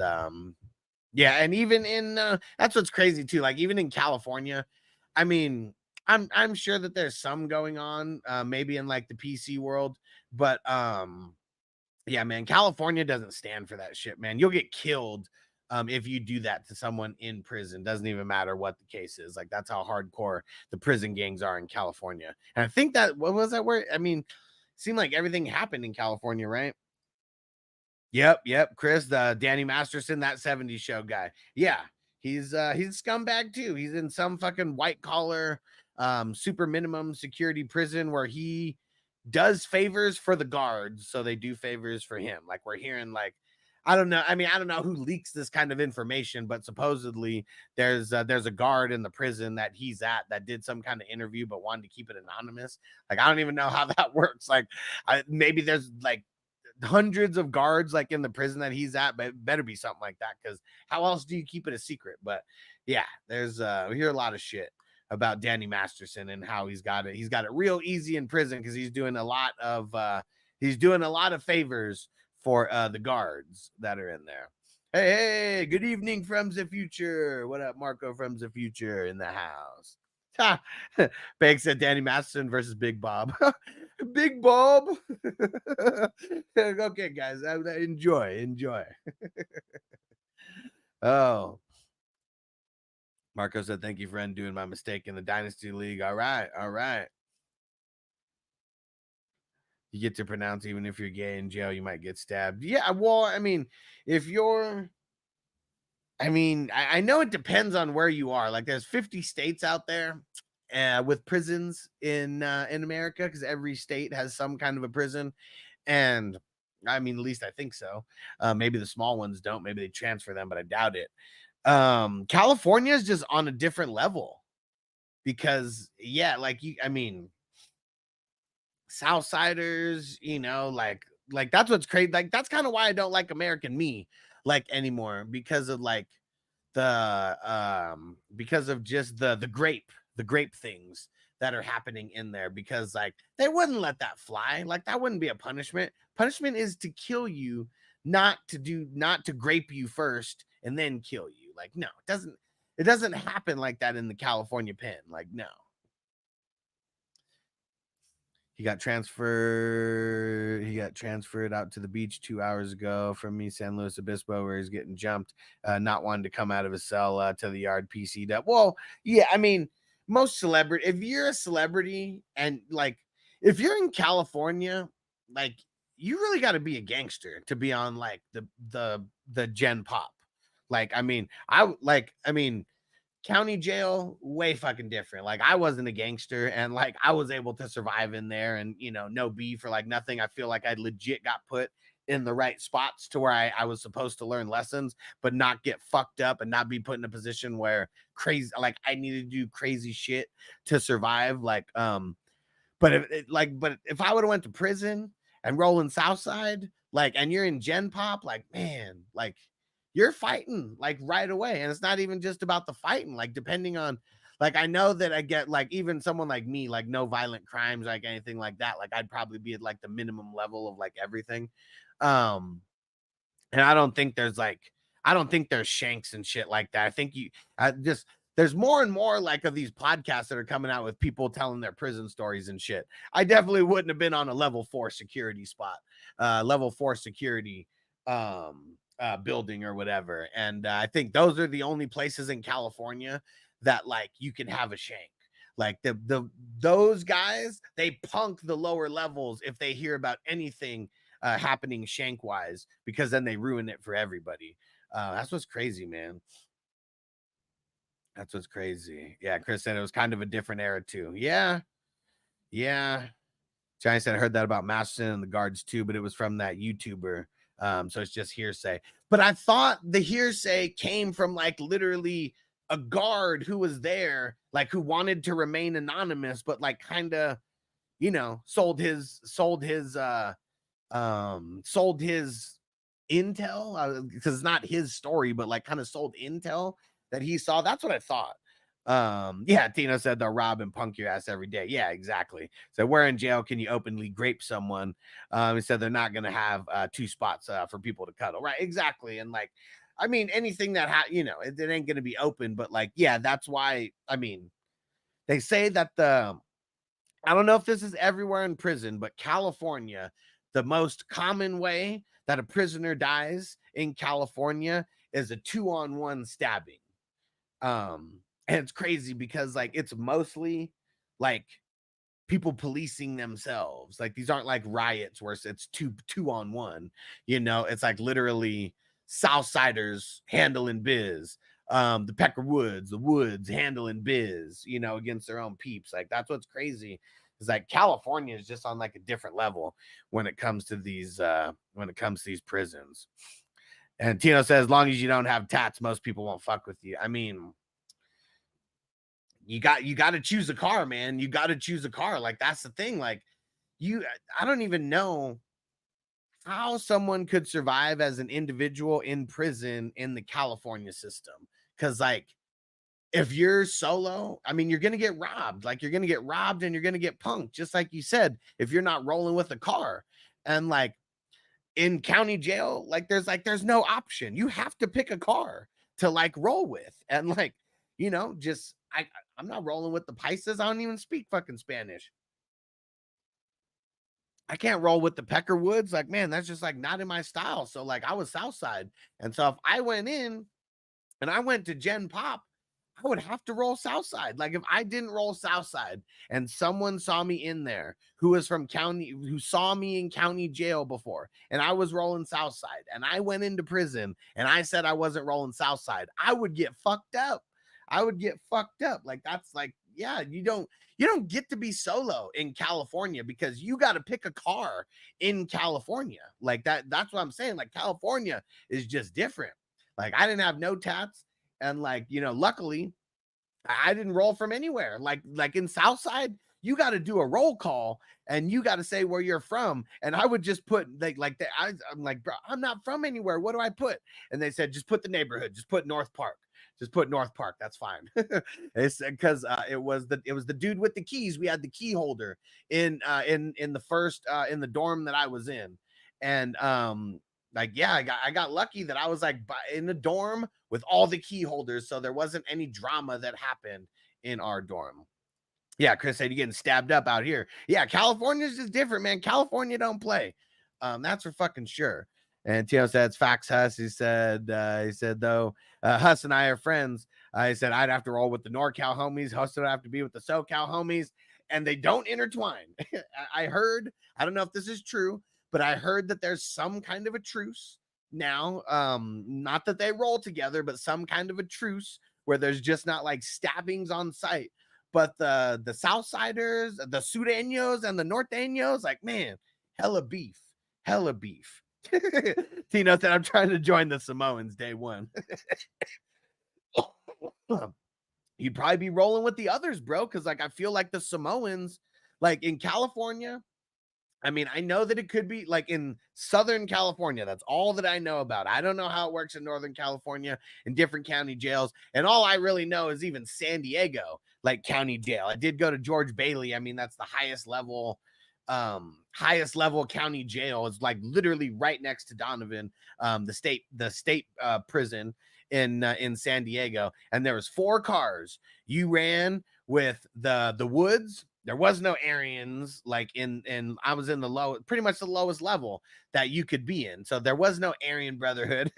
yeah, and even in that's what's crazy too. Like even in California, I mean, I'm sure that there's some going on, maybe in like the PC world, but yeah, man, California doesn't stand for that shit, man. You'll get killed if you do that to someone in prison. Doesn't even matter what the case is. Like that's how hardcore the prison gangs are in California. And I think that what was that word? I mean, seemed like everything happened in California, right? Yep, Chris, the Danny Masterson, that 70s show guy. Yeah, he's a scumbag too. He's in some fucking white collar super minimum security prison where he does favors for the guards, so they do favors for him. Like we're hearing, like, I don't know. I mean, I don't know who leaks this kind of information, but supposedly there's a guard in the prison that he's at that did some kind of interview but wanted to keep it anonymous. Like I don't even know how that works. Like maybe there's like hundreds of guards like in the prison that he's at, but it better be something like that, because how else do you keep it a secret? But yeah, there's we hear a lot of shit about Danny Masterson and how he's got it real easy in prison because he's doing a lot of favors for the guards that are in there. Hey, good evening from the future. What up, Marco from the future in the house? Bank said Danny Masterson versus Big Bob. Big Bob. Okay, guys, enjoy. Oh, Marco said, thank you for undoing my mistake in the Dynasty League. All right. You get to pronounce even if you're gay in jail, you might get stabbed. Yeah, well, I mean, if you're I know it depends on where you are. Like there's 50 states out there with prisons in America, because every state has some kind of a prison. And I mean, at least I think so. Maybe the small ones don't. Maybe they transfer them, but I doubt it. California is just on a different level because, yeah, like Southsiders, like that's what's crazy. Like that's kind of why I don't like American Me like anymore, because of like because of just the grape things that are happening in there, because like they wouldn't let that fly. Like that wouldn't be a punishment. Punishment is to kill you, not to grape you first and then kill you. Like, no, it doesn't happen like that in the California pen. Like, no. He got transferred out to the beach 2 hours ago from me, San Luis Obispo, where he's getting jumped, not wanting to come out of his cell to the yard, PC'd up. Well, yeah, I mean, most celebrity, if you're a celebrity and like if you're in California, like you really got to be a gangster to be on like the Gen Pop. Like, county jail, way fucking different. Like I wasn't a gangster and like I was able to survive in there and no beef or like nothing. I feel like I legit got put in the right spots to where I was supposed to learn lessons, but not get fucked up and not be put in a position where I needed to do crazy shit to survive. Like, but if I would have went to prison and rolling Southside, like, and you're in Gen Pop, like, man, like you're fighting like right away. And it's not even just about the fighting, like depending on, like, I know that I get like even someone like me, like no violent crimes, like anything like that. Like I'd probably be at like the minimum level of like everything. And I don't think there's shanks and shit like that. I think there's more and more like of these podcasts that are coming out with people telling their prison stories and shit. I definitely wouldn't have been on a level 4 security spot, level 4 security, building or whatever. And I think those are the only places in California that like you can have a shank. Like those guys, they punk the lower levels if they hear about anything happening shank wise, because then they ruin it for everybody. That's what's crazy, man. That's what's crazy. Yeah, Chris said it was kind of a different era too. Yeah. Johnny said I heard that about Masterson and the guards too, but it was from that YouTuber. So it's just hearsay. But I thought the hearsay came from like literally a guard who was there, like who wanted to remain anonymous, but like kind of, sold his intel, because it's not his story, but like kind of sold intel that he saw. That's what I thought. Yeah, Tino said they'll rob and punk your ass every day. Yeah, exactly. So where in jail can you openly grape someone? He said they're not gonna have 2 spots for people to cuddle, right? Exactly. And like, I mean, anything that it ain't gonna be open, but like, yeah, that's why. I mean, they say that I don't know if this is everywhere in prison, but California, the most common way that a prisoner dies in California is a 2-on-1 stabbing. And it's crazy because like it's mostly like people policing themselves. Like these aren't like riots where it's two on one, it's like literally Southsiders handling biz, the Peckerwoods, the Woods handling biz, against their own peeps. Like that's what's crazy. It's like California is just on like a different level when it comes to these prisons. And Tino says, as long as you don't have tats, most people won't fuck with you. I mean, you got to choose a car, man. You got to choose a car. Like that's the thing. Like I don't even know how someone could survive as an individual in prison in the California system. Cause like, if you're solo, I mean, you're going to get robbed. Like you're going to get robbed and you're going to get punked. Just like you said, if you're not rolling with a car. And like in county jail, like there's no option. You have to pick a car to like roll with. And like, I'm not rolling with the Paisas. I don't even speak fucking Spanish. I can't roll with the Peckerwoods. Like, man, that's just like not in my style. So like I was Southside. And so if I went in and I went to Gen Pop, I would have to roll Southside. Like if I didn't roll Southside and someone saw me in there who was from county, who saw me in county jail before, and I was rolling Southside and I went into prison and I said I wasn't rolling Southside, I would get fucked up. I would get fucked up. Like that's like, yeah, you don't get to be solo in California because you got to pick a car in California. Like that's what I'm saying. Like California is just different. Like I didn't have no tats. And like, you know, luckily I didn't roll from anywhere. Like in Southside, you got to do a roll call and you got to say where you're from. And I would just put I'm like, bro, I'm not from anywhere. What do I put? And they said, just put the neighborhood, just put North Park. Just put North Park. That's fine. It's because it was the dude with the keys. We had the key holder in the first in the dorm that I was in, and like yeah, I got lucky that I was like in the dorm with all the key holders, so there wasn't any drama that happened in our dorm. Yeah, Chris said you're getting stabbed up out here. Yeah, California's just different, man. California don't play. That's for fucking sure. And Tino said it's facts, Huss. He said though, Huss and I are friends. I said I'd have to roll with the NorCal homies. Huss would have to be with the SoCal homies, and they don't intertwine. I heard, I don't know if this is true, but I heard that there's some kind of a truce now. Not that they roll together, but some kind of a truce where there's just not like stabbings on site. But the Southsiders, the Sureños, and the Norteños, like, man, hella beef. Tino said, I'm trying to join the Samoans day one. You'd probably be rolling with the others, bro, because like I feel like the Samoans, like in California, I mean, I know that it could be like in Southern California. That's all that I know about. I don't know how it works in Northern California in different county jails. And all I really know is even San Diego, like county jail. I did go to George Bailey. I mean, that's the highest level county jail. Is like literally right next to Donovan, the state prison in San Diego. And there was 4 cars. You ran with the Woods. There was no Aryans, like in I was in the pretty much the lowest level that you could be in. So there was no Aryan Brotherhood.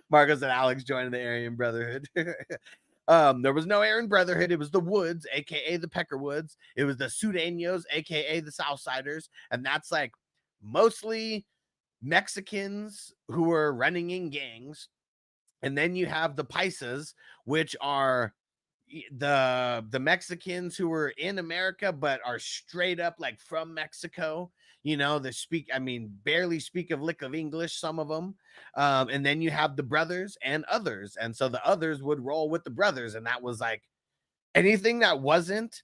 Marcos and Alex joined the Aryan Brotherhood. There was no Aryan Brotherhood. It was the Woods, aka the Peckerwoods. It was the Sureños, aka the Southsiders, and that's like mostly Mexicans who were running in gangs. And then you have the Paisas, which are the Mexicans who were in America but are straight up like from Mexico. You know, they barely speak a lick of English, some of them. And then you have the brothers and others. And so the others would roll with the brothers. And that was like anything that wasn't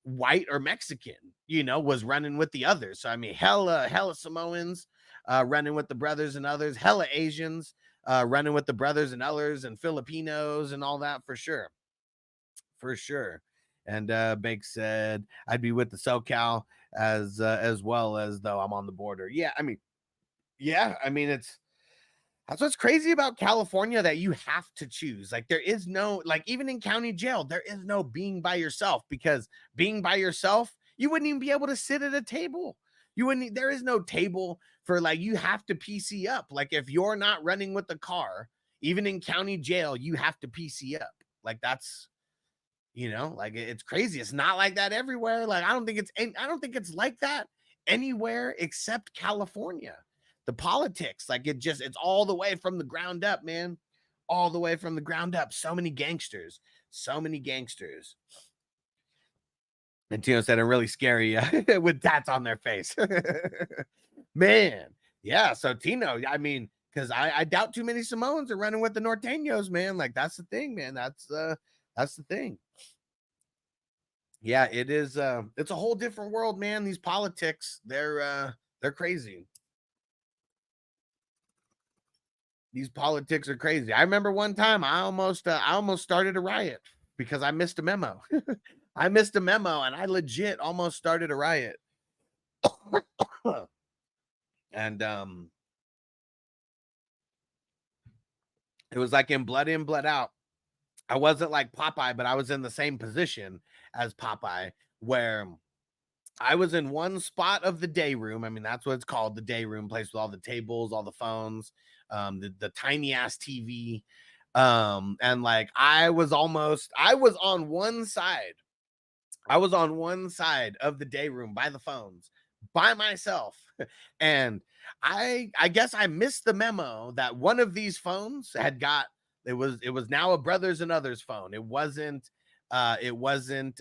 white or Mexican, you know, was running with the others. So, I mean, hella Samoans running with the brothers and others, hella Asians running with the brothers and others, and Filipinos and all that for sure. For sure. And Bake said I'd be with the SoCal as well as though I'm on the border. Yeah, I mean, that's what's crazy about California, that you have to choose. Like there is no, like even in county jail, there is no being by yourself, because being by yourself, you wouldn't even be able to sit at a table. There is no table for like, you have to PC up. Like if you're not running with the car, even in county jail, you have to PC up. Like that's, you know, like it's crazy. It's not like that everywhere. Like I don't think it's like that anywhere except California. The politics, like it's all the way from the ground up, man. All the way from the ground up. So many gangsters. And Tino said, I'm really scary with tats on their face. Man. Yeah. So Tino, I mean, because I doubt too many Samoans are running with the Norteños, man. Like that's the thing, man. That's the thing. Yeah, it is. It's a whole different world, man. These politics, they're crazy. These politics are crazy. I remember one time I almost started a riot because I missed a memo. I missed a memo and I legit almost started a riot. And it was like in, blood out. I wasn't like Popeye, but I was in the same position as Popeye, where I was in one spot of the day room. I mean, that's what it's called, the day room, place with all the tables, all the phones, the tiny ass TV. And like I was on one side. I was on one side of the day room by the phones by myself. And I guess I missed the memo that one of these phones had got it was now a Brothers and Others phone. It wasn't the Woods and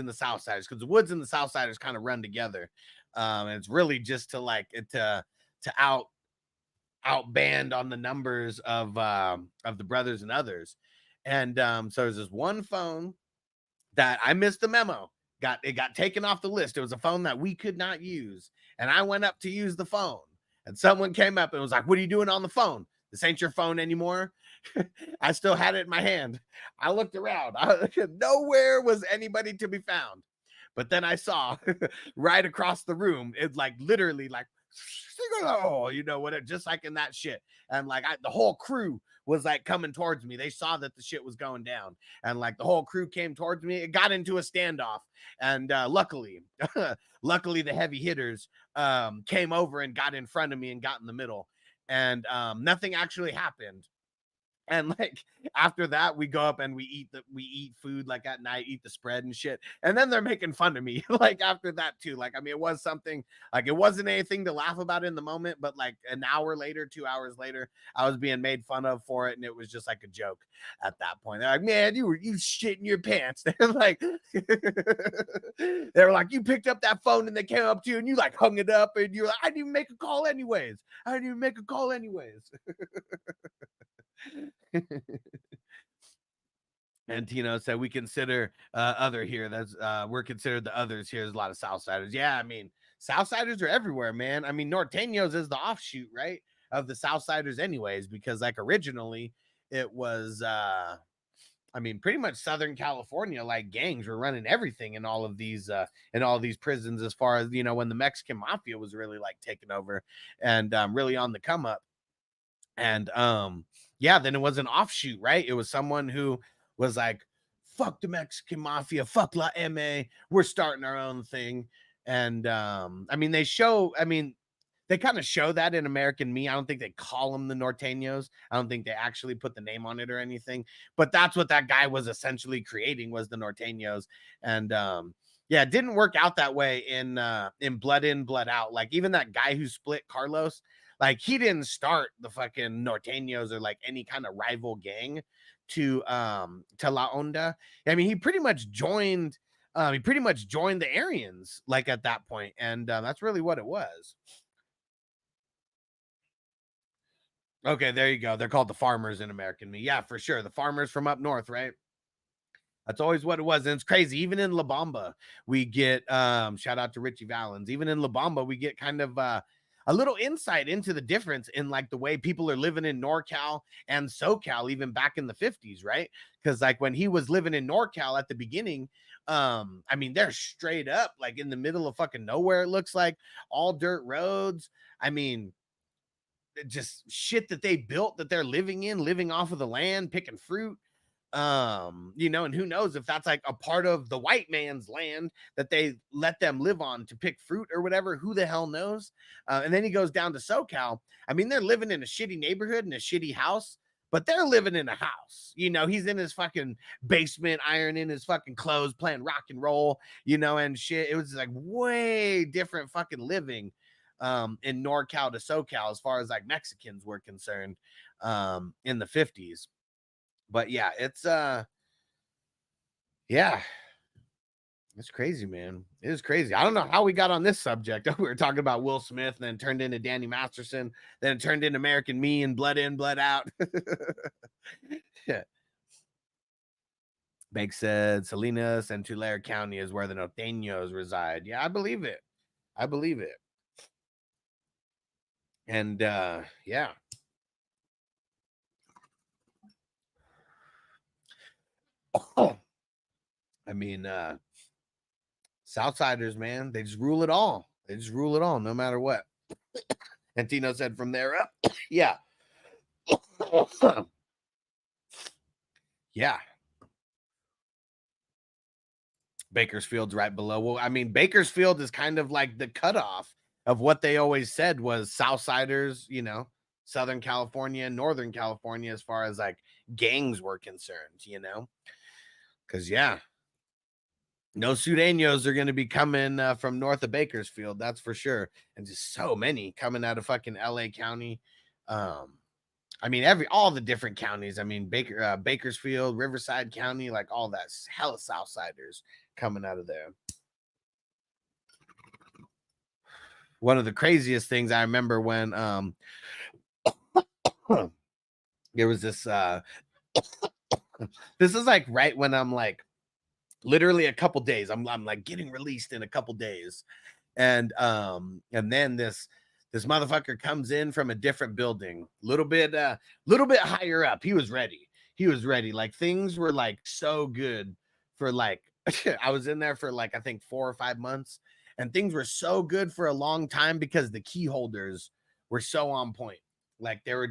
the Southsiders, because the Woods and the Southsiders kind of run together. And it's really just to like to outband on the numbers of the Brothers and Others. And so there's this one phone that I missed the memo. It got taken off the list. It was a phone that we could not use. And I went up to use the phone. And someone came up and was like, "What are you doing on the phone? This ain't your phone anymore." I still had it in my hand. I looked around. Nowhere was anybody to be found. But then I saw right across the room, it's like literally like, you know what, just like in that shit. And like the whole crew was like coming towards me. They saw that the shit was going down, and like the whole crew came towards me. It got into a standoff, and luckily the heavy hitters came over and got in front of me and got in the middle, and nothing actually happened. And like after that, we go up and we eat food like at night, eat the spread and shit. And then they're making fun of me like after that too. Like, I mean, it was something like, it wasn't anything to laugh about in the moment, but like an hour later, 2 hours later, I was being made fun of for it. And it was just like a joke at that point. They're like, "Man, you shitting your pants." They're like, "You picked up that phone and they came up to you and you like hung it up and you're like, I didn't even make a call anyways. And Tino said, "We consider other here. That's we're considered the others here. There's a lot of Southsiders." Yeah, I mean, Southsiders are everywhere, man. I mean, Norteños is the offshoot, right, of the Southsiders anyways, because like originally it was I mean, pretty much Southern California, like gangs were running everything in all of these prisons, as far as, you know, when the Mexican mafia was really like taking over and really on the come up. And yeah, then it was an offshoot, right? It was someone who was like, "Fuck the Mexican mafia, fuck La M.A., we're starting our own thing." And I mean, they kind of show that in American Me. I don't think they call them the Norteños. I don't think they actually put the name on it or anything, but that's what that guy was essentially creating, was the Norteños. And yeah, it didn't work out that way in Blood In, Blood Out. Like even that guy who split Carlos, like he didn't start the fucking Norteños or like any kind of rival gang to La Onda. I mean, he pretty much joined the Aryans like at that point, and that's really what it was. Okay, there you go. They're called the farmers in American Me. Yeah, for sure. The farmers from up north, right? That's always what it was. And it's crazy. Even in La Bamba, we get shout out to Richie Valens. Even in La Bamba, we get kind of a little insight into the difference in like the way people are living in NorCal and SoCal, even back in the 50s, right? Because like when he was living in NorCal at the beginning, I mean, they're straight up like in the middle of fucking nowhere. It looks like all dirt roads. I mean, just shit that they built that they're living off of the land, picking fruit. You know, and who knows if that's like a part of the white man's land that they let them live on to pick fruit or whatever. Who the hell knows? And then he goes down to SoCal. I mean, they're living in a shitty neighborhood in a shitty house, but they're living in a house. You know, he's in his fucking basement, ironing his fucking clothes, playing rock and roll, you know, and shit. It was like way different fucking living in NorCal to SoCal as far as like Mexicans were concerned in the 50s. But yeah, it's it's crazy, man. It is crazy. I don't know how we got on this subject. We were talking about Will Smith, and then turned into Danny Masterson, then it turned into American Me and Blood In, Blood Out. Yeah. Bank said Salinas and Tulare County is where the Norteños reside. Yeah, I believe it. And yeah. Oh, I mean, Southsiders, man, they just rule it all. No matter what. And Tino said from there up. Yeah. Yeah. Bakersfield's right below. Well, I mean, Bakersfield is kind of like the cutoff of what they always said was Southsiders, you know, Southern California, Northern California, as far as like gangs were concerned, you know? Because, yeah, no Sureños are going to be coming from north of Bakersfield, that's for sure. And just so many coming out of fucking LA County. I mean, all the different counties. I mean, Bakersfield, Riverside County, like all that hella Southsiders coming out of there. One of the craziest things I remember when there was this this is like right when I'm like literally a couple days. I'm like getting released in a couple days. And then this motherfucker comes in from a different building, little bit higher up. He was ready. Like things were like so good for like I was in there for like I think 4 or 5 months, and things were so good for a long time because the key holders were so on point. Like they were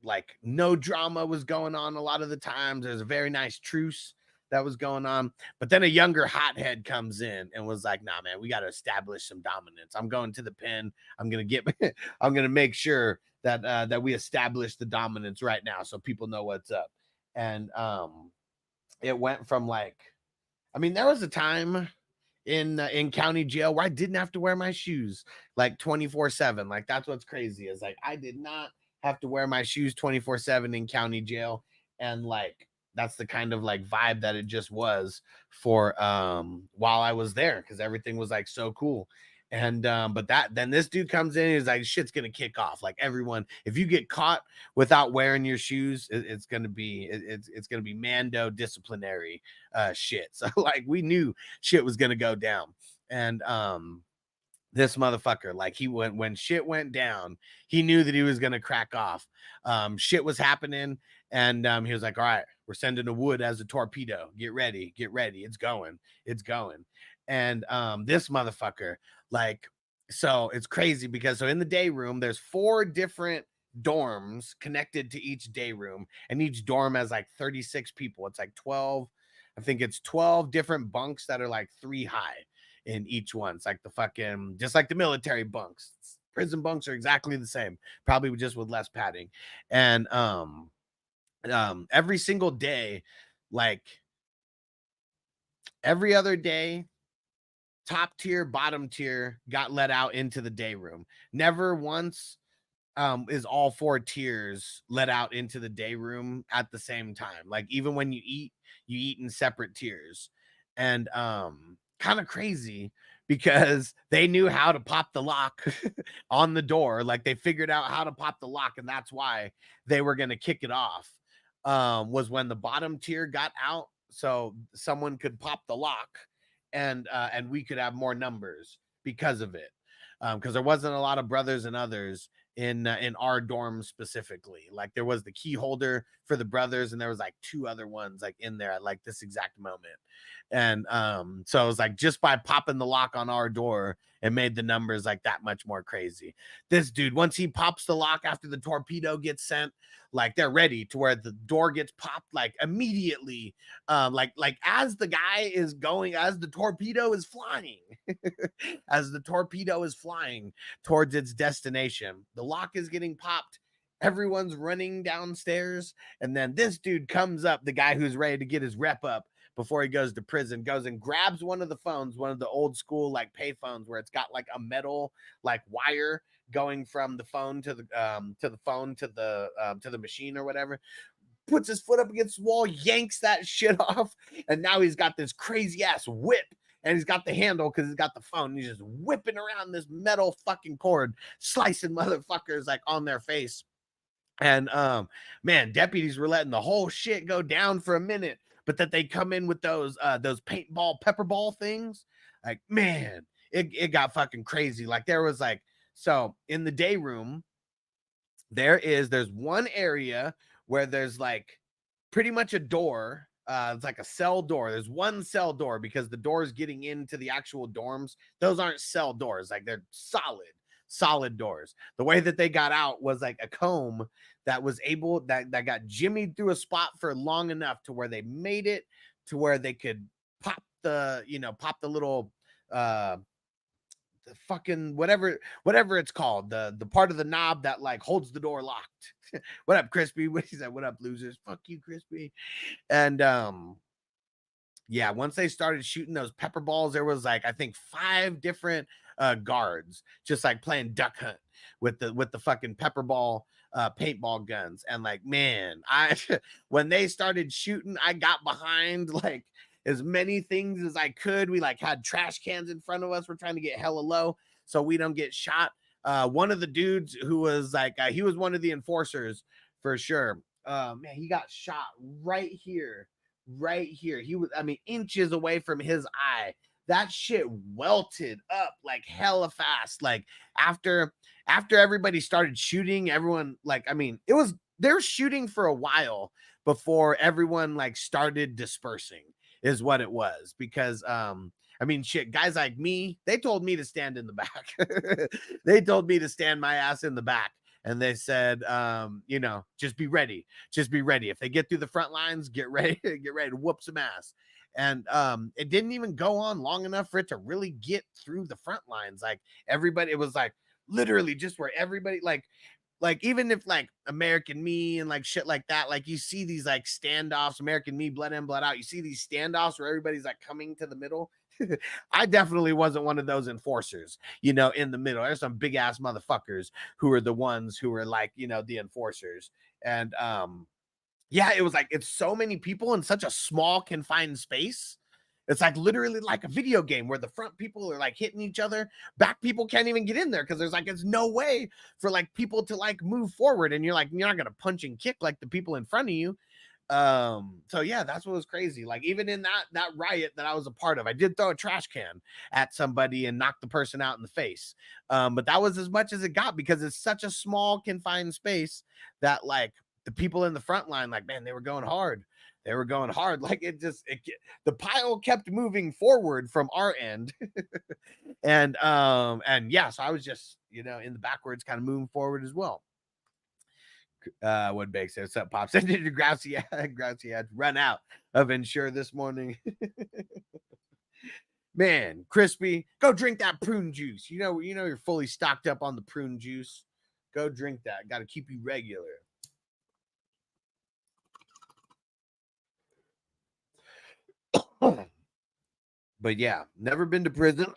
like no drama was going on a lot of the times. There's a very nice truce that was going on. But then a younger hothead comes in and was like, nah, man, we got to establish some dominance. I'm going to the pen. I'm going to make sure that we establish the dominance right now so people know what's up. And it went from like, I mean, there was a time in county jail where I didn't have to wear my shoes like 24/7. Like that's what's crazy is like I did not have to wear my shoes 24/7 in county jail. And like that's the kind of like vibe that it just was for while I was there, because everything was like so cool. And but then this dude comes in, he's like, shit's gonna kick off. Like everyone, if you get caught without wearing your shoes, it's gonna be Mando disciplinary shit. So like we knew shit was gonna go down. And this motherfucker, like when shit went down, he knew that he was gonna crack off. Shit was happening, and he was like, all right, we're sending a wood as a torpedo. Get ready. It's going. And this motherfucker, like, so it's crazy because so in the day room, there's 4 different dorms connected to each day room, and each dorm has like 36 people. It's like 12, I think it's 12 different bunks that are like 3 high in each one. It's like the fucking, just like the military bunks. Prison bunks are exactly the same, probably just with less padding. And every single day, like every other day, top tier, bottom tier got let out into the day room. Never once is all 4 tiers let out into the day room at the same time. Like even when you eat in separate tiers. And kind of crazy because they knew how to pop the lock on the door. Like they figured out how to pop the lock, and that's why they were going to kick it off. Was when the bottom tier got out, so someone could pop the lock, and we could have more numbers because of it. Because there wasn't a lot of brothers and others in our dorm specifically. Like there was the key holder for the brothers, and there was like 2 other ones like in there at like this exact moment. And so it was like just by popping the lock on our door, it made the numbers like that much more crazy. This dude, once he pops the lock after the torpedo gets sent, like they're ready to where the door gets popped like immediately. Like as the guy is going, as the torpedo is flying, as the torpedo is flying towards its destination, the lock is getting popped. Everyone's running downstairs, and then this dude comes up, the guy who's ready to get his rep up before he goes to prison, goes and grabs one of the phones, one of the old school like pay phones where it's got like a metal like wire going from the phone to the machine or whatever. Puts his foot up against the wall, yanks that shit off, and now he's got this crazy ass whip. And he's got the handle because he's got the phone. And he's just whipping around this metal fucking cord, slicing motherfuckers like on their face. And man, deputies were letting the whole shit go down for a minute, but that they come in with those paintball pepper ball things, like man, it got fucking crazy. Like there was like, so in the day room, there's one area where there's like pretty much a door. It's like a cell door. There's one cell door because the doors getting into the actual dorms, those aren't cell doors. Like they're solid doors. The way that they got out was like a comb that was able that got jimmied through a spot for long enough to where they made it to where they could pop the little fucking whatever it's called, the part of the knob that like holds the door locked. What up, Crispy? What he said? What up, losers? Fuck you, Crispy. And yeah, once they started shooting those pepper balls, there was like I think 5 different guards just like playing duck hunt with the fucking pepper ball paintball guns. And like, man, I when they started shooting, I got behind like as many things as I could. We like had trash cans in front of us. We're trying to get hella low so we don't get shot. One of the dudes who was like he was one of the enforcers for sure. Man, he got shot right here. He was, I mean, inches away from his eye. That shit welted up like hella fast. Like after everybody started shooting, everyone like, I mean, they were shooting for a while before everyone like started dispersing is what it was. Because I mean, shit, guys like me, they told me to stand in the back. They told me to stand my ass in the back. And they said, you know, just be ready. Just be ready. If they get through the front lines, get ready to whoop some ass. And it didn't even go on long enough for it to really get through the front lines. Like everybody, it was like literally just where everybody like even if like American Me and like shit like that, like you see these like standoffs, American Me, Blood In, Blood Out. You see these standoffs where everybody's like coming to the middle. I definitely wasn't one of those enforcers, you know, in the middle. There's some big ass motherfuckers who are the ones who are like, you know, the enforcers. And yeah, it was like it's so many people in such a small confined space. It's like literally like a video game where the front people are like hitting each other. Back people can't even get in there because there's no way for like people to like move forward. And you're like, you're not gonna punch and kick like the people in front of you. So yeah, that's what was crazy. Like even in that riot that I was a part of, I did throw a trash can at somebody and knock the person out in the face. But that was as much as it got because it's such a small confined space that like the people in the front line, like, man, they were going hard. They were going hard. Like the pile kept moving forward from our end. And yeah, so I was just, you know, in the backwards kind of moving forward as well. What Bake says, what's up, Pops? I did your Grousey had run out of Ensure this morning. Man, Crispy, go drink that prune juice. You know you're fully stocked up on the prune juice. Go drink that. Got to keep you regular. But yeah, never been to prison.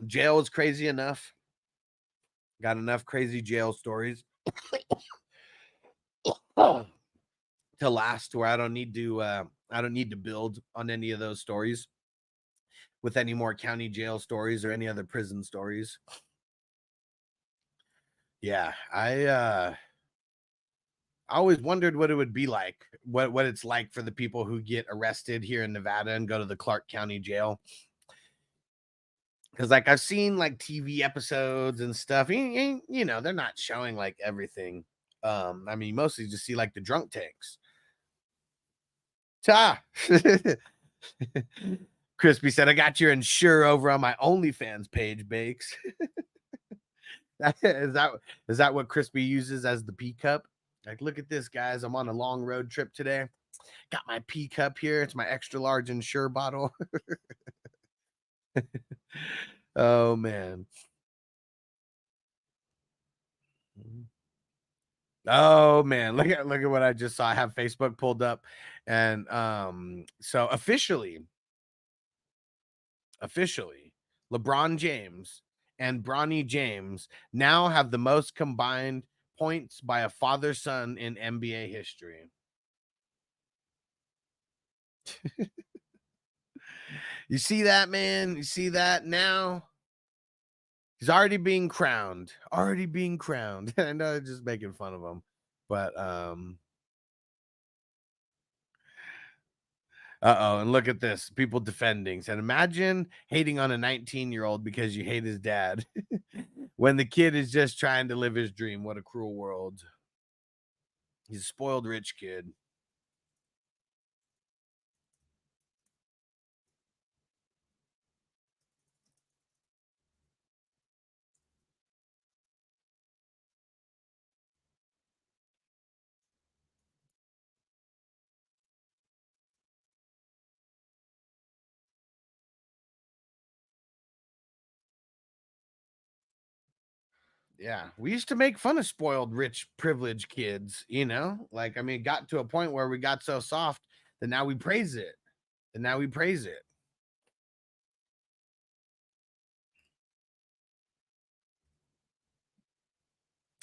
Jail is crazy enough. Got enough crazy jail stories to last where I don't need to build on any of those stories with any more county jail stories or any other prison stories. Yeah, I always wondered what it would be like, what it's like for the people who get arrested here in Nevada and go to the Clark County jail. Because like I've seen like TV episodes and stuff, you know, they're not showing like everything. I mean, mostly just see like the drunk tanks. Ta. Crispy said, I got your Ensure over on my OnlyFans page, Bakes. Is that what Crispy uses as the pee cup? Like, look at this, guys. I'm on a long road trip today. Got my pee cup here. It's my extra large Ensure bottle. Oh man. Oh man, look at what I just saw. I have Facebook pulled up, and so officially, LeBron James and Bronny James now have the most combined points by a father-son in NBA history. You see that, man? You see that now? He's already being crowned. I know, just making fun of him. But and look at this. People defending. Said, imagine hating on a 19-year-old because you hate his dad. When the kid is just trying to live his dream. What a cruel world. He's a spoiled rich kid. Yeah, we used to make fun of spoiled, rich, privileged kids, you know? Like, I mean, it got to a point where we got so soft that now we praise it. And now we praise it.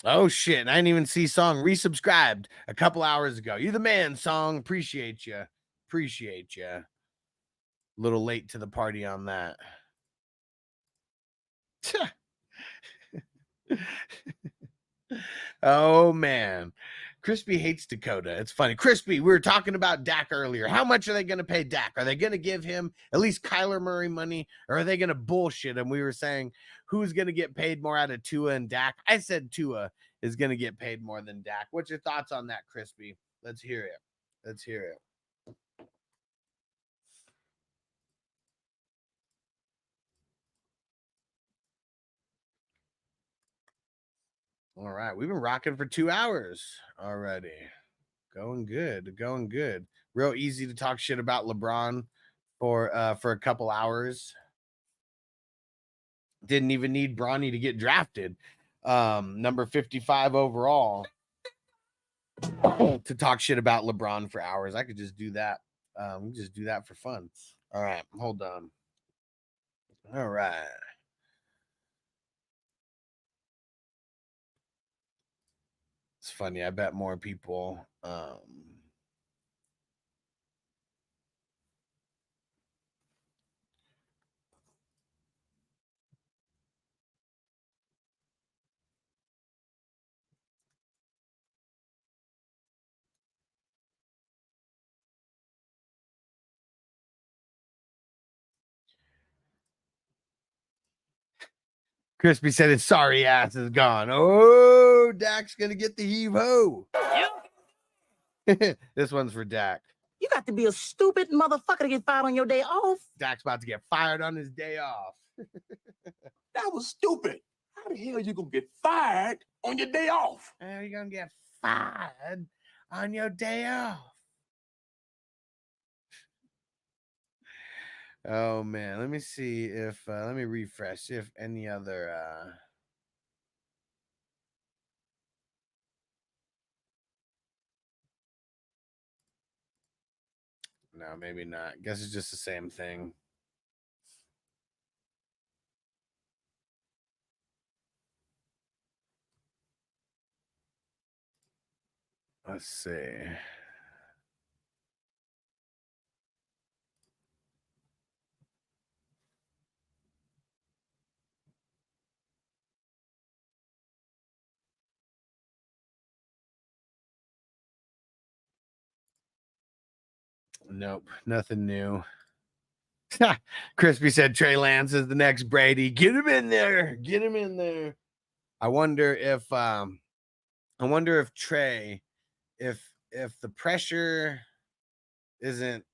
Oh, shit. I didn't even see Song resubscribed a couple hours ago. You the man, Song. Appreciate you. Appreciate you. A little late to the party on that. Oh, man. Crispy hates Dakota. It's funny. Crispy, we were talking about Dak earlier. How much are they going to pay Dak? Are they going to give him at least Kyler Murray money, or are they going to bullshit him? We were saying who's going to get paid more out of Tua and Dak. I said Tua is going to get paid more than Dak. What's your thoughts on that, Crispy? Let's hear it. Let's hear it. All right. We've been rocking for 2 hours already. Going good. Going good. Real easy to talk shit about LeBron for a couple hours. Didn't even need Bronny to get drafted. Number 55 overall. To talk shit about LeBron for hours. I could just do that. Just do that for fun. All right. Hold on. All right. It's funny. I bet more people Crispy said his sorry ass is gone. Oh, Dak's gonna get the heave ho. This one's for Dak. You got to be a stupid motherfucker to get fired on your day off. Dak's about to get fired on his day off. That was stupid. How the hell you gonna get fired on your day off? How are you gonna get fired on your day off? Oh man, let me see if let me refresh, see if any other no, maybe not. Guess it's just the same thing. Let's see. Nope, nothing new. Crispy said Trey Lance is the next Brady. Get him in there. Get him in there. I wonder if Trey, if the pressure isn't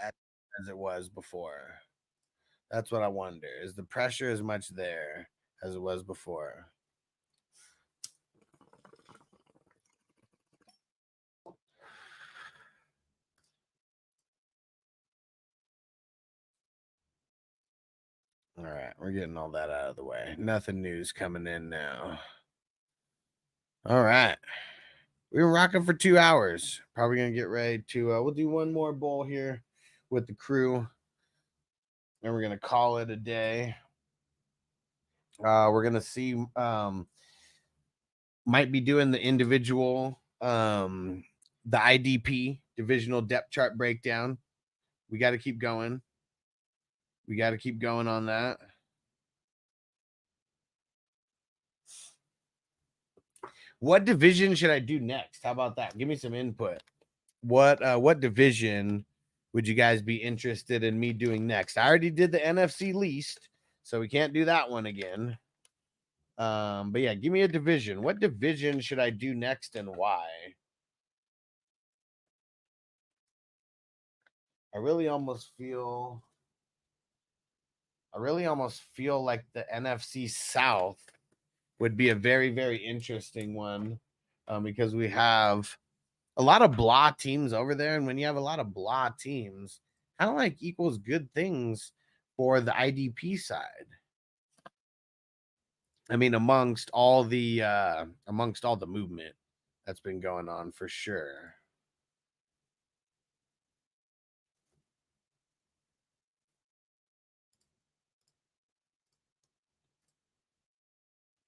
as it was before. That's what I wonder. Is the pressure as much there as it was before? All right, we're getting all that out of the way. Nothing new's coming in now. All right. We were rocking for 2 hours. Probably going to get ready to, we'll do one more bowl here with the crew. And we're going to call it a day. We're going to see, might be doing the individual, the IDP, divisional depth chart breakdown. We got to keep going. We got to keep going on that. What division should I do next? How about that? Give me some input. What division would you guys be interested in me doing next? I already did the NFC least, so we can't do that one again. But yeah, give me a division. What division should I do next and why? I really almost feel like the NFC South would be a very, very interesting one because we have a lot of blah teams over there. And when you have a lot of blah teams, kind of like equals good things for the IDP side. I mean, amongst all the movement that's been going on for sure.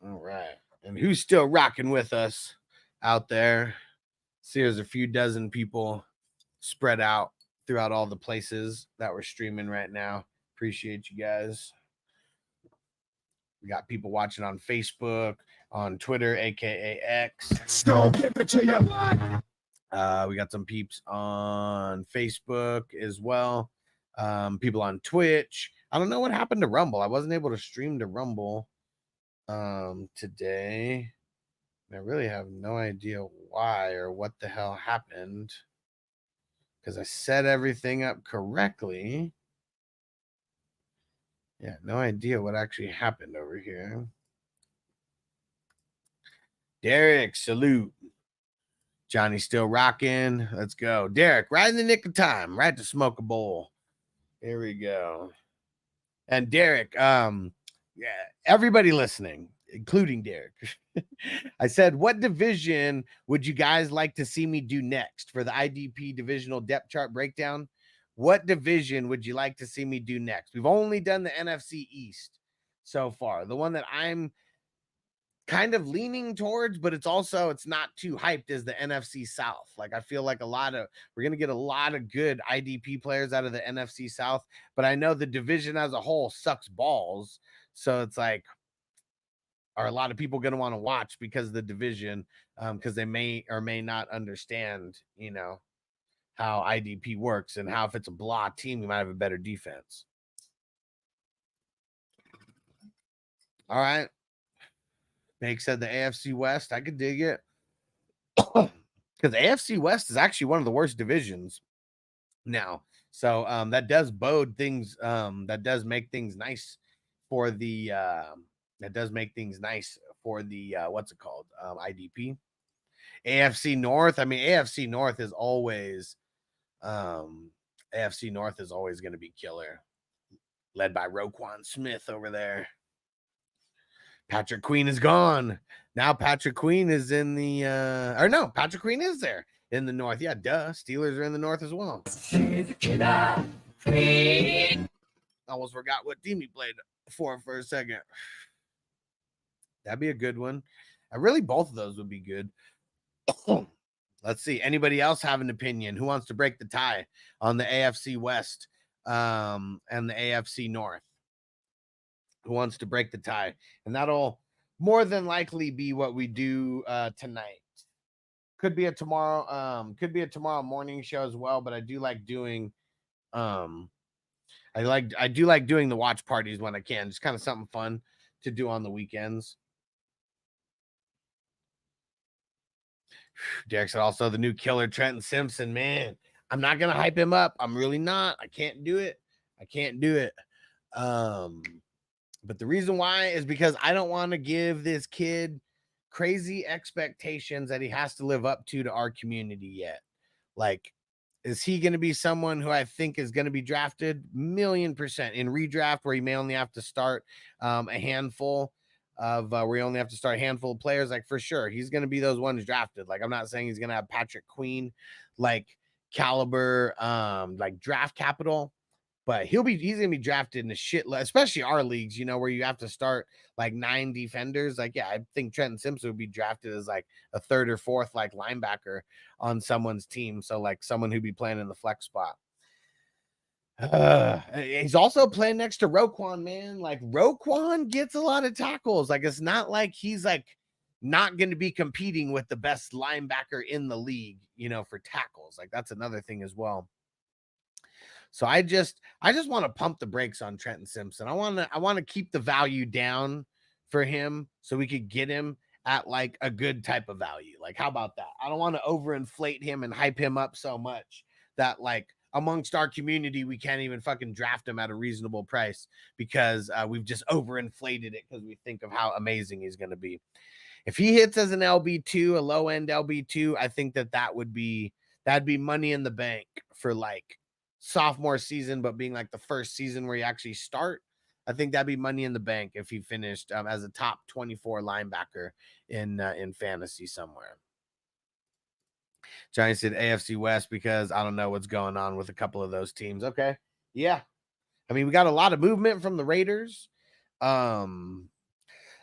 All right. And who's still rocking with us out there? See, there's a few dozen people spread out throughout all the places that we're streaming right now. Appreciate you guys. We got people watching on Facebook, on Twitter, aka X. Don't give it to you. We got some peeps on Facebook as well. People on Twitch. I don't know what happened to Rumble. I wasn't able to stream to Rumble today. I really have no idea why or what the hell happened, because I set everything up correctly. Yeah, no idea what actually happened over here. Derek, salute. Johnny still rocking. Let's go. Derek, right in the nick of time, right to smoke a bowl. Here we go. And Derek, yeah, everybody listening, including Derek. I said, what division would you guys like to see me do next for the IDP divisional depth chart breakdown? What division would you like to see me do next? We've only done the NFC East so far. The one that I'm kind of leaning towards, but it's not too hyped, is the NFC South. Like, I feel like we're going to get a lot of good IDP players out of the NFC South, but I know the division as a whole sucks balls. So it's like, are a lot of people going to want to watch because of the division, because they may or may not understand, how IDP works and how if it's a blah team, you might have a better defense. All right. Make said the AFC West. I could dig it. Because the AFC West is actually one of the worst divisions now. So that does bode things. That does make things nice for the what's it called? IDP. AFC North. I mean, AFC North is always going to be killer. Led by Roquan Smith over there. Patrick Queen is gone. Now Patrick Queen is in the Patrick Queen is there in the North. Yeah, duh. Steelers are in the North as well. Almost forgot what team he played for a second. That'd be a good one. Really, both of those would be good. Let's see. Anybody else have an opinion? Who wants to break the tie on the AFC West and the AFC North? Who wants to break the tie? And that'll more than likely be what we do tonight. Could be a tomorrow morning show as well, but I do like doing I do like doing the watch parties when I can. Just kind of something fun to do on the weekends. Derek said also the new killer Trenton Simpson. Man, I'm not gonna hype him up. I'm really not. I can't do it. But the reason why is because I don't want to give this kid crazy expectations that he has to live up to our community yet. Like, is he going to be someone who I think is going to be drafted 1,000,000% in redraft, where he may only have to start a handful of players? Like, for sure, he's going to be those ones drafted. Like, I'm not saying he's going to have Patrick Queen, like caliber, like draft capital. But he's going to be drafted in a shitload, especially our leagues, where you have to start like 9 defenders. Like, yeah, I think Trenton Simpson would be drafted as like a 3rd or 4th like linebacker on someone's team. So like someone who'd be playing in the flex spot. He's also playing next to Roquan, man. Like, Roquan gets a lot of tackles. Like, it's not like he's like not going to be competing with the best linebacker in the league, for tackles. Like, that's another thing as well. So I just want to pump the brakes on Trenton Simpson. I want to keep the value down for him so we could get him at like a good type of value. Like, how about that? I don't want to overinflate him and hype him up so much that like amongst our community we can't even fucking draft him at a reasonable price because we've just overinflated it because we think of how amazing he's going to be. If he hits as an LB2, a low end LB2, I think that'd be money in the bank for like sophomore season, but being like the first season where you actually start. I think that'd be money in the bank if he finished as a top 24 linebacker in fantasy somewhere. Johnny said AFC West because I don't know what's going on with a couple of those teams. Okay. Yeah. I mean, we got a lot of movement from the Raiders. Not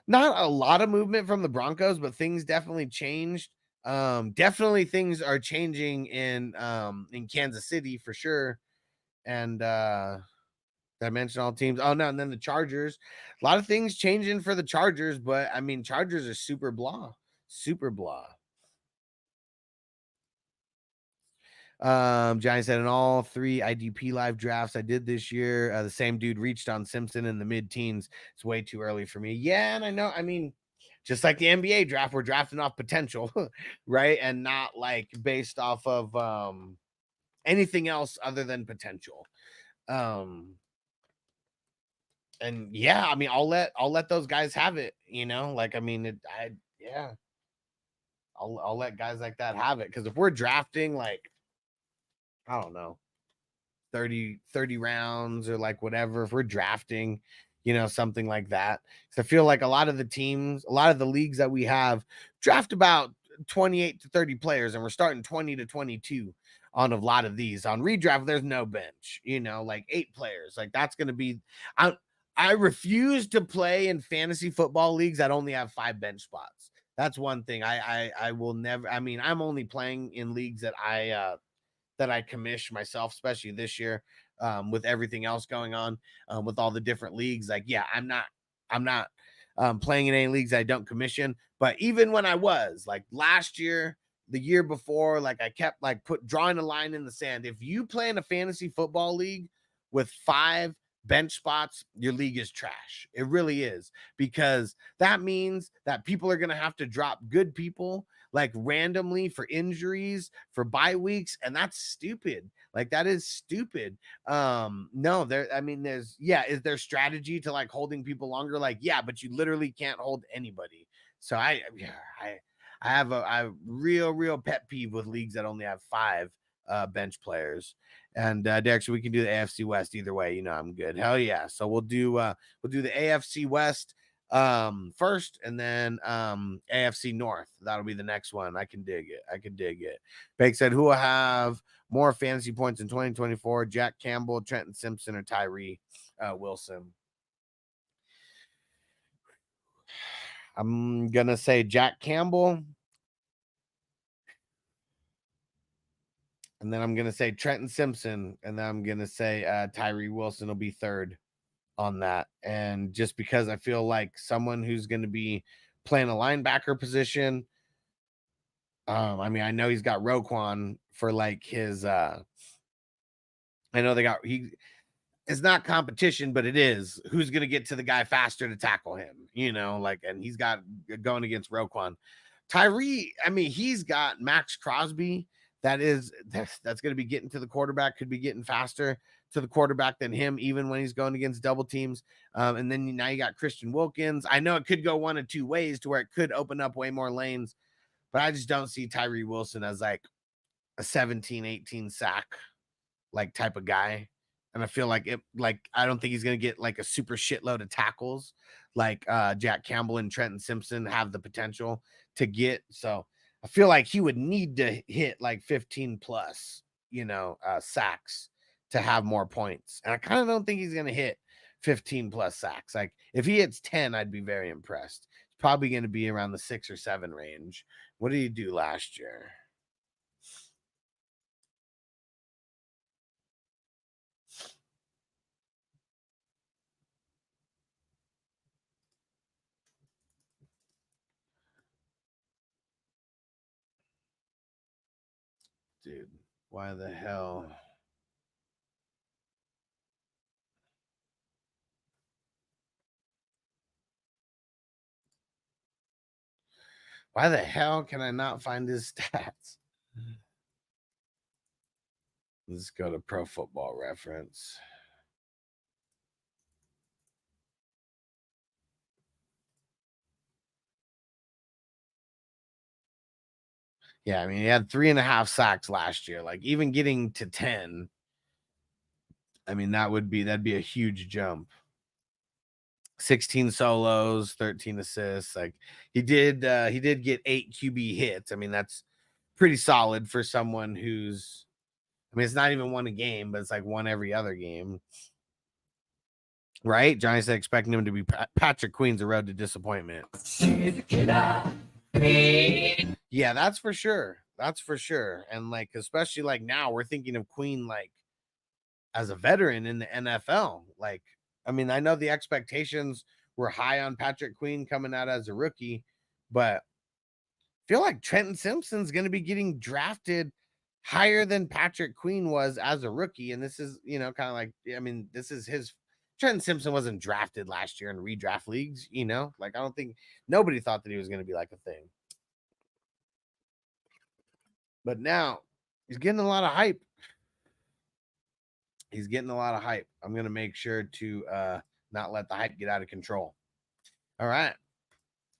a lot of movement from the Broncos, but things definitely changed. Definitely things are changing in Kansas City for sure. And did I mention all teams? Oh no, and then the Chargers. A lot of things changing for the Chargers, but I mean, Chargers are super blah. Super blah. Johnny said in all 3 IDP live drafts I did this year, the same dude reached on Simpson in the mid-teens. It's way too early for me. Yeah, and I know, I mean, just like the NBA draft, we're drafting off potential, right? And not like based off of anything else other than potential. And yeah, I mean, I'll let those guys have it, you know, like, I mean, I'll let guys like that have it. Cause if we're drafting, like, I don't know, 30 rounds or like whatever, if we're drafting, you know, something like that. So I feel like a lot of the teams, a lot of the leagues that we have draft about 28 to 30 players, and we're starting 20 to 22 on a lot of these. On redraft, there's no bench, you know, like 8 players. Like that's going to be, I refuse to play in fantasy football leagues that only have 5 bench spots. That's one thing I will never, I mean, I'm only playing in leagues that I commish myself, especially this year, with everything else going on, with all the different leagues. Like, yeah, I'm not playing in any leagues I don't commission. But even when I was like last year, the year before, like I kept like drawing a line in the sand. If you play in a fantasy football league with 5 bench spots, your league is trash. It really is, because that means that people are going to have to drop good people like randomly for injuries, for bye weeks, and that's stupid. Like that is stupid. No, is there strategy to like holding people longer? Like, yeah, but you literally can't hold anybody. So I have a real pet peeve with leagues that only have 5 bench players. And Derek, so we can do the AFC West either way. You know, I'm good. Hell yeah. So we'll do the AFC West first, and then AFC North. That'll be the next one. I can dig it. Bake said, who will have more fantasy points in 2024? Jack Campbell, Trenton Simpson, or Tyree Wilson? I'm gonna say Jack Campbell. And then I'm going to say Trenton Simpson. And then I'm going to say Tyree Wilson will be third on that. And just because I feel like someone who's going to be playing a linebacker position. I mean, I know he's got Roquan for like his, I know it's not competition, but it is. Who's going to get to the guy faster to tackle him, you know, like, and he's got going against Roquan. Tyree, I mean, he's got Max Crosby. That's going to be getting to the quarterback, could be getting faster to the quarterback than him, even when he's going against double teams. And then now you got Christian Wilkins. I know it could go one of 2 ways to where it could open up way more lanes, but I just don't see Tyree Wilson as like a 17, 18 sack, like type of guy. And I feel like I don't think he's going to get like a super shitload of tackles like Jack Campbell and Trenton Simpson have the potential to get. So I feel like he would need to hit like 15 plus, you know, sacks to have more points. And I kind of don't think he's going to hit 15 plus sacks. Like if he hits 10, I'd be very impressed. It's probably going to be around the 6 or 7 range. What did he do last year? Dude, why the hell? Why the hell can I not find his stats? Let's go to Pro Football Reference. Yeah, I mean, he had 3.5 sacks last year. Like even getting to 10, I mean, that'd be a huge jump. 16 solos, 13 assists. Like he did get 8 QB hits. I mean, that's pretty solid for someone who's, I mean, it's not even one a game, but it's like one every other game. Right? Johnny said expecting him to be Patrick Queen's a road to disappointment. Yeah, that's for sure. That's for sure. And like, especially like now we're thinking of Queen like as a veteran in the NFL. Like, I mean, I know the expectations were high on Patrick Queen coming out as a rookie, but I feel like Trenton Simpson's going to be getting drafted higher than Patrick Queen was as a rookie. And this is, you know, kind of like, I mean, this is his. Trenton Simpson wasn't drafted last year in redraft leagues, you know, like I don't think nobody thought that he was going to be like a thing. But now he's getting a lot of hype. He's getting a lot of hype. I'm going to make sure to not let the hype get out of control. All right.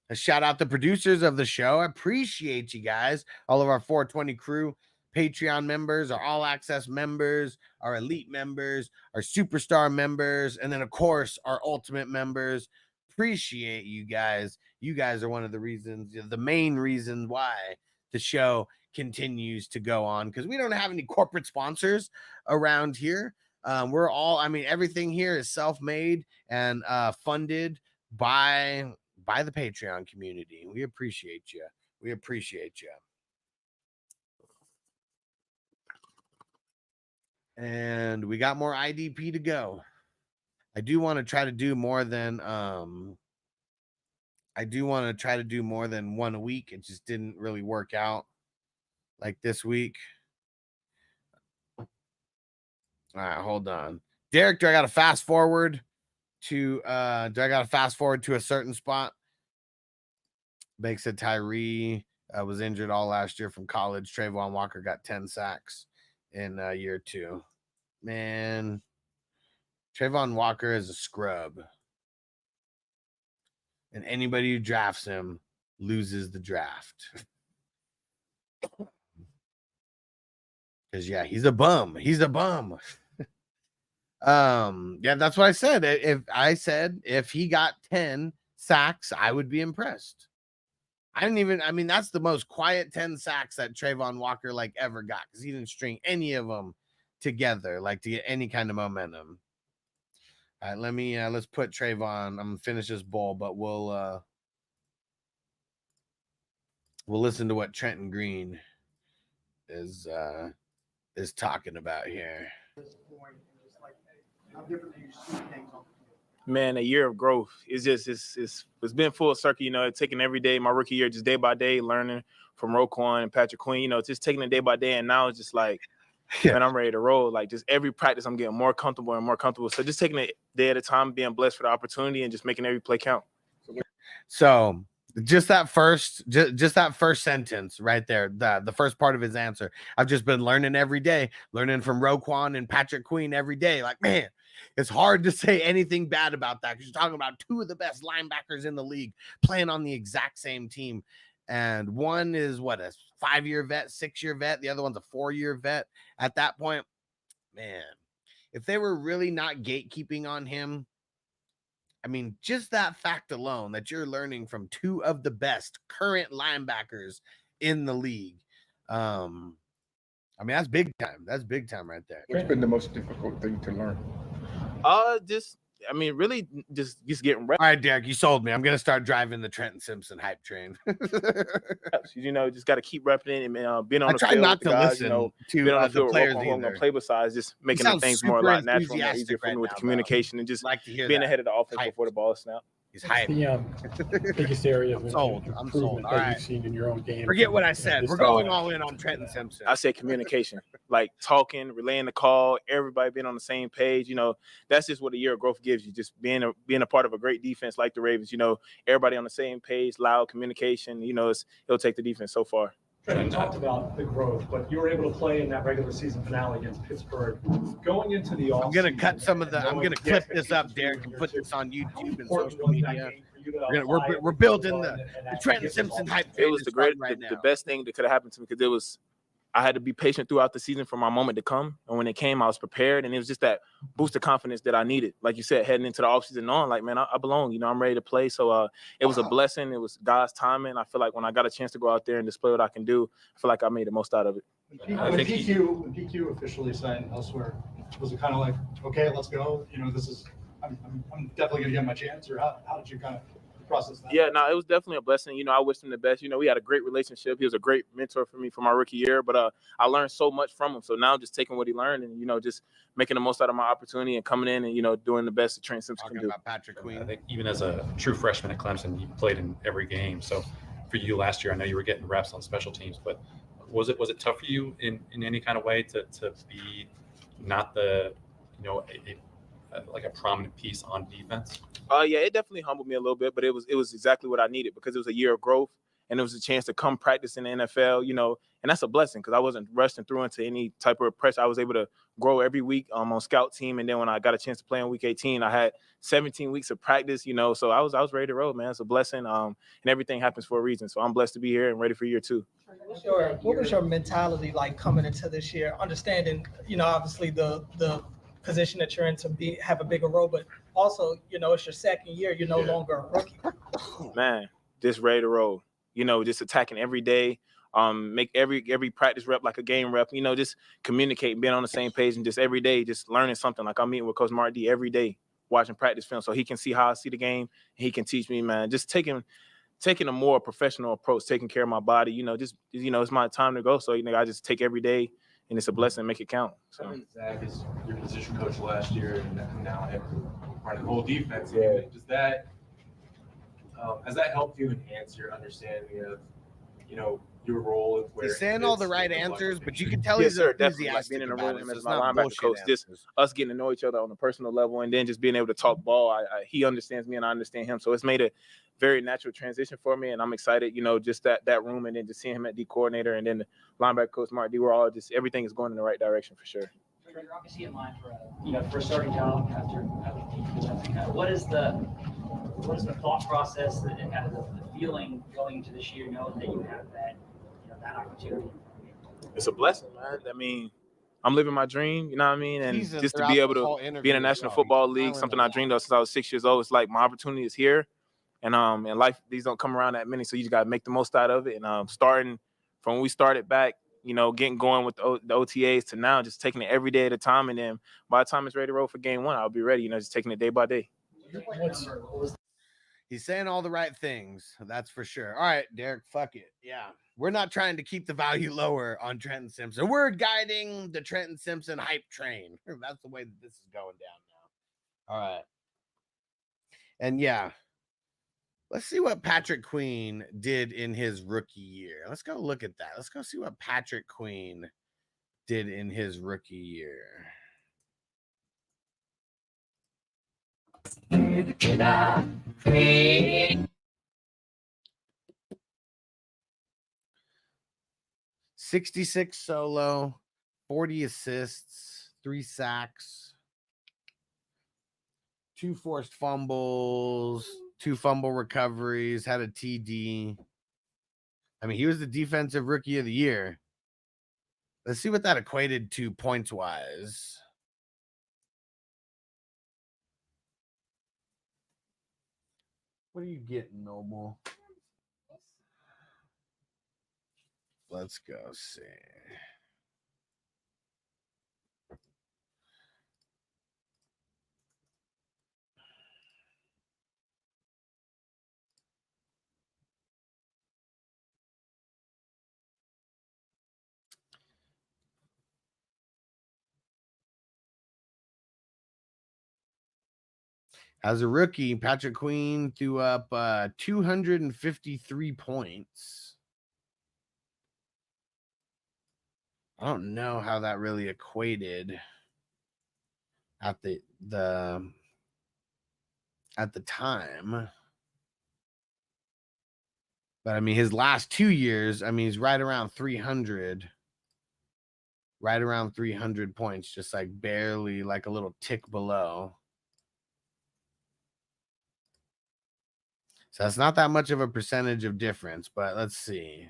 A shout out to producers of the show. I appreciate you guys. All of our 420 crew, Patreon members, our all access members, our elite members, our superstar members, and then of course our ultimate members. Appreciate you guys. You guys are one of the reasons, the main reason why the show continues to go on, because we don't have any corporate sponsors around here. We're all, I mean, everything here is self-made and funded by the Patreon community. We appreciate you. We appreciate you. And we got more IDP to go. I do want to try to do more than one a week. It just didn't really work out like this week. All right, hold on. Derek, do I got to fast forward to a certain spot? Bank said Tyree was injured all last year from college. Trayvon Walker got 10 sacks in year 2. Man, Trayvon Walker is a scrub. And anybody who drafts him loses the draft. Because, yeah, he's a bum. He's a bum. Yeah, that's what I said. If he got 10 sacks, I would be impressed. I mean, that's the most quiet 10 sacks that Trayvon Walker like ever got, because he didn't string any of them together like to get any kind of momentum. All right, let's put Trayvon. I'm gonna finish this bowl, but we'll listen to what Trenton Green is talking about here. Man, a year of growth. It's just it's been full circle, you know, taking every day, my rookie year, just day by day, learning from Roquan and Patrick Queen, you know, just taking it day by day. And now it's just like, man, I'm ready to roll. Like, just every practice, I'm getting more comfortable and more comfortable. So just taking it day at a time, being blessed for the opportunity, and just making every play count. So just that first sentence right there, the first part of his answer. I've just been learning every day, learning from Roquan and Patrick Queen every day. Like, man, it's hard to say anything bad about that, because you're talking about two of the best linebackers in the league playing on the exact same team. And one is what, a 5-year vet, 6-year vet. The other one's a 4-year vet. At that point, man, if they were really not gatekeeping on him, I mean, just that fact alone, that you're learning from two of the best current linebackers in the league. I mean, that's big time. That's big time right there. What's been the most difficult thing to learn? Really just getting ready. All right, Derek, you sold me. I'm gonna start driving the Trenton Simpson hype train. You know, just got to keep repping it and being on the field. I try not to guys, listen you know, to being on the the field, players I'm gonna either. play besides just making the things more a lot natural and easier for me with the communication and just like to hear being that. ahead of the offense before the ball is snapped. He's hype. The biggest area of sold. I'm sold. improvement All that right. you've seen in your own game. Forget what I said. This We're time. going all in on Trenton Simpson. I said communication, like talking, relaying the call, everybody being on the same page. You know, that's just what a year of growth gives you. Just being a part of a great defense like the Ravens. You know, everybody on the same page, loud communication. You know, it'll take the defense so far. You talked about the growth, but you were able to play in that regular season finale against Pittsburgh. Going into the I'm gonna cut some of the. I'm gonna clip this up, Derek, and put this on YouTube and social media. We're building the Trenton Simpson hype. It was the right now. the best thing that could have happened to me, because I had to be patient throughout the season for my moment to come. And when it came, I was prepared. And it was just that boost of confidence that I needed. Like you said, heading into the offseason, knowing like, man, I belong. You know, I'm ready to play. So it was a blessing. It was God's timing. I feel like when I got a chance to go out there and display what I can do, I feel like I made the most out of it. When PQ officially signed elsewhere, was it kind of like, okay, let's go? You know, this is, I'm definitely going to get my chance, or how did you kind of process that? Yeah, no, it was definitely a blessing. You know, I wish him the best. You know, we had a great relationship. He was a great mentor for me for my rookie year, but I learned so much from him. So now I'm just taking what he learned and, you know, just making the most out of my opportunity and coming in and, you know, doing the best that Trent Simpson can do. About Patrick Queen. I think even as a true freshman at Clemson, you played in every game. So for you last year, I know you were getting reps on special teams, but was it tough for you in any kind of way to be not the, you know, like a prominent piece on defense? Yeah, it definitely humbled me a little bit, but it was exactly what I needed because it was a year of growth and it was a chance to come practice in the NFL, you know, and that's a blessing because I wasn't rushing through into any type of pressure. I was able to grow every week on scout team, and then when I got a chance to play in week 18, I had 17 weeks of practice, you know, so I was ready to roll, man. It's a blessing, and everything happens for a reason. So I'm blessed to be here and ready for year 2. What was your mentality like coming into this year, understanding, you know, obviously the position that you're in to have a bigger role, but also, you know, it's your second year, you're no longer a rookie. Man, just ready to roll. You know, just attacking every day, make every practice rep like a game rep, you know, just communicating, being on the same page, and just every day just learning something. Like I'm meeting with Coach Mark D every day, watching practice film so he can see how I see the game and he can teach me, man. Just taking a more professional approach, taking care of my body, you know, just, you know, it's my time to go. So, you know, I just take every day and it's a blessing, make it count. So Zach is your position coach last year and now running the whole defense. Yeah. Does that has that helped you enhance your understanding of, you know, your role? He's saying all the right answers, but you can tell yes, he's sir, definitely. enthusiastic Like being in the about room it. him So as it's my not linebacker bullshit coach, just answers. us getting to know each other on a personal level, and then just being able to talk ball. He understands me and I understand him, so it's made a very natural transition for me, and I'm excited. You know, just that room, and then just seeing him at D coordinator, and then the linebacker coach Mark D. We're all just everything is going in the right direction for sure. You're obviously in line for a starting job after what is the thought process and kind of the feeling going into this year, knowing that you have that opportunity? It's a blessing, man. I mean, I'm living my dream, you know what I mean? And just to be able to be in a National Football League, something I dreamed of since I was 6 years old, it's like my opportunity is here. And in life, these don't come around that many, so you just got to make the most out of it. And starting from when we started back, you know, getting going with the OTAs to now, just taking it every day at a time. And then by the time it's ready to roll for game 1, I'll be ready, you know, just taking it day by day. He's saying all the right things. That's for sure. All right, Derek, fuck it. Yeah. We're not trying to keep the value lower on Trenton Simpson. We're guiding the Trenton Simpson hype train. That's the way that this is going down now. All right. And yeah, let's see what Patrick Queen did in his rookie year. Let's go look at that. Let's go see what Patrick Queen did in his rookie year. Queen. 66 solo, 40 assists, 3 sacks, 2 forced fumbles, 2 fumble recoveries, had a TD. I mean, he was the defensive rookie of the year. Let's see what that equated to points-wise. What are you getting, Noble? Let's go see. As a rookie, Patrick Queen threw up 253 points. I don't know how that really equated at the time. But I mean, his last 2 years, I mean, he's right around 300. Right around 300 points, just like barely like a little tick below. So that's not that much of a percentage of difference, but let's see.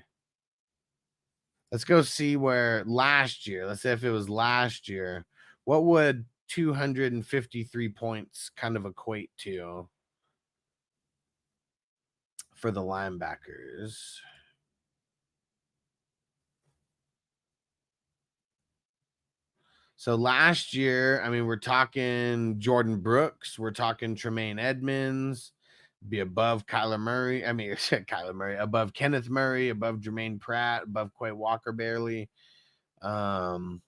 Let's go see where last year, let's say if it was last year, what would 253 points kind of equate to for the linebackers? So last year, I mean, we're talking Jordan Brooks, we're talking Tremaine Edmonds, be above Kyler Murray. I mean, Kyler Murray, above Kenneth Murray, above Jermaine Pratt, above Quay Walker barely. Right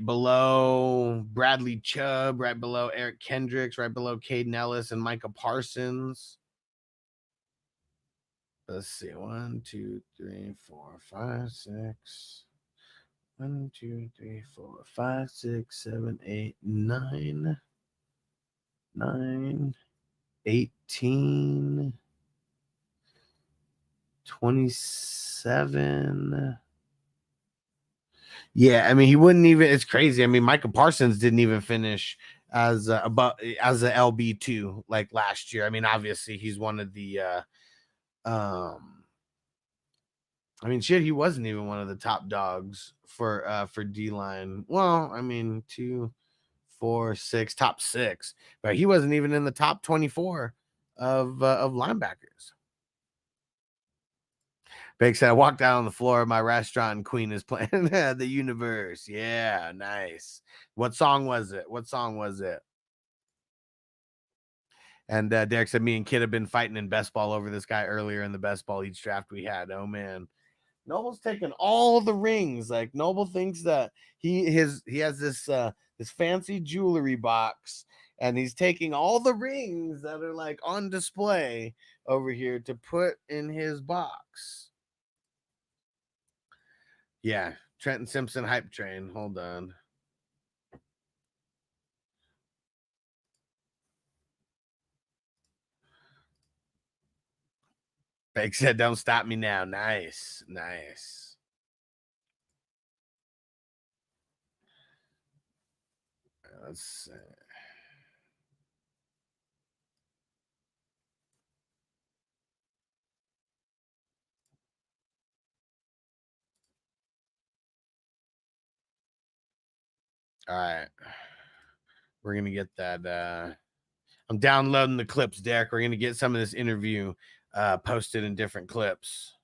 below Bradley Chubb, right below Eric Kendricks, right below Caden Ellis and Micah Parsons. Let's see. 1, 2, 3, 4, 5, 6. 1, 2, 3, 4, 5, 6, 7, 8, 9. 9, 18, 27. Yeah, I mean, he wouldn't even. It's crazy. I mean, Micah Parsons didn't even finish as above as a LB2 like last year. I mean, obviously he's one of the. I mean, shit, he wasn't even one of the top dogs for D-line. Well, I mean, 2, 4, 6, top 6, but he wasn't even in the top 24 of linebackers. Big said, I walked down on the floor of my restaurant and Queen is playing The Universe. Yeah, nice. What song was it? And Derek said, me and Kid have been fighting in best ball over this guy earlier in the best ball each draft we had. Oh, man. Noble's taking all the rings. Like, Noble thinks that he has this fancy jewelry box, and he's taking all the rings that are like on display over here to put in his box. Yeah, Trenton Simpson hype train. Hold on. Fake said, don't stop me now. Nice. Let's see. All right. We're going to get that. I'm downloading the clips, Derek. We're going to get some of this interview posted in different clips.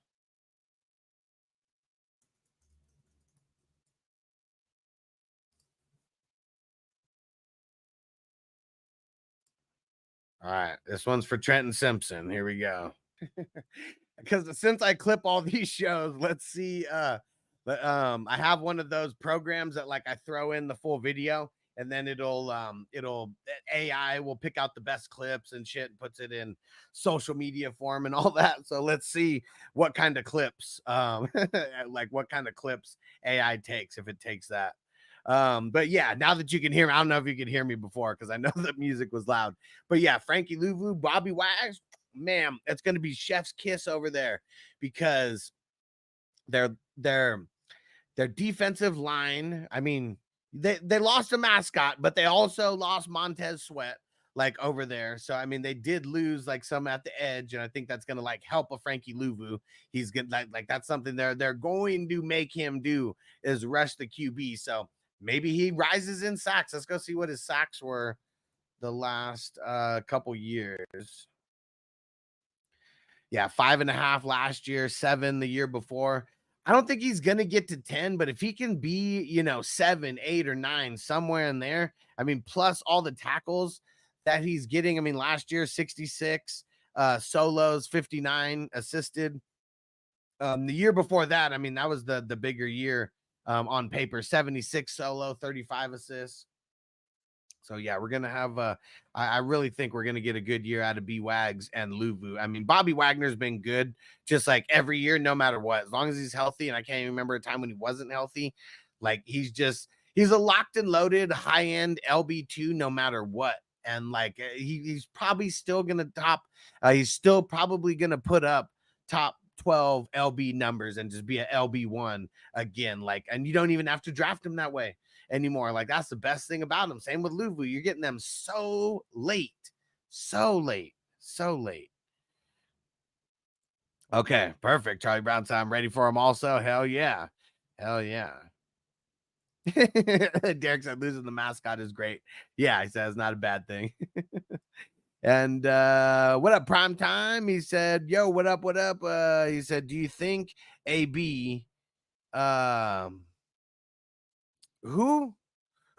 All right. This one's for Trenton Simpson. Here we go. Because since I clip all these shows, let's see. I have one of those programs that like I throw in the full video, and then it'll AI will pick out the best clips and shit and puts it in social media form and all that. So let's see what kind of clips like what kind of clips AI takes, if it takes that. But yeah, now that you can hear me, I don't know if you could hear me before because I know the music was loud. But yeah, Frankie Louvu, Bobby Wags, man, it's gonna be chef's kiss over there because their defensive line. I mean, they lost a mascot, but they also lost Montez Sweat like over there. So I mean, they did lose like some at the edge, and I think that's gonna like help a Frankie Louvu. He's gonna like that's something they're going to make him do is rush the QB. So maybe he rises in sacks. Let's go see what his sacks were the last couple years. Yeah, 5.5 last year, 7 the year before. I don't think he's going to get to 10, but if he can be, 7, 8, or 9, somewhere in there, I mean, plus all the tackles that he's getting. I mean, last year, 66 solos, 59 assisted. The year before that, I mean, that was the bigger year on paper, 76 solo, 35 assists. So yeah, we're gonna have I really think we're gonna get a good year out of B Wags and Louvu. I mean, Bobby Wagner's been good just like every year, no matter what, as long as he's healthy. And I can't even remember a time when he wasn't healthy. Like he's a locked and loaded high end LB2 no matter what. And like he's probably still gonna he's still probably gonna put up top 12 LB numbers and just be a LB1 again. Like, and you don't even have to draft him that way anymore. Like that's the best thing about him. Same with Louvu. You're getting them so late. Okay, perfect. Charlie Brown said I'm ready for him also. Hell yeah. Hell yeah. Derek said losing the mascot is great. Yeah, he says not a bad thing. And what up, prime time? He said, yo, what up? What up? He said, do you think AB who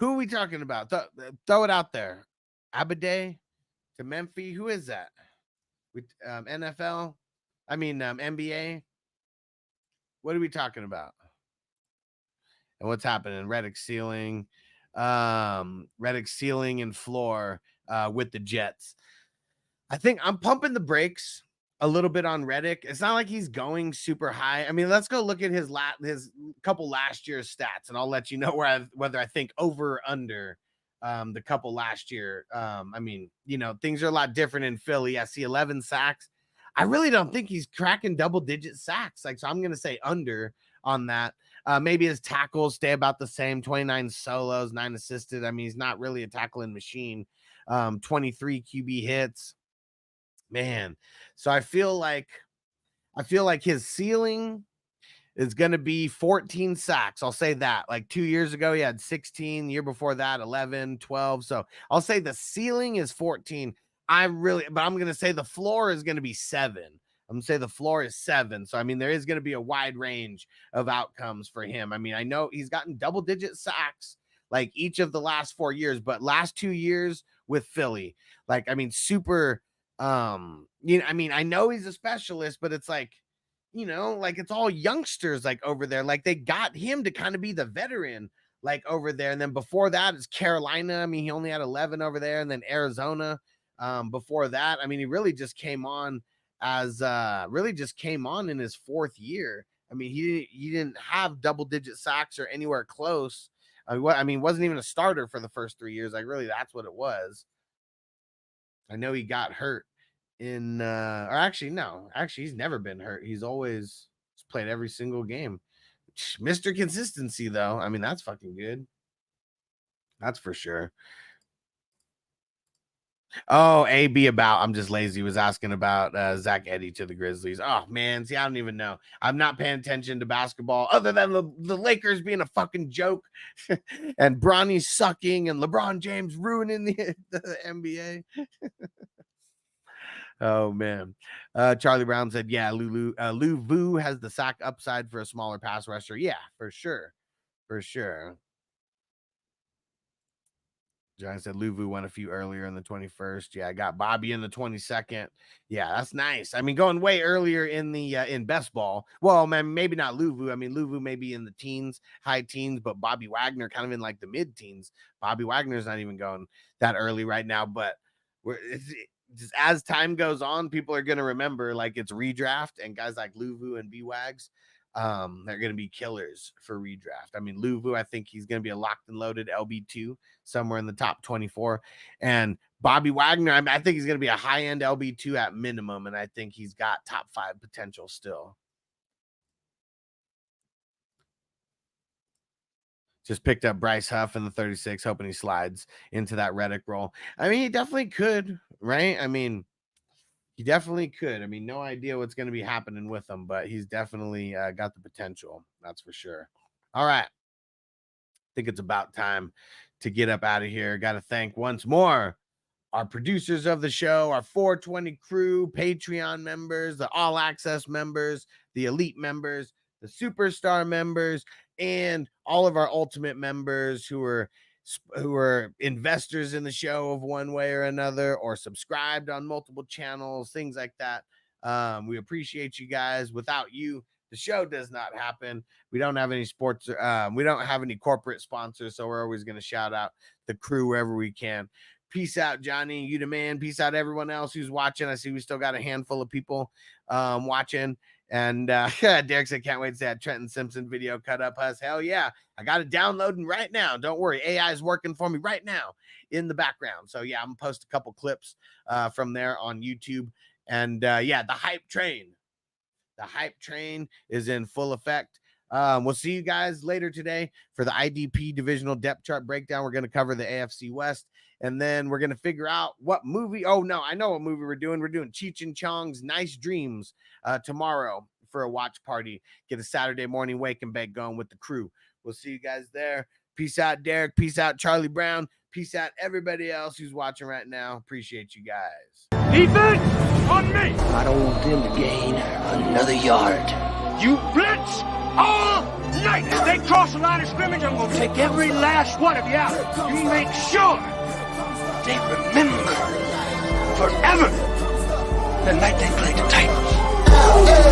are we talking about? Throw it out there. Abade to Memphis. Who is that? With NFL? I mean NBA. What are we talking about? And what's happening? Reddick ceiling and floor with the Jets. I think I'm pumping the brakes a little bit on Reddick. It's not like he's going super high. I mean, let's go look at his couple last year's stats, and I'll let you know whether I think over or under the couple last year. I mean, you know, things are a lot different in Philly. I see 11 sacks. I really don't think he's cracking double-digit sacks. Like, so I'm going to say under on that. Maybe his tackles stay about the same, 29 solos, 9 assisted. I mean, he's not really a tackling machine. 23 QB hits. Man, so I feel like his ceiling is going to be 14 sacks. I'll say that. Like 2 years ago, he had 16. The year before that, 11, 12. So I'll say the ceiling is 14. But I'm going to say the floor is going to be 7. I'm going to say the floor is 7. So, I mean, there is going to be a wide range of outcomes for him. I mean, I know he's gotten double-digit sacks like each of the last 4 years, but last 2 years with Philly, like, I mean, super, you know, I mean, I know he's a specialist, but it's like, you know, like it's all youngsters like over there. Like they got him to kind of be the veteran like over there. And then before that is Carolina. I mean, he only had 11 over there, and then Arizona. Before that, I mean, he really just came on in his 4th year. I mean, he didn't have double-digit sacks or anywhere close. I mean, wasn't even a starter for the first 3 years. Like, really, that's what it was. I know he got hurt he's never been hurt. He's played every single game. Mr. Consistency, though. I mean, that's fucking good. That's for sure. Oh, AB I'm just lazy was asking about Zach Edey to the Grizzlies. Oh man, see, I don't even know. I'm not paying attention to basketball other than the Lakers being a fucking joke and Bronny sucking and LeBron James ruining the NBA. Oh man. Charlie Brown said, yeah, Lou Vu has the sack upside for a smaller pass rusher. Yeah, for sure. For sure. John said Lou Vu went a few earlier in the 21st. Yeah, I got Bobby in the 22nd. Yeah, that's nice. I mean, going way earlier in the in best ball. Well, man, maybe not Lou Vu. I mean, Lou Vu may be in the teens, high teens, but Bobby Wagner kind of in like the mid teens. Bobby Wagner's not even going that early right now, but just as time goes on, people are going to remember like it's redraft, and guys like Lou Vu and B-Wags, they're going to be killers for redraft. I mean, Lou Vu, I think he's going to be a locked and loaded LB2 somewhere in the top 24. And Bobby Wagner, I think he's going to be a high-end LB2 at minimum, and I think he's got top 5 potential still. Just picked up Bryce Huff in the 36, hoping he slides into that Reddick role. I mean, he definitely could, right? I mean, he definitely could. I mean, no idea what's going to be happening with him, but he's definitely got the potential. That's for sure. All right. I think it's about time to get up out of here. Got to thank once more our producers of the show, our 420 crew, Patreon members, the All Access members, the Elite members, the Superstar members, and all of our Ultimate members who are investors in the show of one way or another, or subscribed on multiple channels, things like that. We appreciate you guys. Without you, the show does not happen. We don't have any sports. We don't have any corporate sponsors, so we're always going to shout out the crew wherever we can. Peace out, Johnny. You the man. Peace out, everyone else who's watching. I see we still got a handful of people watching. And Derek said, can't wait to see that Trenton Simpson video cut up us. Hell yeah. I got it downloading right now. Don't worry. AI is working for me right now in the background. So yeah, I'm going to post a couple clips from there on YouTube. And yeah, the hype train is in full effect. We'll see you guys later today for the IDP divisional depth chart breakdown. We're going to cover the AFC West And then we're going to figure out what movie. Oh, no, I know what movie we're doing. We're doing Cheech and Chong's Nice Dreams tomorrow for a watch party. Get a Saturday morning wake and bake going with the crew. We'll see you guys there. Peace out, Derek. Peace out, Charlie Brown. Peace out, everybody else who's watching right now. Appreciate you guys. Defense on me. I don't want them to gain another yard. You blitz all night. If they cross the line of scrimmage, I'm going to take every last one of you out. You make sure they remember forever the night they played the Titans.